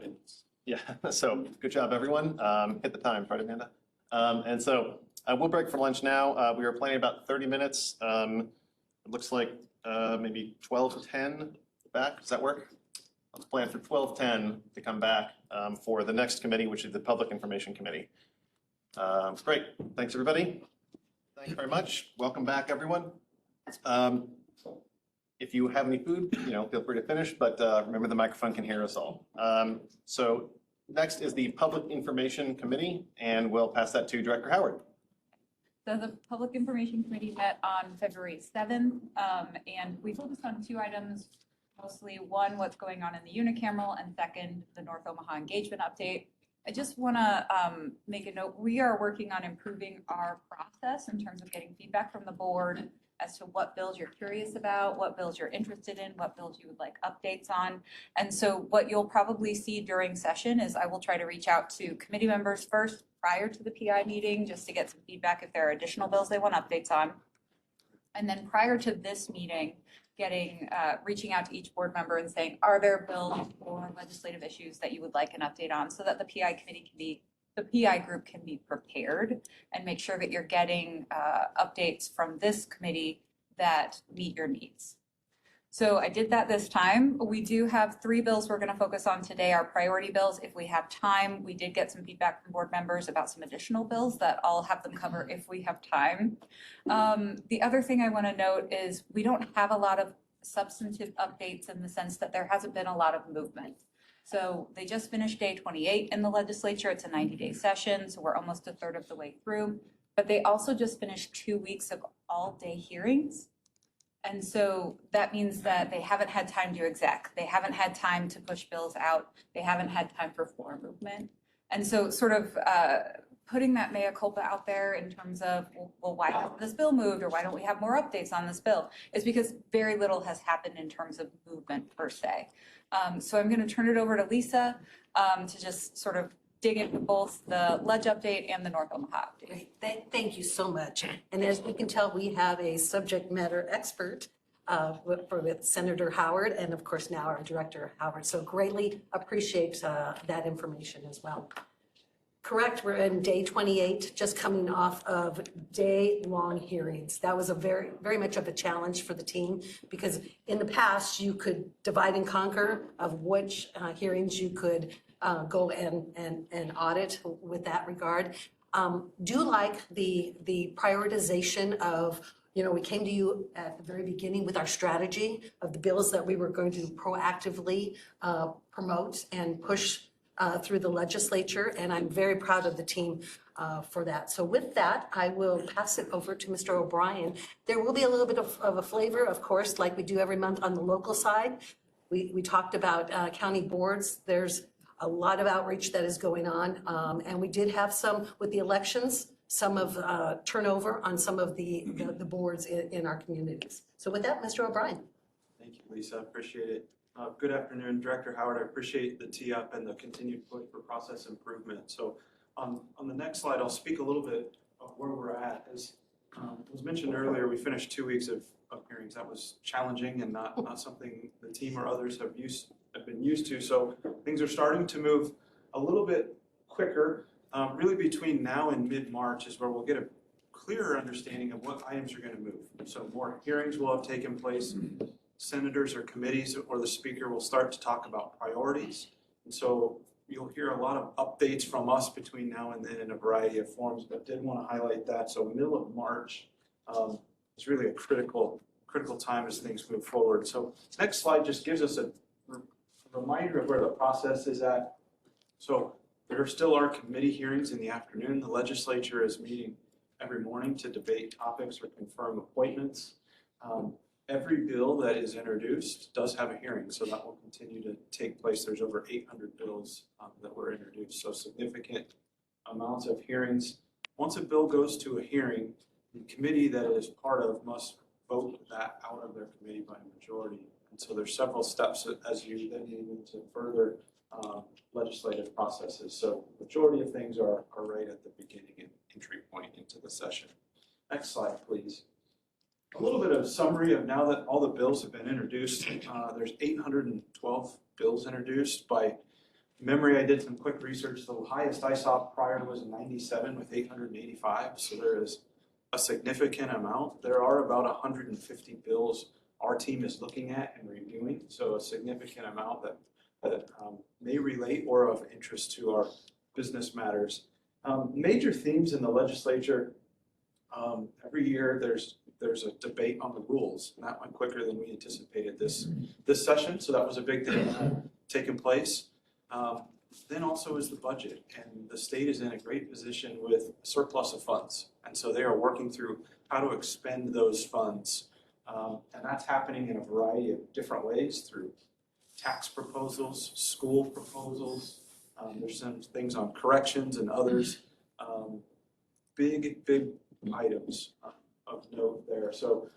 yeah, so good job, everyone. Hit the time, right, Amanda? And so we'll break for lunch now. We were planning about 30 minutes. It looks like maybe 12:10 back. Does that work? Let's plan for 12:10 to come back for the next committee, which is the Public Information Committee. Great, thanks, everybody. Thank you very much. Welcome back, everyone. If you have any food, feel free to finish, but remember the microphone can hear us all. So next is the Public Information Committee, and we'll pass that to Director Howard. So the Public Information Committee met on February 7th, and we focused on two items, mostly one, what's going on in the unicameral, and second, the North Omaha engagement update. I just want to make a note. We are working on improving our process in terms of getting feedback from the board as to what bills you're curious about, what bills you're interested in, what bills you would like updates on. And so what you'll probably see during session is I will try to reach out to committee members first prior to the PI meeting, just to get some feedback if there are additional bills they want updates on. And then prior to this meeting, reaching out to each board member and saying, are there bills or legislative issues that you would like an update on, so that the PI group can be prepared and make sure that you're getting updates from this committee that meet your needs. So I did that this time. We do have 3 bills we're going to focus on today, our priority bills. If we have time, we did get some feedback from board members about some additional bills that I'll have them cover if we have time. The other thing I want to note is we don't have a lot of substantive updates in the sense that there hasn't been a lot of movement. So they just finished day 28 in the legislature. It's a 90-day session, so we're almost a third of the way through. But they also just finished 2 weeks of all-day hearings. And so that means that they haven't had time to exec. They haven't had time to push bills out. They haven't had time for floor movement. And so sort of putting that mea culpa out there in terms of, well, why hasn't this bill moved, or why don't we have more updates on this bill, is because very little has happened in terms of movement per se. So I'm going to turn it over to Lisa to just sort of dig into both the ledge update and the North Omaha update. Great. Thank you so much. And as we can tell, we have a subject matter expert with Senator Howard, and of course now our Director Howard. So greatly appreciate that information as well. Correct, we're in day 28, just coming off of day-long hearings. That was a very much of a challenge for the team, because in the past, you could divide and conquer of which hearings you could go and audit with that regard. Do like the prioritization of, we came to you at the very beginning with our strategy of the bills that we were going to proactively promote and push through the legislature, and I'm very proud of the team for that. So with that, I will pass it over to Mr. O'Brien. There will be a little bit of a flavor, of course, like we do every month on the local side. We talked about county boards. There's a lot of outreach that is going on, and we did have some with the elections, some of turnover on some of the boards in our communities. So with that, Mr. O'Brien. Thank you, Lisa. I appreciate it. Good afternoon, Director Howard. I appreciate the tee up and the continued push for process improvement. So on the next slide, I'll speak a little bit of where we're at. As was mentioned earlier, we finished 2 weeks of hearings. That was challenging and not something the team or others have been used to. So things are starting to move a little bit quicker. Really between now and mid-March is where we'll get a clearer understanding of what items are going to move. So more hearings will have taken place. Senators or committees or the speaker will start to talk about priorities. And so you'll hear a lot of updates from us between now and then in a variety of forms, but did want to highlight that. So middle of March is really a critical time as things move forward. So next slide just gives us a reminder of where the process is at. So there still are committee hearings in the afternoon. The legislature is meeting every morning to debate topics or confirm appointments. Every bill that is introduced does have a hearing, so that will continue to take place. There's over 800 bills that were introduced, so significant amounts of hearings. Once a bill goes to a hearing, the committee that it is part of must vote that out of their committee by a majority. And so there's several steps as you then move into further legislative processes. So majority of things are right at the beginning and entry point into the session. Next slide, please. A little bit of summary of now that all the bills have been introduced. There's 812 bills introduced. By memory, I did some quick research. The highest I saw prior was 97 with 885. So there is a significant amount. There are about 150 bills our team is looking at and reviewing. So a significant amount that may relate or of interest to our business matters. Major themes in the legislature. Every year there's a debate on the rules, and that went quicker than we anticipated this session, so that was a big thing taking place. Then also is the budget, and the state is in a great position with a surplus of funds, and so they are working through how to expend those funds, and that's happening in a variety of different ways through tax proposals, school proposals. There's some things on corrections and others. Big items of note there. So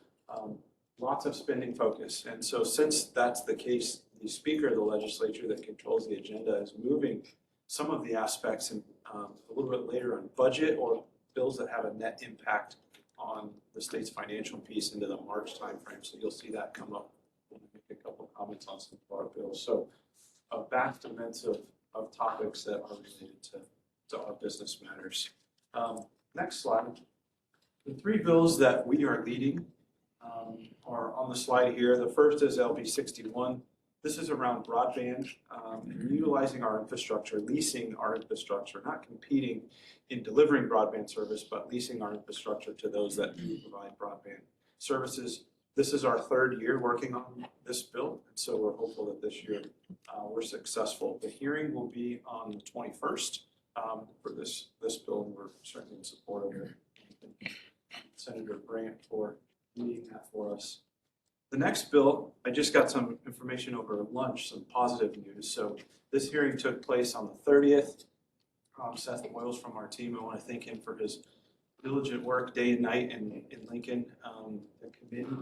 lots of spending focus. And so since that's the case, the Speaker of the legislature that controls the agenda is moving some of the aspects in, a little bit later on budget or bills that have a net impact on the state's financial piece into the March timeframe. So you'll see that come up when we make a couple comments on some of our bills. So a vast immense of topics that are related to our business matters. Next slide. The three bills that we are leading are on the slide here. The first is LB 61. This is around broadband and utilizing our infrastructure, leasing our infrastructure, not competing in delivering broadband service, but leasing our infrastructure to those that do provide broadband services. This is our third year working on this bill, and so we're hopeful that this year we're successful. The hearing will be on the 21st for this bill, and we're certainly in support of it. Senator Brandt for leading that for us. The next bill, I just got some information over lunch, some positive news. So this hearing took place on the 30th. Seth Boyles from our team, I want to thank him for his diligent work day and night in Lincoln. The committee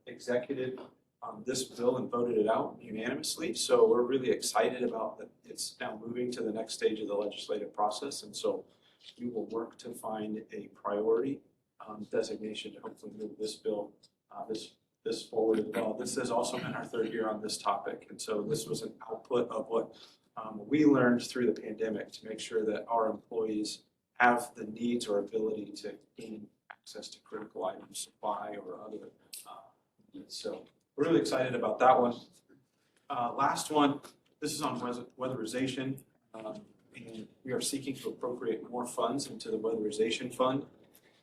executed on this bill and voted it out unanimously. So we're really excited about that. It's now moving to the next stage of the legislative process. And so we will work to find a priority designation to hopefully move this bill, this forward as well. This has also been our third year on this topic. And so this was an output of what we learned through the pandemic to make sure that our employees have the needs or ability to gain access to critical items, supply or other needs. So we're really excited about that one. Last one, this is on weatherization. And we are seeking to appropriate more funds into the weatherization fund.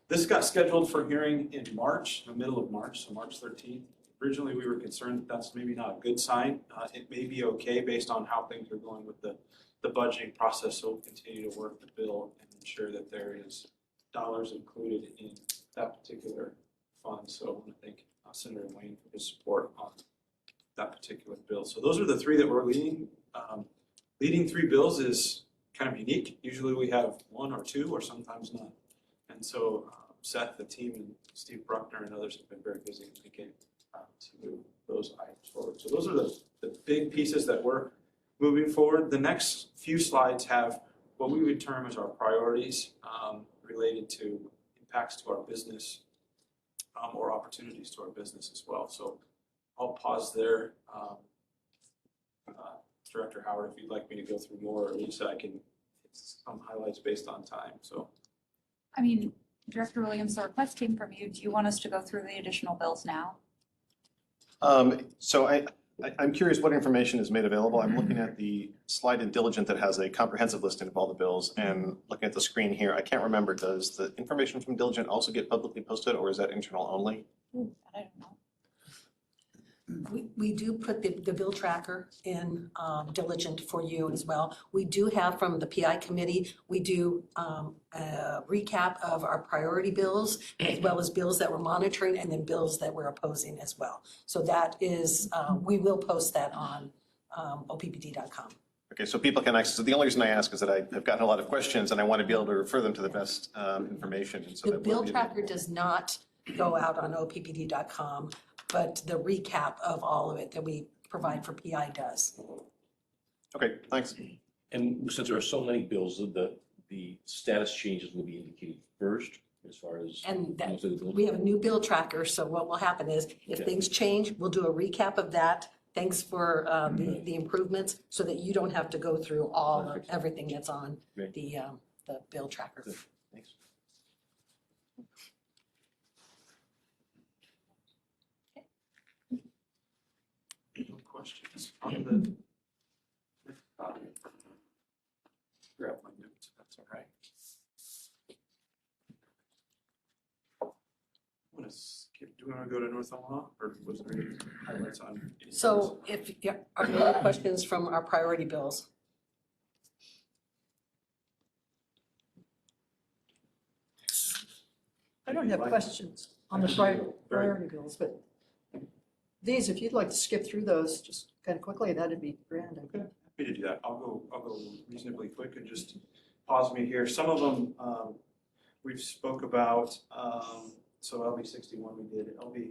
This got scheduled for hearing in March, the middle of March, so March 13th. Originally, we were concerned that that's maybe not a good sign. It may be okay based on how things are going with the budgeting process. So we'll continue to work the bill and ensure that there is dollars included in that particular fund. So I want to thank Senator Wayne for his support on that particular bill. So those are the three that we're leading. Leading three bills is kind of unique. Usually we have one or two or sometimes none. And so Seth, the team, and Steve Bruckner and others have been very busy making to move those items forward. So those are the big pieces that we're moving forward. The next few slides have what we would term as our priorities related to impacts to our business or opportunities to our business as well. So I'll pause there. Director Howard, if you'd like me to go through more, or Lisa, I can hit some highlights based on time. So, I mean, Director Williams, the request came from you. Do you want us to go through the additional bills now? So I'm curious what information is made available. I'm looking at the slide in Diligent that has a comprehensive listing of all the bills, and looking at the screen here, I can't remember, does the information from Diligent also get publicly posted, or is that internal only? I don't know. We do put the bill tracker in Diligent for you as well. We do have from the PI committee, we do a recap of our priority bills as well as bills that we're monitoring and then bills that we're opposing as well. So that is, we will post that on oppd.com. Okay, so people can access it. The only reason I ask is that I've gotten a lot of questions and I want to be able to refer them to the best information. And so The that bill will be tracker does not go out on oppd.com, but the recap of all of it that we provide for PI does. Okay, thanks. And since there are so many bills, the status changes will be indicated first as far as. And that, most of the bills. we have a new bill tracker, so what will happen is if Okay. things change, we'll do a recap of that. Thanks for the improvements, so that you don't have to go through all of everything that's on Great. the bill tracker. Good. Thanks. no questions on the. Grab my notes, if that's all right. I'm gonna skip. Do we want to go to North Omaha, or was there any highlights on? any of those? So if, are there any questions from our priority bills? I don't have questions on the priority bills, but these, if you'd like to skip through those just kind of quickly, that'd be grand. Okay, happy to do that. I'll go reasonably quick and just pause me here. Some of them we've spoke about. So LB 61 we did. LB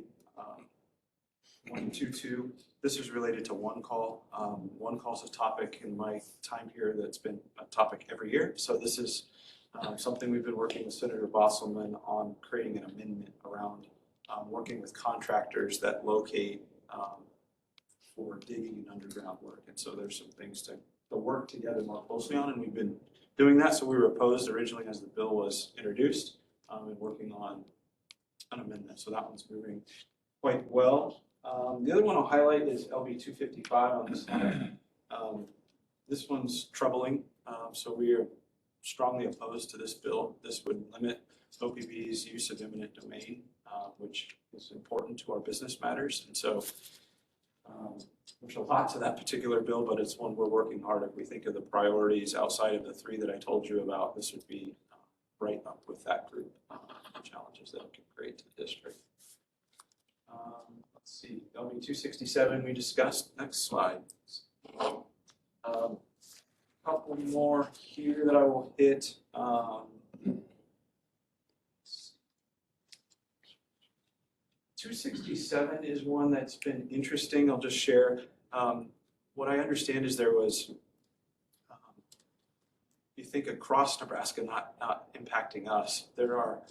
122. This is related to One Call. One Call is a topic in my time here that's been a topic every year. So this is something we've been working with Senator Bosselman on, creating an amendment around working with contractors that locate for digging and underground work. And so there's some things to work together more closely on, and we've been doing that. So we were opposed originally as the bill was introduced and working on an amendment. So that one's moving quite well. The other one I'll highlight is LB 255 on this slide. This one's troubling. So we are strongly opposed to this bill. This would limit OPB's use of eminent domain, which is important to our business matters. And so there's a lot to that particular bill, but it's one we're working hard. If we think of the priorities outside of the three that I told you about, this would be right up with that group, the challenges that it can create to the district. Let's see, LB 267 we discussed. Next slide. Couple more here that I will hit. 267 is one that's been interesting. I'll just share. What I understand is there was, you think across Nebraska, not impacting us, there are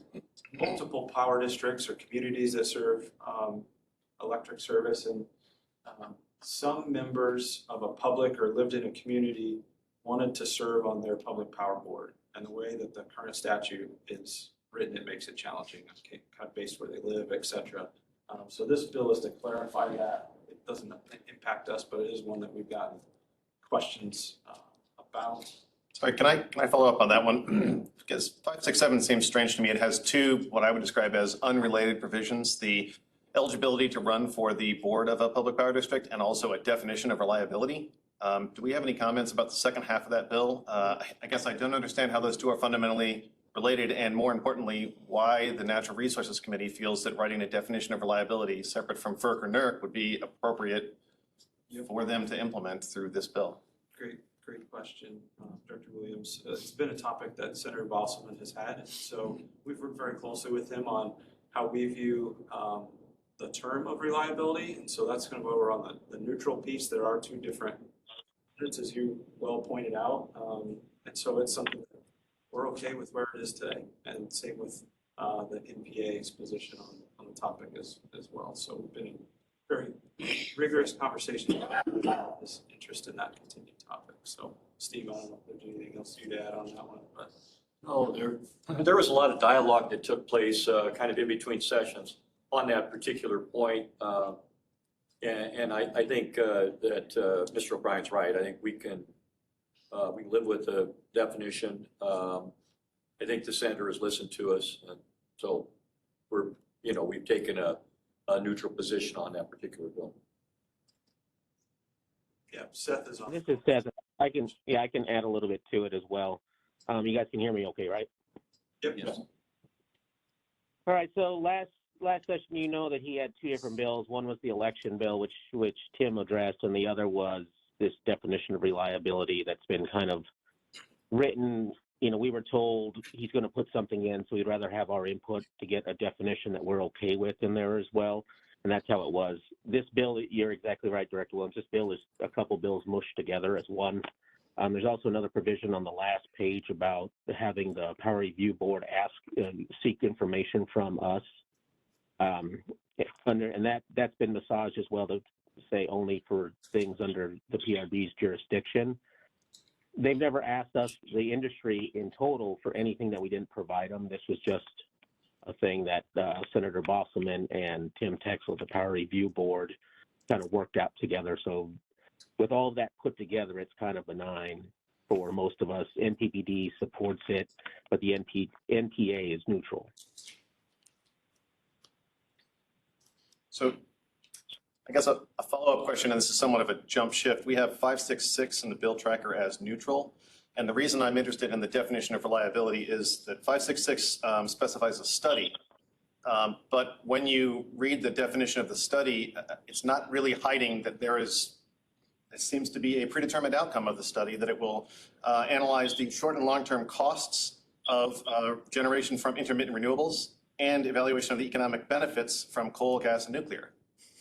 multiple power districts or communities that serve electric service, and some members of a public or lived in a community wanted to serve on their public power board. And the way that the current statute is written, it makes it challenging, kind of based where they live, et cetera. So this bill is to clarify that. It doesn't impact us, but it is one that we've gotten questions about. Sorry, can I follow up on that one? Because 567 seems strange to me. It has two, what I would describe as unrelated provisions, the eligibility to run for the board of a public power district and also a definition of reliability. Do we have any comments about the second half of that bill? I guess I don't understand how those two are fundamentally related, and more importantly, why the Natural Resources Committee feels that writing a definition of reliability separate from FERC or NERC would be appropriate for them to implement through this bill. Great question, Director Williams. It's been a topic that Senator Bosselman has had, and so we've worked very closely with him on how we view the term of reliability, and so that's going to go over on the neutral piece. There are two different units, as you well pointed out, and so it's something that we're okay with where it is today, and same with the NPA's position on the topic as well. So we've been in very rigorous conversation about this interest in that continued topic. So Steve, I don't know if there's anything else you'd add on that one, but. No, there was a lot of dialogue that took place kind of in between sessions on that particular point. And I think that Mr. O'Brien's right. I think we live with the definition. I think the senator has listened to us. And so we've taken a neutral position on that particular bill. Yeah, Seth is on. This is Seth. I can add a little bit to it as well. You guys can hear me okay, right? Yep. Yes. All right, so last session, you know that he had two different bills. One was the election bill, which Tim addressed, and the other was this definition of reliability that's been kind of written. We were told he's going to put something in, so we'd rather have our input to get a definition that we're okay with in there as well. And that's how it was. This bill, you're exactly right, Director Williams. This bill is a couple bills mushed together as one. There's also another provision on the last page about having the Power Review Board seek information from us. And that's been massaged as well to say only for things under the PRB's jurisdiction. They've never asked us, the industry in total, for anything that we didn't provide them. This was just a thing that Senator Bosselman and Tim Texel, the Power Review Board, kind of worked out together. So with all of that put together, it's kind of benign for most of us. NPPD supports it, but the NPA is neutral. So I guess a follow-up question, and this is somewhat of a jump shift. We have 566 in the bill tracker as neutral. And the reason I'm interested in the definition of reliability is that 566 specifies a study. But when you read the definition of the study, it's not really hiding that it seems to be a predetermined outcome of the study, that it will analyze the short and long-term costs of generation from intermittent renewables and evaluation of the economic benefits from coal, gas, and nuclear.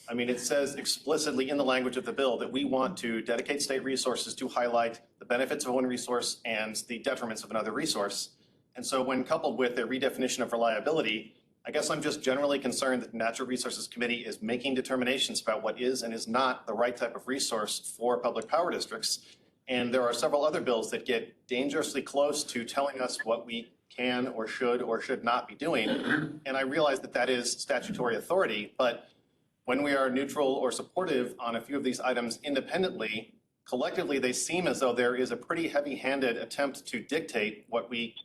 I mean, it says explicitly in the language of the bill that we want to dedicate state resources to highlight the benefits of one resource and the detriments of another resource. And so when coupled with a redefinition of reliability, I guess I'm just generally concerned that the Natural Resources Committee is making determinations about what is and is not the right type of resource for public power districts. And there are several other bills that get dangerously close to telling us what we can or should not be doing. And I realize that that is statutory authority, but when we are neutral or supportive on a few of these items independently, collectively they seem as though there is a pretty heavy-handed attempt to dictate what we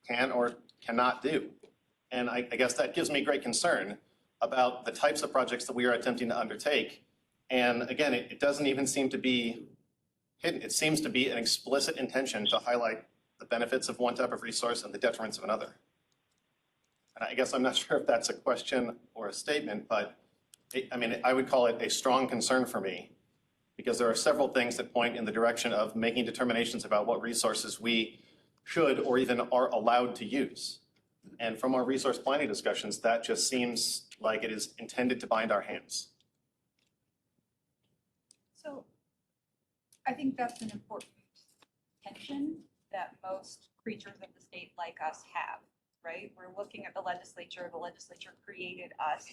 can or cannot do. And I guess that gives me great concern about the types of projects that we are attempting to undertake. And again, it doesn't even seem to be hidden. It seems to be an explicit intention to highlight the benefits of one type of resource and the detriments of another. And I guess I'm not sure if that's a question or a statement, but I would call it a strong concern for me, because there are several things that point in the direction of making determinations about what resources we should or even are allowed to use. And from our resource planning discussions, that just seems like it is intended to bind our hands. So I think that's an important tension that most creatures of the state like us have, right? We're looking at the legislature created us,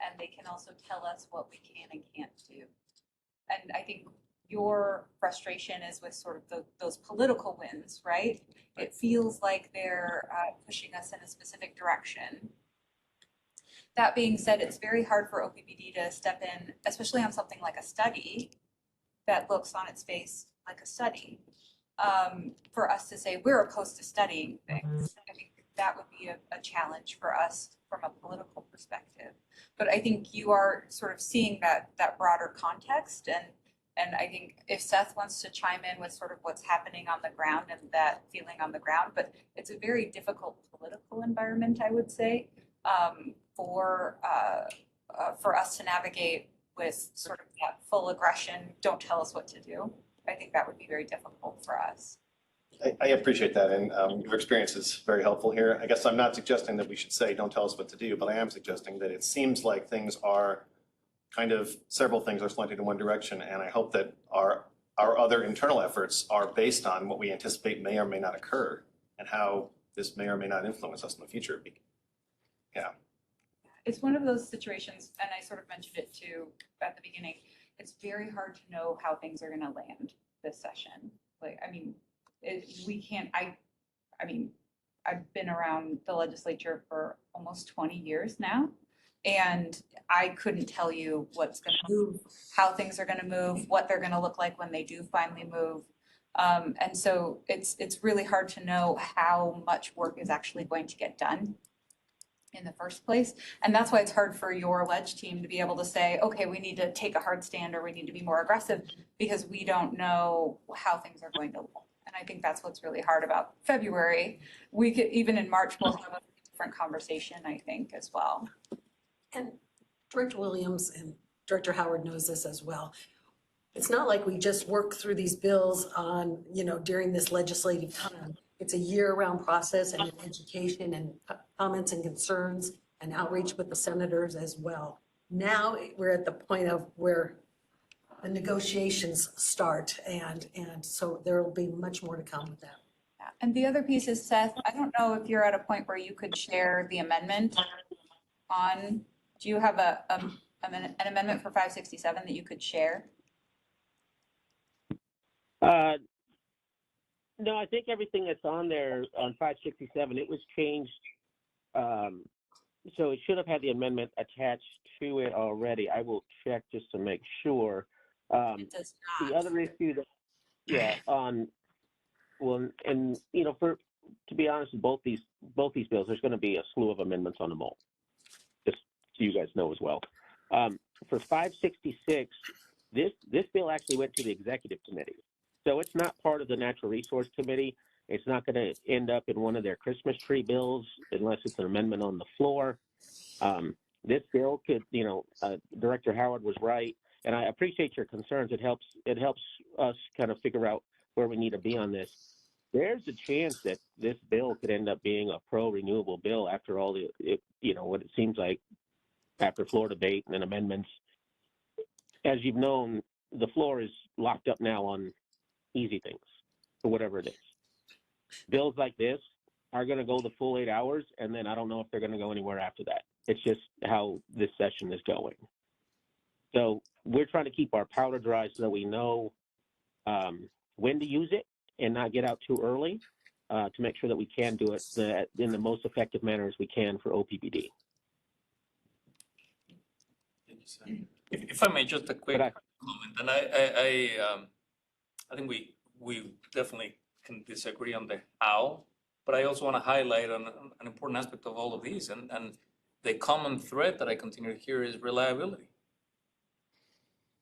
and they can also tell us what we can and can't do. and I think your frustration is with sort of those political wins, right? It feels like they're pushing us in a specific direction. That being said, it's very hard for OPPD to step in, especially on something like a study that looks on its face like a study. For us to say we're opposed to studying things, I think that would be a challenge for us from a political perspective. But I think you are sort of seeing that broader context, and I think if Seth wants to chime in with sort of what's happening on the ground and that feeling on the ground, but it's a very difficult political environment, I would say, for us to navigate with sort of that full aggression, don't tell us what to do. I think that would be very difficult for us. I appreciate that, and your experience is very helpful here. I guess I'm not suggesting that we should say, don't tell us what to do, but I am suggesting that it seems like things are kind of, several things are slanted in one direction, and I hope that our other internal efforts are based on what we anticipate may or may not occur, and how this may or may not influence us in the future. Yeah. It's one of those situations, and I sort of mentioned it too at the beginning, it's very hard to know how things are gonna land this session. Like, I mean, we can't, I mean, I've been around the legislature for almost 20 years now, and I couldn't tell you what's gonna move, how things are gonna move, what they're gonna look like when they do finally move. And so it's really hard to know how much work is actually going to get done in the first place. And that's why it's hard for your ledge team to be able to say, okay, we need to take a hard stand or we need to be more aggressive, because we don't know how things are going to look. And I think that's what's really hard about February. We could, even in March, we'll have a different conversation, I think, as well. And Director Williams and Director Howard knows this as well. It's not like we just work through these bills on, during this legislative time. It's a year-round process, and education and comments and concerns and outreach with the senators as well. Now we're at the point of where the negotiations start, and so there will be much more to come with that. Yeah. And the other piece is, Seth, I don't know if you're at a point where you could share the amendment on, do you have an amendment for 567 that you could share? No, I think everything that's on there on 567, it was changed. So it should have had the amendment attached to it already. I will check just to make sure. It does not. The other issue that, to be honest, with both these bills, there's going to be a slew of amendments on them all. Just so you guys know as well. For 566, this bill actually went to the executive committee. So it's not part of the Natural Resource Committee. It's not going to end up in one of their Christmas tree bills unless it's an amendment on the floor. This bill could, Director Howard was right, and I appreciate your concerns. It helps us kind of figure out where we need to be on this. There's a chance that this bill could end up being a pro-renewable bill after all what it seems like after floor debate and then amendments. As you've known, the floor is locked up now on easy things, or whatever it is. Bills like this are going to go the full 8 hours, and then I don't know if they're going to go anywhere after that. It's just how this session is going. So we're trying to keep our powder dry so that we know when to use it and not get out too early to make sure that we can do it in the most effective manner as we can for OPPD. If I may, just a quick comment, and I think we definitely can disagree on the how, but I also want to highlight an important aspect of all of these, and the common thread that I continue to hear is reliability.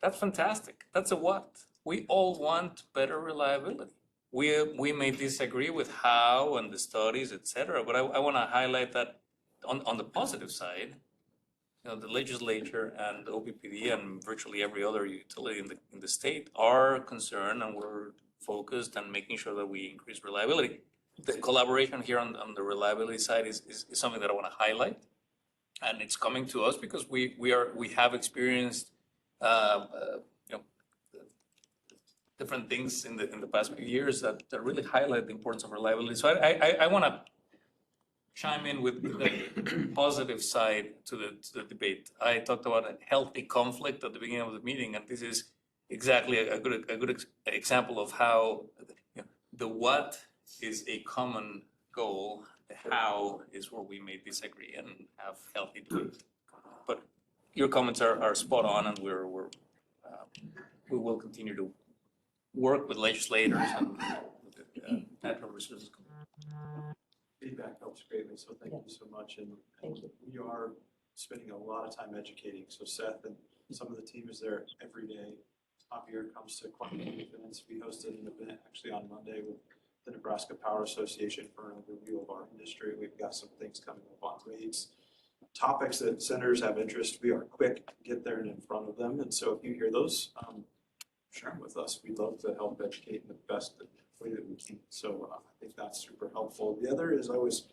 That's fantastic. That's a what? We all want better reliability. We may disagree with how and the studies, etc., but I want to highlight that on the positive side, the legislature and the OPPD and virtually every other utility in the state are concerned, and we're focused on making sure that we increase reliability. The collaboration here on the reliability side is something that I want to highlight, and it's coming to us because we have experienced different things in the past few years that really highlight the importance of reliability. So I want to chime in with the positive side to the debate. I talked about a healthy conflict at the beginning of the meeting, and this is exactly a good example of how, you know, the what is a common goal, the how is where we may disagree and have healthy debate. But your comments are spot on, and we will continue to work with legislators and natural resources. Feedback helps greatly, so thank you so much. And Thank you. we are spending a lot of time educating. So Seth and some of the team is there every day. Javier comes to quantitative events. We hosted an event actually on Monday with the Nebraska Power Association for an overview of our industry. We've got some things coming up on rates. Topics that senators have interest, we are quick to get there and in front of them. And so if you hear those, share them with us. We'd love to help educate in the best way that we can. So I think that's super helpful. The other is always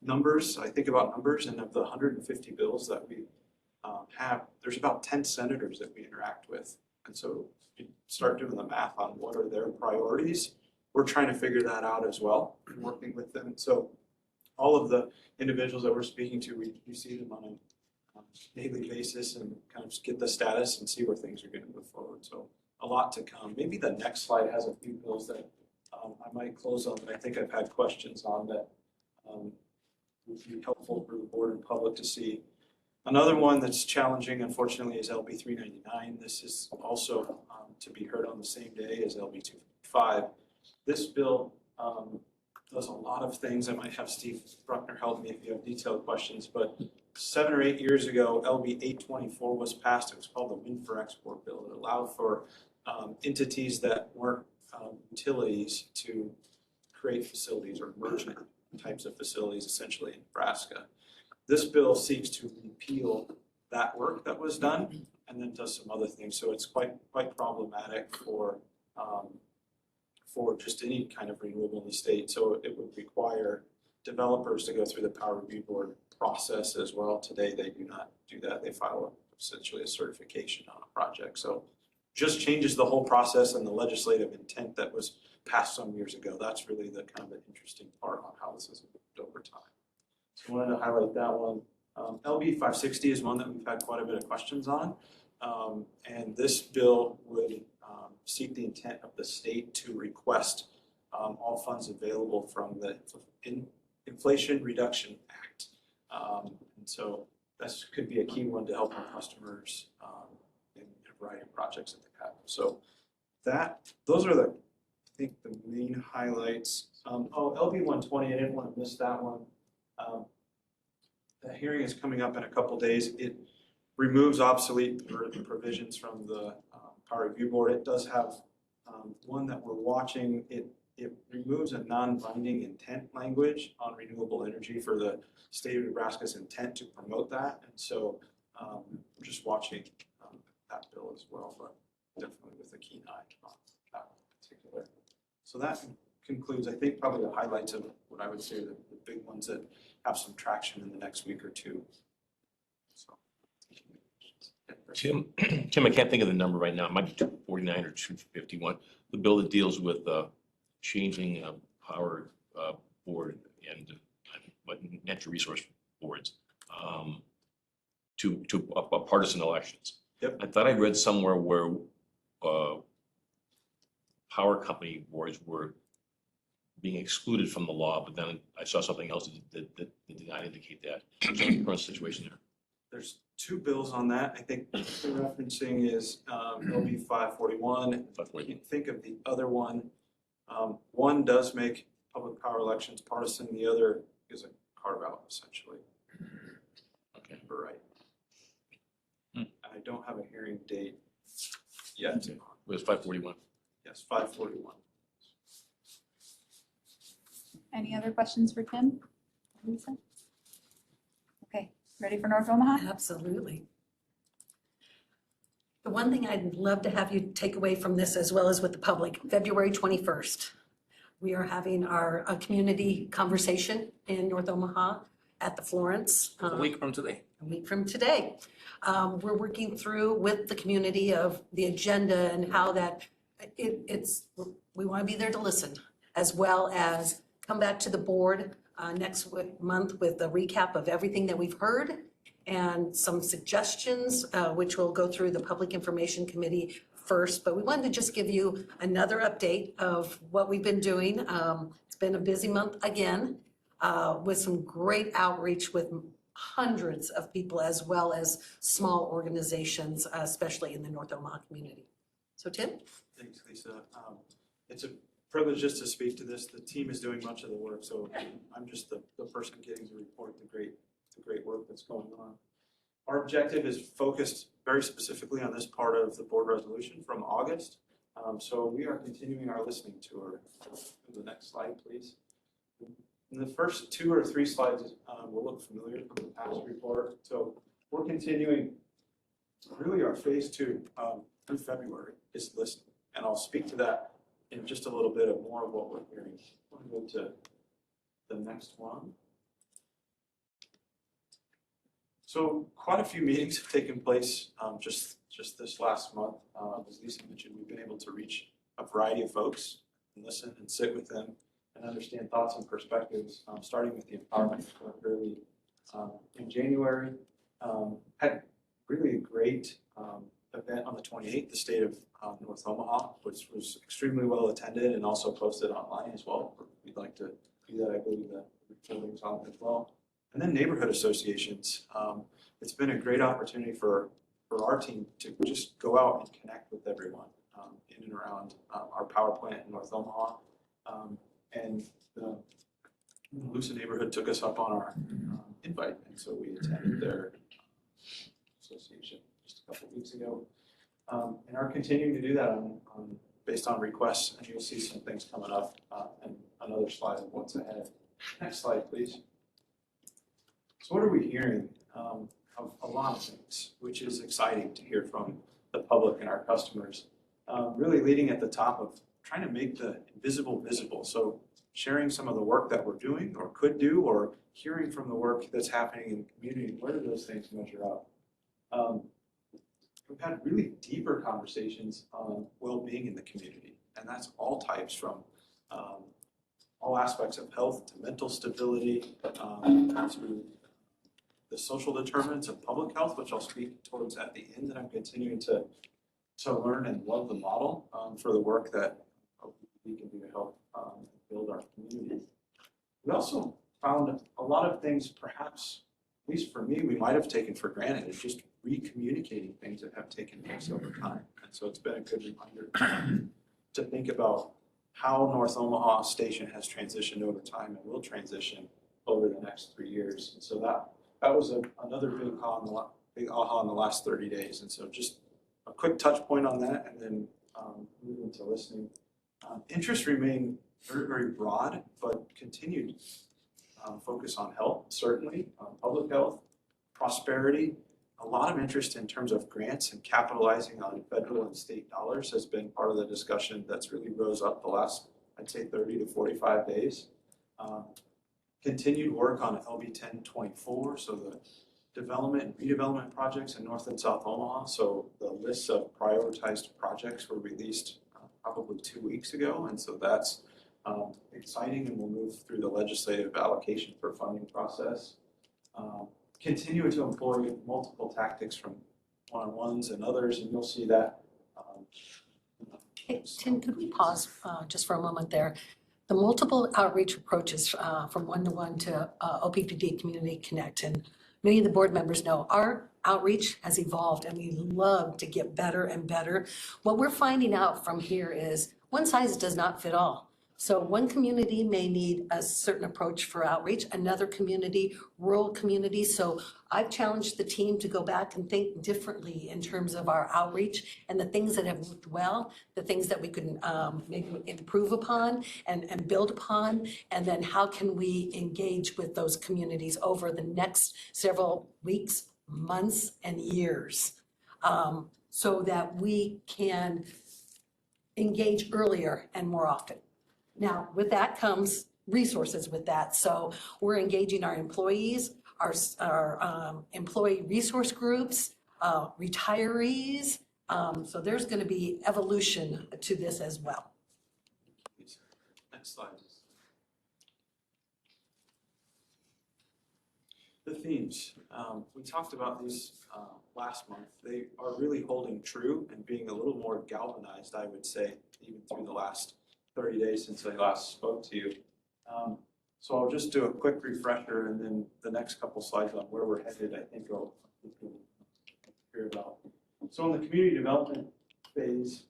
numbers. I think about numbers, and of the 150 bills that we have, there's about 10 senators that we interact with. And so you start doing the math on what are their priorities. We're trying to figure that out as well, working with them. So all of the individuals that we're speaking to, we see them on a daily basis and kind of get the status and see where things are going to move forward. So a lot to come. Maybe the next slide has a few bills that I might close on that I think I've had questions on that would be helpful for the board and public to see. Another one that's challenging, unfortunately, is LB 399. This is also to be heard on the same day as LB 255. This bill does a lot of things. I might have Steve Bruckner help me if you have detailed questions, but 7 or 8 years ago, LB 824 was passed. It was called the Wind for Export bill. It allowed for entities that weren't utilities to create facilities or merchant types of facilities, essentially in Nebraska. This bill seeks to repeal that work that was done and then does some other things. So it's quite problematic for just any kind of renewable in the state. So it would require developers to go through the Power Review Board process as well. Today, they do not do that. They file essentially a certification on a project. So just changes the whole process and the legislative intent that was passed some years ago. That's really the kind of the interesting part on how this has moved over time. So I wanted to highlight that one. LB 560 is one that we've had quite a bit of questions on. And this bill would seek the intent of the state to request all funds available from the Inflation Reduction Act. And so this could be a key one to help our customers in a variety of projects that they have. So those are I think the main highlights. LB 120, I didn't want to miss that one. The hearing is coming up in a couple days. It removes obsolete provisions from the Power Review Board. It does have one that we're watching. It removes a non-binding intent language on renewable energy for the state of Nebraska's intent to promote that. And so we're just watching that bill as well, but definitely with a keen eye on that one in particular. So that concludes, I think, probably the highlights of what I would say are the big ones that have some traction in the next week or two. So, Tim, I can't think of the number right now. It might be 249 or 251. The bill that deals with changing power board and natural resource boards to partisan elections. Yep. I thought I read somewhere where power company boards were being excluded from the law, but then I saw something else that did not indicate that. So the current situation there. There's two bills on that. I think what you're referencing is LB 541. You can think of the other one. One does make public power elections partisan. The other is a carve out, essentially. Okay. You're right. I don't have a hearing date yet. It was 541. Yes, 541. Any other questions for Tim? Lisa? Okay, ready for North Omaha? Absolutely. The one thing I'd love to have you take away from this, as well as with the public, February 21st, we are having our community conversation in North Omaha at the Florence. A week from today. A week from today. We're working through with the community of the agenda and how that we want to be there to listen, as well as come back to the board next month with a recap of everything that we've heard and some suggestions, which will go through the Public Information Committee first, but we wanted to just give you another update of what we've been doing. It's been a busy month again, with some great outreach with hundreds of people as well as small organizations, especially in the North Omaha community. So Tim? Thanks, Lisa. It's a privilege just to speak to this. The team is doing much of the work, so I'm just the person getting to report the great work that's going on. Our objective is focused very specifically on this part of the board resolution from August. So we are continuing our listening tour. The next slide, please. In the first 2 or 3 slides will look familiar from the past report. So we're continuing really our phase 2 through February is listening. And I'll speak to that in just a little bit of more of what we're hearing. We'll go to the next one. So quite a few meetings have taken place just this last month. As Lisa mentioned, we've been able to reach a variety of folks and listen and sit with them and understand thoughts and perspectives, starting with the empowerment early in January. Had really a great event on the 28th, the state of North Omaha, which was extremely well attended and also posted online as well. We'd like to do that. I believe that recording's on as well. And then neighborhood associations. It's been a great opportunity for our team to just go out and connect with everyone in and around our power plant in North Omaha. And the Lusa neighborhood took us up on our invite, and so we attended their association just a couple of weeks ago. And are continuing to do that based on requests, and you'll see some things coming up and another slide of what's ahead. Next slide, please. So what are we hearing? Of a lot of things, which is exciting to hear from the public and our customers. Really leading at the top of trying to make the invisible visible. So sharing some of the work that we're doing or could do, or hearing from the work that's happening in the community. Where do those things measure up? We've had really deeper conversations on well-being in the community, and that's all types from all aspects of health to mental stability, to the social determinants of public health, which I'll speak towards at the end, and I'm continuing to learn and love the model for the work that we can do to help build our community. We also found a lot of things, perhaps, at least for me, we might have taken for granted. It's just recommunicating things that have taken place over time. And so it's been a good reminder to think about how North Omaha Station has transitioned over time and will transition over the next 3 years. And so that was another big aha in the last 30 days. And so just a quick touch point on that, and then move into listening. Interests remain very, very broad, but continued focus on health, certainly, public health, prosperity. A lot of interest in terms of grants and capitalizing on federal and state dollars has been part of the discussion that's really rose up the last, I'd say, 30 to 45 days. Continued work on LB 1024, so the development and redevelopment projects in North and South Omaha. So the lists of prioritized projects were released probably 2 weeks ago, and so that's exciting, and we'll move through the legislative allocation for funding process. Continuing to employ multiple tactics from one-on-ones and others, and you'll see that. Hey, Tim, could we pause just for a moment there? The multiple outreach approaches from one-to-one to Oppd Community Connect, and many of the board members know our outreach has evolved, and we love to get better and better. What we're finding out from here is one size does not fit all. So one community may need a certain approach for outreach, another community, rural community. So I've challenged the team to go back and think differently in terms of our outreach and the things that have worked well, the things that we could maybe improve upon and build upon, and then how can we engage with those communities over the next several weeks, months, and years, so that we can engage earlier and more often. Now, with that comes resources with that. So we're engaging our employees, our employee resource groups, retirees. So there's going to be evolution to this as well. Next slide. The themes, we talked about these last month. They are really holding true and being a little more galvanized, I would say, even through the last 30 days since I last spoke to you. So I'll just do a quick refresher, and then the next couple slides on where we're headed, I think you'll hear about. So in the community development phase,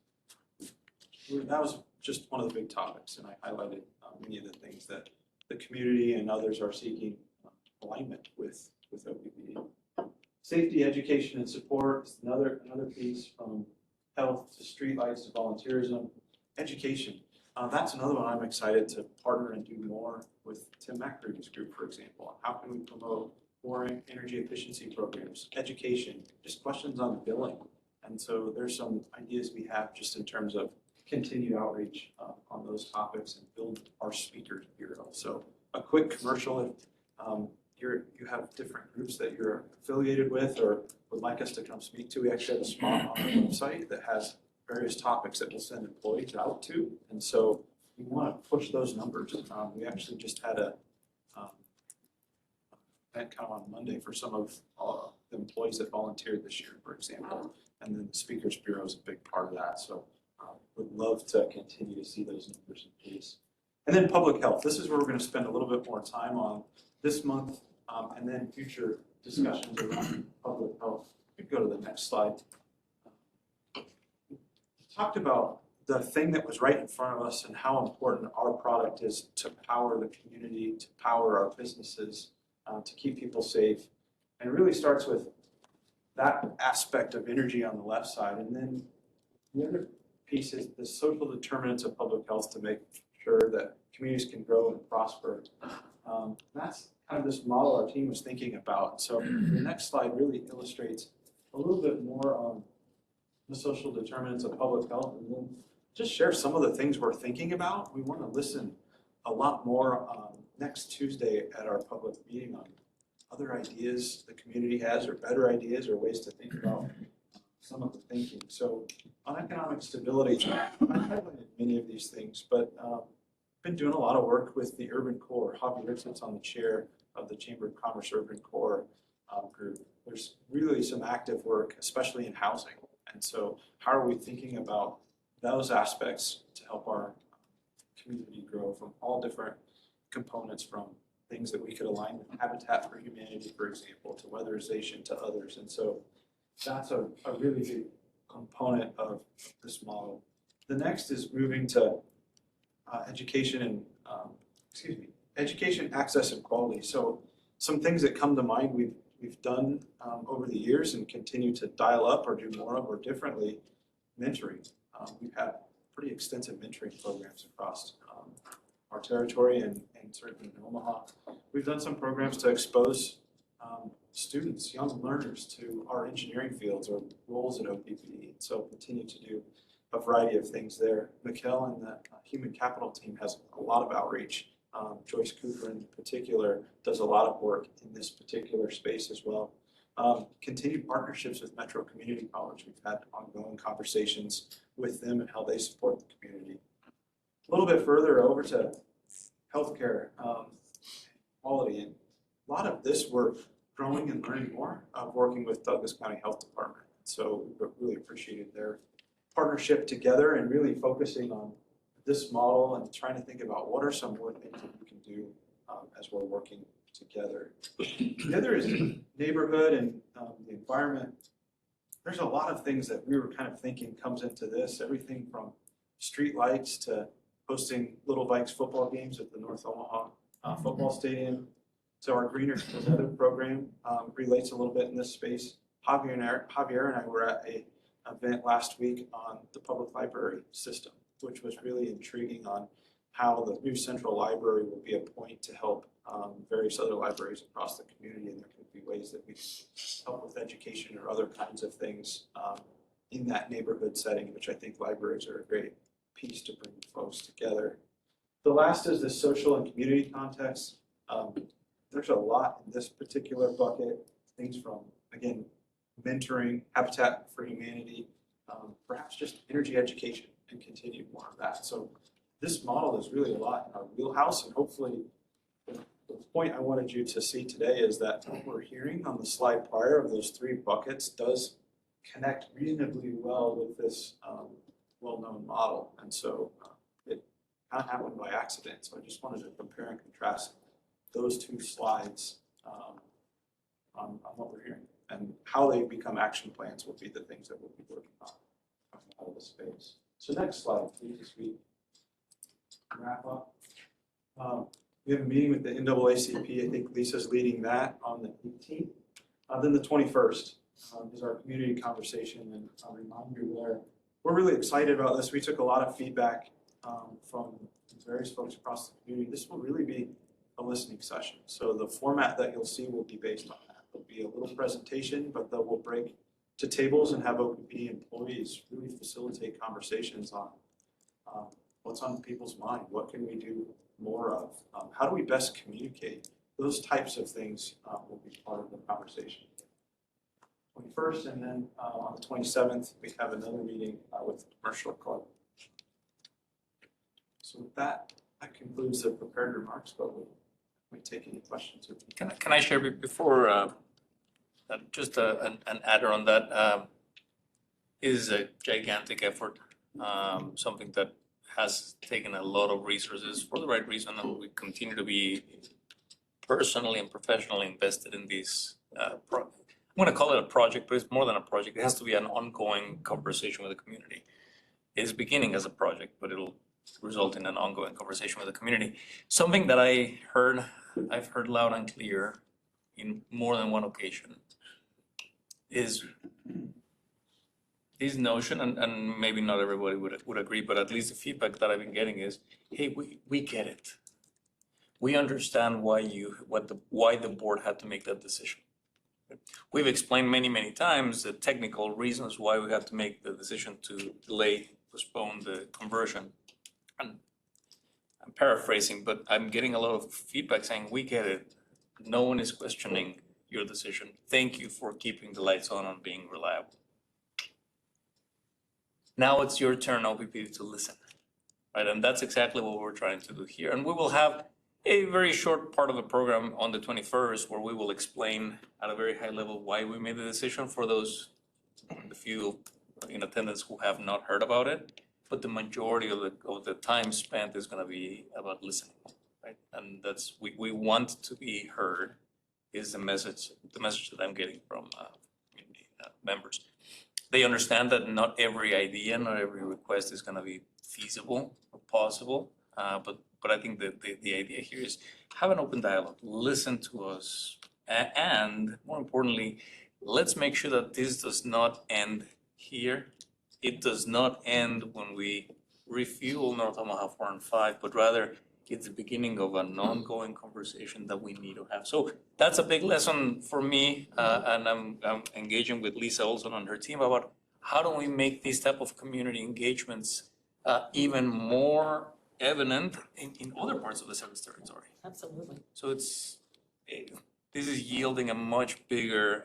that was just one of the big topics, and I highlighted many of the things that the community and others are seeking alignment with Oppd. Safety, education, and support is another piece, from health to streetlights to volunteerism. Education, that's another one I'm excited to partner and do more with Tim McCreary's group, for example. How can we promote more energy efficiency programs, education, just questions on billing. And so there's some ideas we have just in terms of continued outreach on those topics and build our speakers bureau. So a quick commercial, if you have different groups that you're affiliated with or would like us to come speak to, we actually have a spot on our website that has various topics that we'll send employees out to. And so we want to push those numbers. We actually just had a event kind of on Monday for some of the employees that volunteered this year, for example. And then the Speakers Bureau is a big part of that. So would love to continue to see those numbers increase. And then public health. This is where we're going to spend a little bit more time on this month, and then future discussions around public health. You can go to the next slide. We talked about the thing that was right in front of us and how important our product is to power the community, to power our businesses, to keep people safe. And it really starts with that aspect of energy on the left side. And then the other piece is the social determinants of public health to make sure that communities can grow and prosper. That's kind of this model our team was thinking about. So the next slide really illustrates a little bit more on the social determinants of public health, and then just share some of the things we're thinking about. We want to listen a lot more next Tuesday at our public meeting on other ideas the community has, or better ideas, or ways to think about some of the thinking. So on economic stability, I highlighted many of these things, but been doing a lot of work with the Urban Core. Javier sits on the chair of the Chamber of Commerce Urban Core group. There's really some active work, especially in housing. And so how are we thinking about those aspects to help our community grow from all different components, from things that we could align with Habitat for Humanity, for example, to weatherization, to others. And so that's a really big component of this model. The next is moving to education, access, and quality. So some things that come to mind we've done over the years and continue to dial up or do more of or differently. Mentoring. We've had pretty extensive mentoring programs across our territory and certainly in Omaha. We've done some programs to expose students, young learners, to our engineering fields or roles at Oppd. So continue to do a variety of things there. Mikkel and the human capital team has a lot of outreach. Joyce Cooper in particular does a lot of work in this particular space as well. Continued partnerships with Metro Community College. We've had ongoing conversations with them and how they support the community. A little bit further over to healthcare quality, and a lot of this we're growing and learning more of working with Douglas County Health Department. So we really appreciated their partnership together and really focusing on this model and trying to think about what are some more things that we can do as we're working together. The other is neighborhood and the environment. There's a lot of things that we were kind of thinking comes into this, everything from street lights to hosting Little Vikes football games at the North Omaha football stadium. So our Greener Together program relates a little bit in this space. Javier and I were at an event last week on the public library system, which was really intriguing on how the new central library will be a point to help various other libraries across the community, and there could be ways that we help with education or other kinds of things in that neighborhood setting, which I think libraries are a great piece to bring folks together. The last is the social and community context. There's a lot in this particular bucket, things from, again, mentoring, Habitat for Humanity, perhaps just energy education, and continue more of that. So this model is really a lot in our wheelhouse, and hopefully the The point I wanted you to see today is that what we're hearing on the slide prior of those three buckets does connect reasonably well with this well-known model. And so it kind of happened by accident. So I just wanted to compare and contrast those two slides on what we're hearing. And how they become action plans will be the things that we'll be working on out of the space. So next slide, please, as we wrap up. We have a meeting with the NAACP. I think Lisa's leading that on the 18th. Then the 21st is our community conversation, and I'll remind you there. We're really excited about this. We took a lot of feedback from various folks across the community. This will really be a listening session. So the format that you'll see will be based on that. There'll be a little presentation, but then we'll break to tables and have Oppd employees really facilitate conversations on what's on people's mind, what can we do more of, how do we best communicate. Those types of things will be part of the conversation. 21st, and then on the 27th, we have another meeting with the commercial club. So with that, that concludes the prepared remarks, but we'll take any questions. Can I share before, just an adder on that, is a gigantic effort, something that has taken a lot of resources for the right reason, and we continue to be personally and professionally invested in this. I'm going to call it a project, but it's more than a project. It has to be an ongoing conversation with the community. It's beginning as a project, but it'll result in an ongoing conversation with the community. Something that I've heard loud and clear in more than one occasion is this notion, and maybe not everybody would agree, but at least the feedback that I've been getting is, hey, we get it. We understand why the board had to make that decision. We've explained many times the technical reasons why we had to make the decision to postpone the conversion. And I'm paraphrasing, but I'm getting a lot of feedback saying, we get it. No one is questioning your decision. Thank you for keeping the lights on and being reliable. Now it's your turn, Oppd, to listen, right? And that's exactly what we're trying to do here. And we will have a very short part of the program on the 21st where we will explain at a very high level why we made the decision for the few in attendance who have not heard about it. But the majority of the time spent is going to be about listening, right? And that's we want to be heard is the message that I'm getting from community members. They understand that not every idea, not every request is going to be feasible or possible, but I think that the idea here is have an open dialogue, listen to us, and more importantly, let's make sure that this does not end here. It does not end when we refuel North Omaha 4 and 5, but rather it's the beginning of an ongoing conversation that we need to have. So that's a big lesson for me, and I'm engaging with Lisa Olson and her team about how do we make these type of community engagements even more evident in other parts of the service territory. Absolutely. So this is yielding a much bigger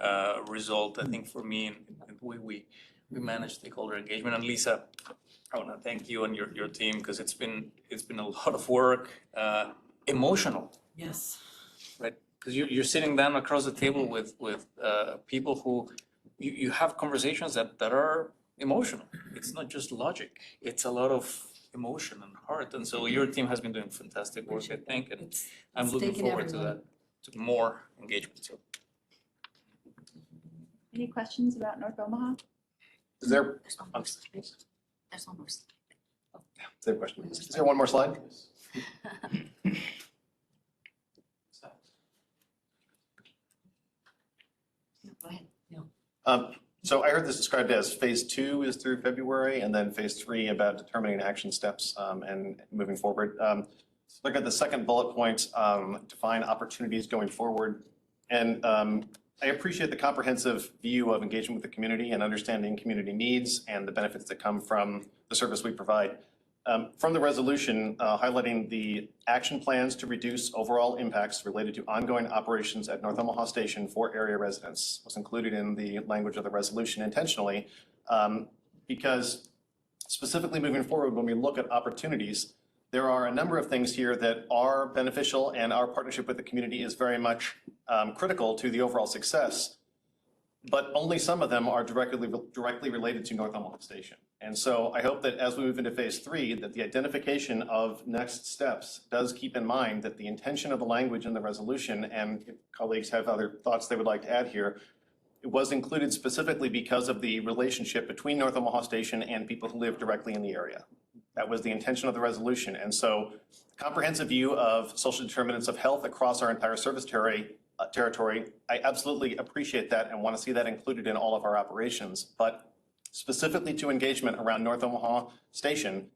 result, I think, for me in the way we manage stakeholder engagement. And Lisa, I want to thank you and your team because it's been a lot of work, emotional. Yes. Right, because you're sitting down across the table with people who you have conversations that are emotional. It's not just logic. It's a lot of emotion and heart. And so your team has been doing fantastic work, I think, and I'm looking forward to that, to more engagement. So. Any questions about North Omaha? Is there? There's one more slide. Is there a question? Is there one more slide? Go ahead. So I heard this described as phase 2 is through February, and then phase 3 about determining action steps and moving forward. Look at the second bullet point, define opportunities going forward. And I appreciate the comprehensive view of engagement with the community and understanding community needs and the benefits that come from the service we provide. From the resolution, highlighting the action plans to reduce overall impacts related to ongoing operations at North Omaha Station for area residents was included in the language of the resolution intentionally, because specifically moving forward, when we look at opportunities, there are a number of things here that are beneficial, and our partnership with the community is very much critical to the overall success. But only some of them are directly related to North Omaha Station. And so I hope that as we move into phase 3, that the identification of next steps does keep in mind that the intention of the language in the resolution, and if colleagues have other thoughts they would like to add here, it was included specifically because of the relationship between North Omaha Station and people who live directly in the area. That was the intention of the resolution. And so comprehensive view of social determinants of health across our entire service territory, I absolutely appreciate that and want to see that included in all of our operations. But specifically to engagement around North Omaha Station,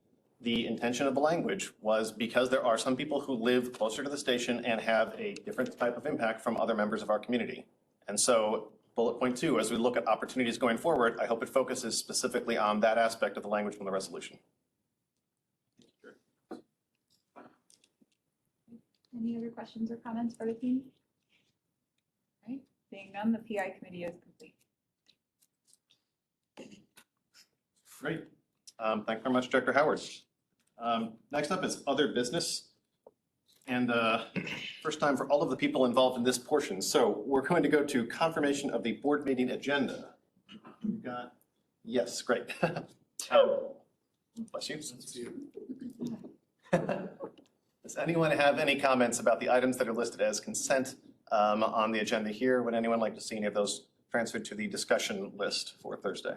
the intention of the language was because there are some people who live closer to the station and have a different type of impact from other members of our community. And so bullet point 2, as we look at opportunities going forward, I hope it focuses specifically on that aspect of the language from the resolution. Any other questions or comments for the team? All right, seeing none, the PI committee is complete. Great. Thank you very much, Director Howard. Next up is other business. And first time for all of the people involved in this portion. So we're going to go to confirmation of the board meeting agenda. We've got, yes, great. Bless you. Does anyone have any comments about the items that are listed as consent on the agenda here? Would anyone like to see any of those transferred to the discussion list for Thursday?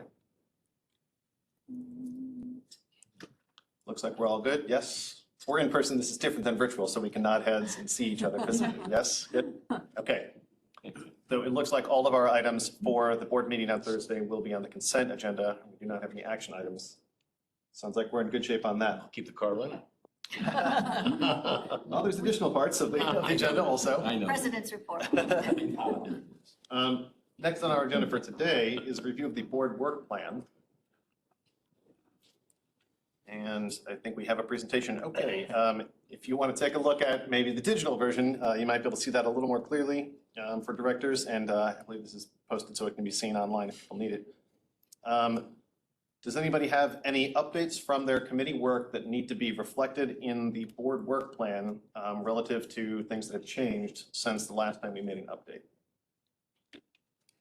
Looks like we're all good. Yes. We're in person. This is different than virtual, so we can nod heads and see each other physically. Yes? Good? Okay. So it looks like all of our items for the board meeting on Thursday will be on the consent agenda. We do not have any action items. Sounds like we're in good shape on that. I'll keep the car running. Well, there's additional parts of the agenda also. I know. President's report. Next on our agenda for today is a review of the board work plan. And I think we have a presentation. Okay, if you want to take a look at maybe the digital version, you might be able to see that a little more clearly for directors. And I believe this is posted so it can be seen online if people need it. Does anybody have any updates from their committee work that need to be reflected in the board work plan relative to things that have changed since the last time we made an update?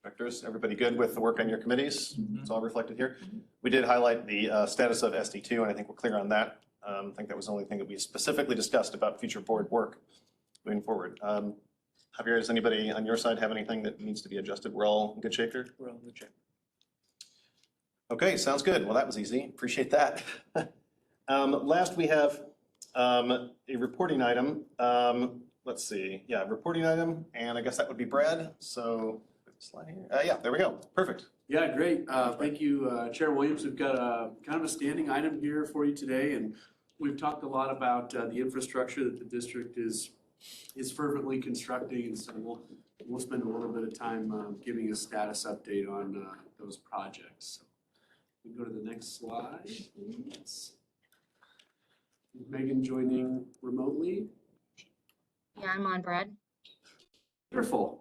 Directors, everybody good with the work on your committees? It's all reflected here. We did highlight the status of SD2, and I think we're clear on that. I think that was the only thing that we specifically discussed about future board work moving forward. Javier, does anybody on your side have anything that needs to be adjusted? We're all in good shape here? We're all in good shape. Okay, sounds good. Well, that was easy. Appreciate that. Last, we have a reporting item. Let's see. Yeah, reporting item, and I guess that would be Brad. So slide here. Yeah, there we go. Perfect. Yeah, great. Thank you, Chair Williams. We've got a kind of a standing item here for you today, and we've talked a lot about the infrastructure that the district is fervently constructing, and so we'll spend a little bit of time giving a status update on those projects. So we can go to the next slide, please. Megan joining remotely. Yeah, I'm on, Brad. Wonderful.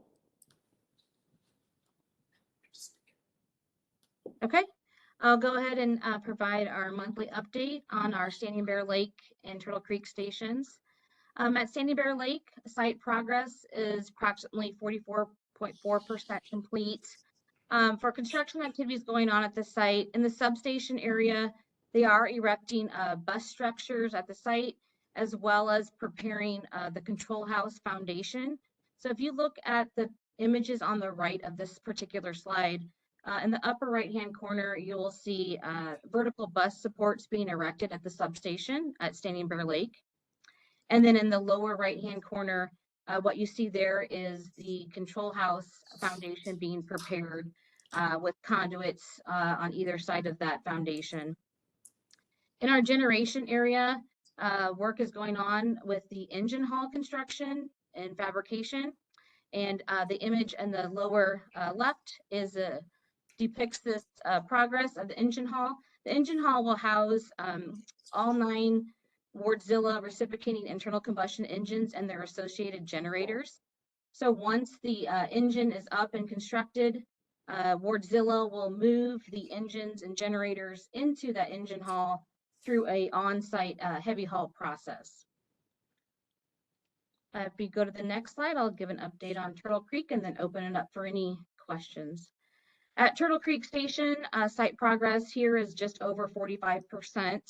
Okay, I'll go ahead and provide our monthly update on our Standing Bear Lake and Turtle Creek stations. At Standing Bear Lake, site progress is approximately 44.4% complete. For construction activities going on at the site, in the substation area, they are erecting bus structures at the site, as well as preparing the control house foundation. So if you look at the images on the right of this particular slide, in the upper right-hand corner, you will see vertical bus supports being erected at the substation at Standing Bear Lake. And then in the lower right-hand corner, what you see there is the control house foundation being prepared with conduits on either side of that foundation. In our generation area, work is going on with the engine hall construction and fabrication. And the image in the lower left is depicts this progress of the engine hall. The engine hall will house all 9 Wardzilla reciprocating internal combustion engines and their associated generators. So once the engine is up and constructed, Wardzilla will move the engines and generators into that engine hall through a on-site heavy haul process. If you go to the next slide, I'll give an update on Turtle Creek and then open it up for any questions. At Turtle Creek Station, site progress here is just over 45%.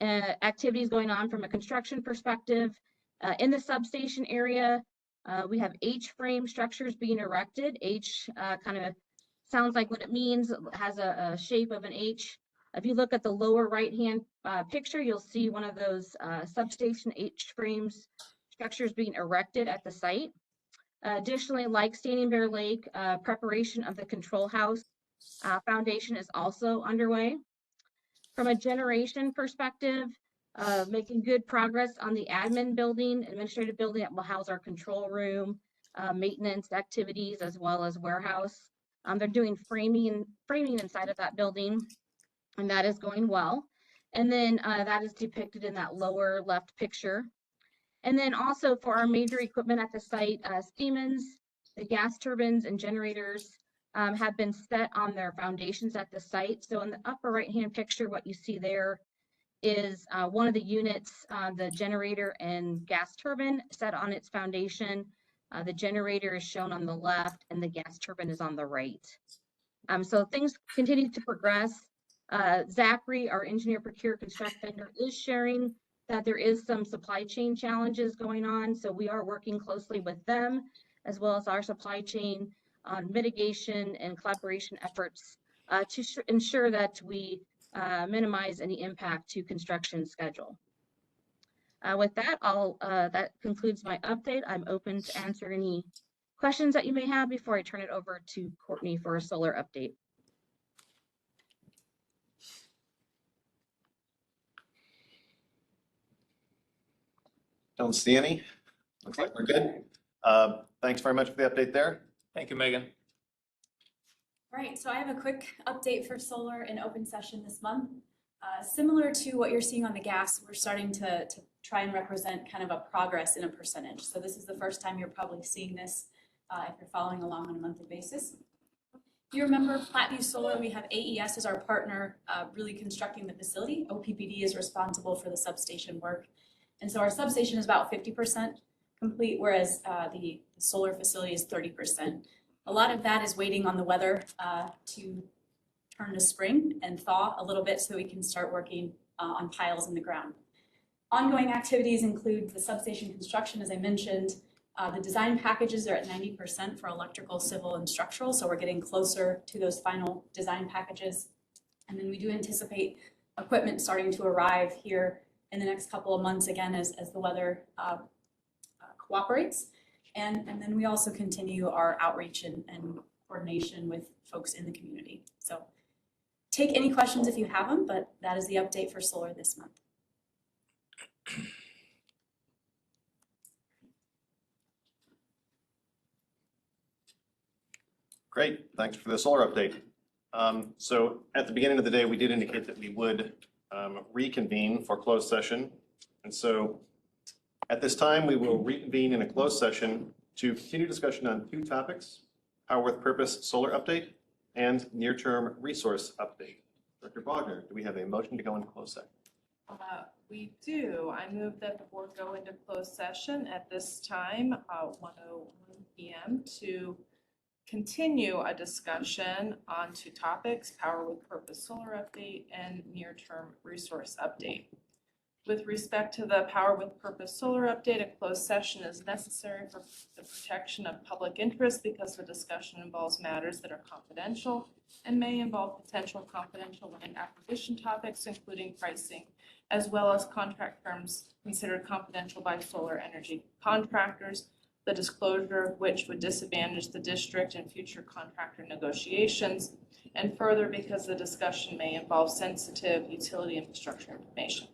Activities going on from a construction perspective. In the substation area, we have H-frame structures being erected. H kind of sounds like what it means. It has a shape of an H. If you look at the lower right-hand picture, you'll see one of those substation H-frames structures being erected at the site. Additionally, like Standing Bear Lake, preparation of the control house foundation is also underway. From a generation perspective, making good progress on the admin building, administrative building that will house our control room, maintenance activities, as well as warehouse. They're doing framing inside of that building, and that is going well. And then that is depicted in that lower left picture. And then also for our major equipment at the site, Siemens, the gas turbines and generators have been set on their foundations at the site. So in the upper right-hand picture, what you see there is one of the units, the generator and gas turbine set on its foundation. The generator is shown on the left and the gas turbine is on the right. So things continue to progress. Zachary, our engineer procure construct vendor, is sharing that there is some supply chain challenges going on. So we are working closely with them as well as our supply chain on mitigation and collaboration efforts to ensure that we minimize any impact to construction schedule. With that, that concludes my update. I'm open to answer any questions that you may have before I turn it over to Courtney for a solar update. Don't see any. Looks like we're good. Thanks very much for the update there. Thank you, Megan. All right, so I have a quick update for solar in open session this month. Similar to what you're seeing on the gas, we're starting to try and represent kind of a progress in a percentage. So this is the first time you're probably seeing this if you're following along on a monthly basis. If you remember Platteview Solar, we have AES as our partner really constructing the facility. Oppd is responsible for the substation work. And so our substation is about 50% complete, whereas the solar facility is 30%. A lot of that is waiting on the weather to turn to spring and thaw a little bit so we can start working on piles in the ground. Ongoing activities include the substation construction, as I mentioned. The design packages are at 90% for electrical, civil, and structural, so we're getting closer to those final design packages. And then we do anticipate equipment starting to arrive here in the next couple of months, again, as the weather cooperates. And then we also continue our outreach and coordination with folks in the community. So take any questions if you have them, but that is the update for solar this month. Great, thanks for the solar update. So at the beginning of the day, we did indicate that we would reconvene for closed session. And so at this time, we will reconvene in a closed session to continue discussion on two topics: power with purpose solar update and near-term resource update. Director Bogner, do we have a motion to go into closed session? We do. I move that the board go into closed session at this time, 1:01 p.m. to continue a discussion on two topics: power with purpose solar update and near-term resource update. With respect to the power with purpose solar update, a closed session is necessary for the protection of public interest because the discussion involves matters that are confidential and may involve potential confidential land acquisition topics, including pricing, as well as contract terms considered confidential by solar energy contractors, the disclosure of which would disadvantage the district in future contractor negotiations, and further because the discussion may involve sensitive utility infrastructure information.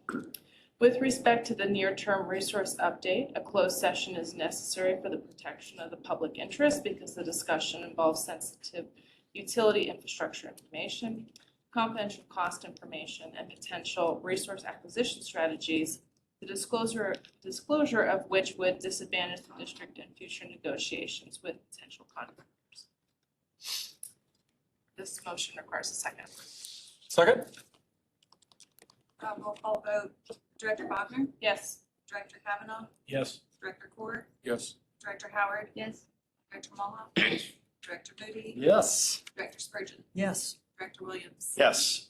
With respect to the near-term resource update, a closed session is necessary for the protection of the public interest because the discussion involves sensitive utility infrastructure information, confidential cost information, and potential resource acquisition strategies, the disclosure of which would disadvantage the district in future negotiations with potential contractors. This motion requires a second. Second. Roll call vote. Director Bachner? Yes. Director Kavanaugh? Yes. Director Court? Yes. Director Howard? Yes. Director Mulhall? Director Moody? Yes. Director Spurgeon? Yes. Director Williams? Yes.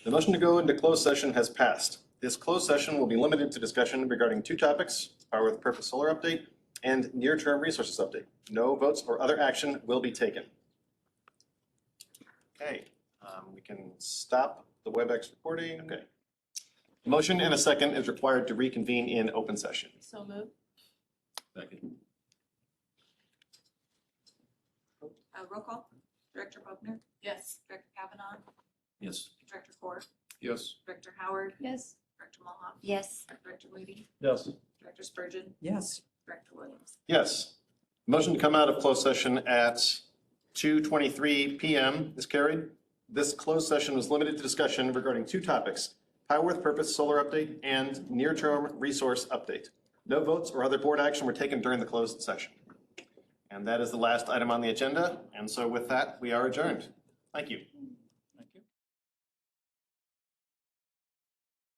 The motion to go into closed session has passed. This closed session will be limited to discussion regarding two topics, Power with Purpose Solar Update and Near-Term Resources Update. No votes or other action will be taken. Okay, we can stop the WebEx recording. Okay. Motion and a second is required to reconvene in open session. So moved. Second. Roll call. Director Bachner? Yes. Director Kavanaugh? Yes. Director Court? Yes. Director Howard? Yes. Director Mulhall? Yes. Director Moody? Yes. Director Spurgeon? Yes. Director Williams? Yes. Motion to come out of closed session at 2:23 PM is carried. This closed session was limited to discussion regarding two topics, Power with Purpose Solar Update and Near-Term Resource Update. No votes or other board action were taken during the closed session. And that is the last item on the agenda. And so with that, we are adjourned. Thank you.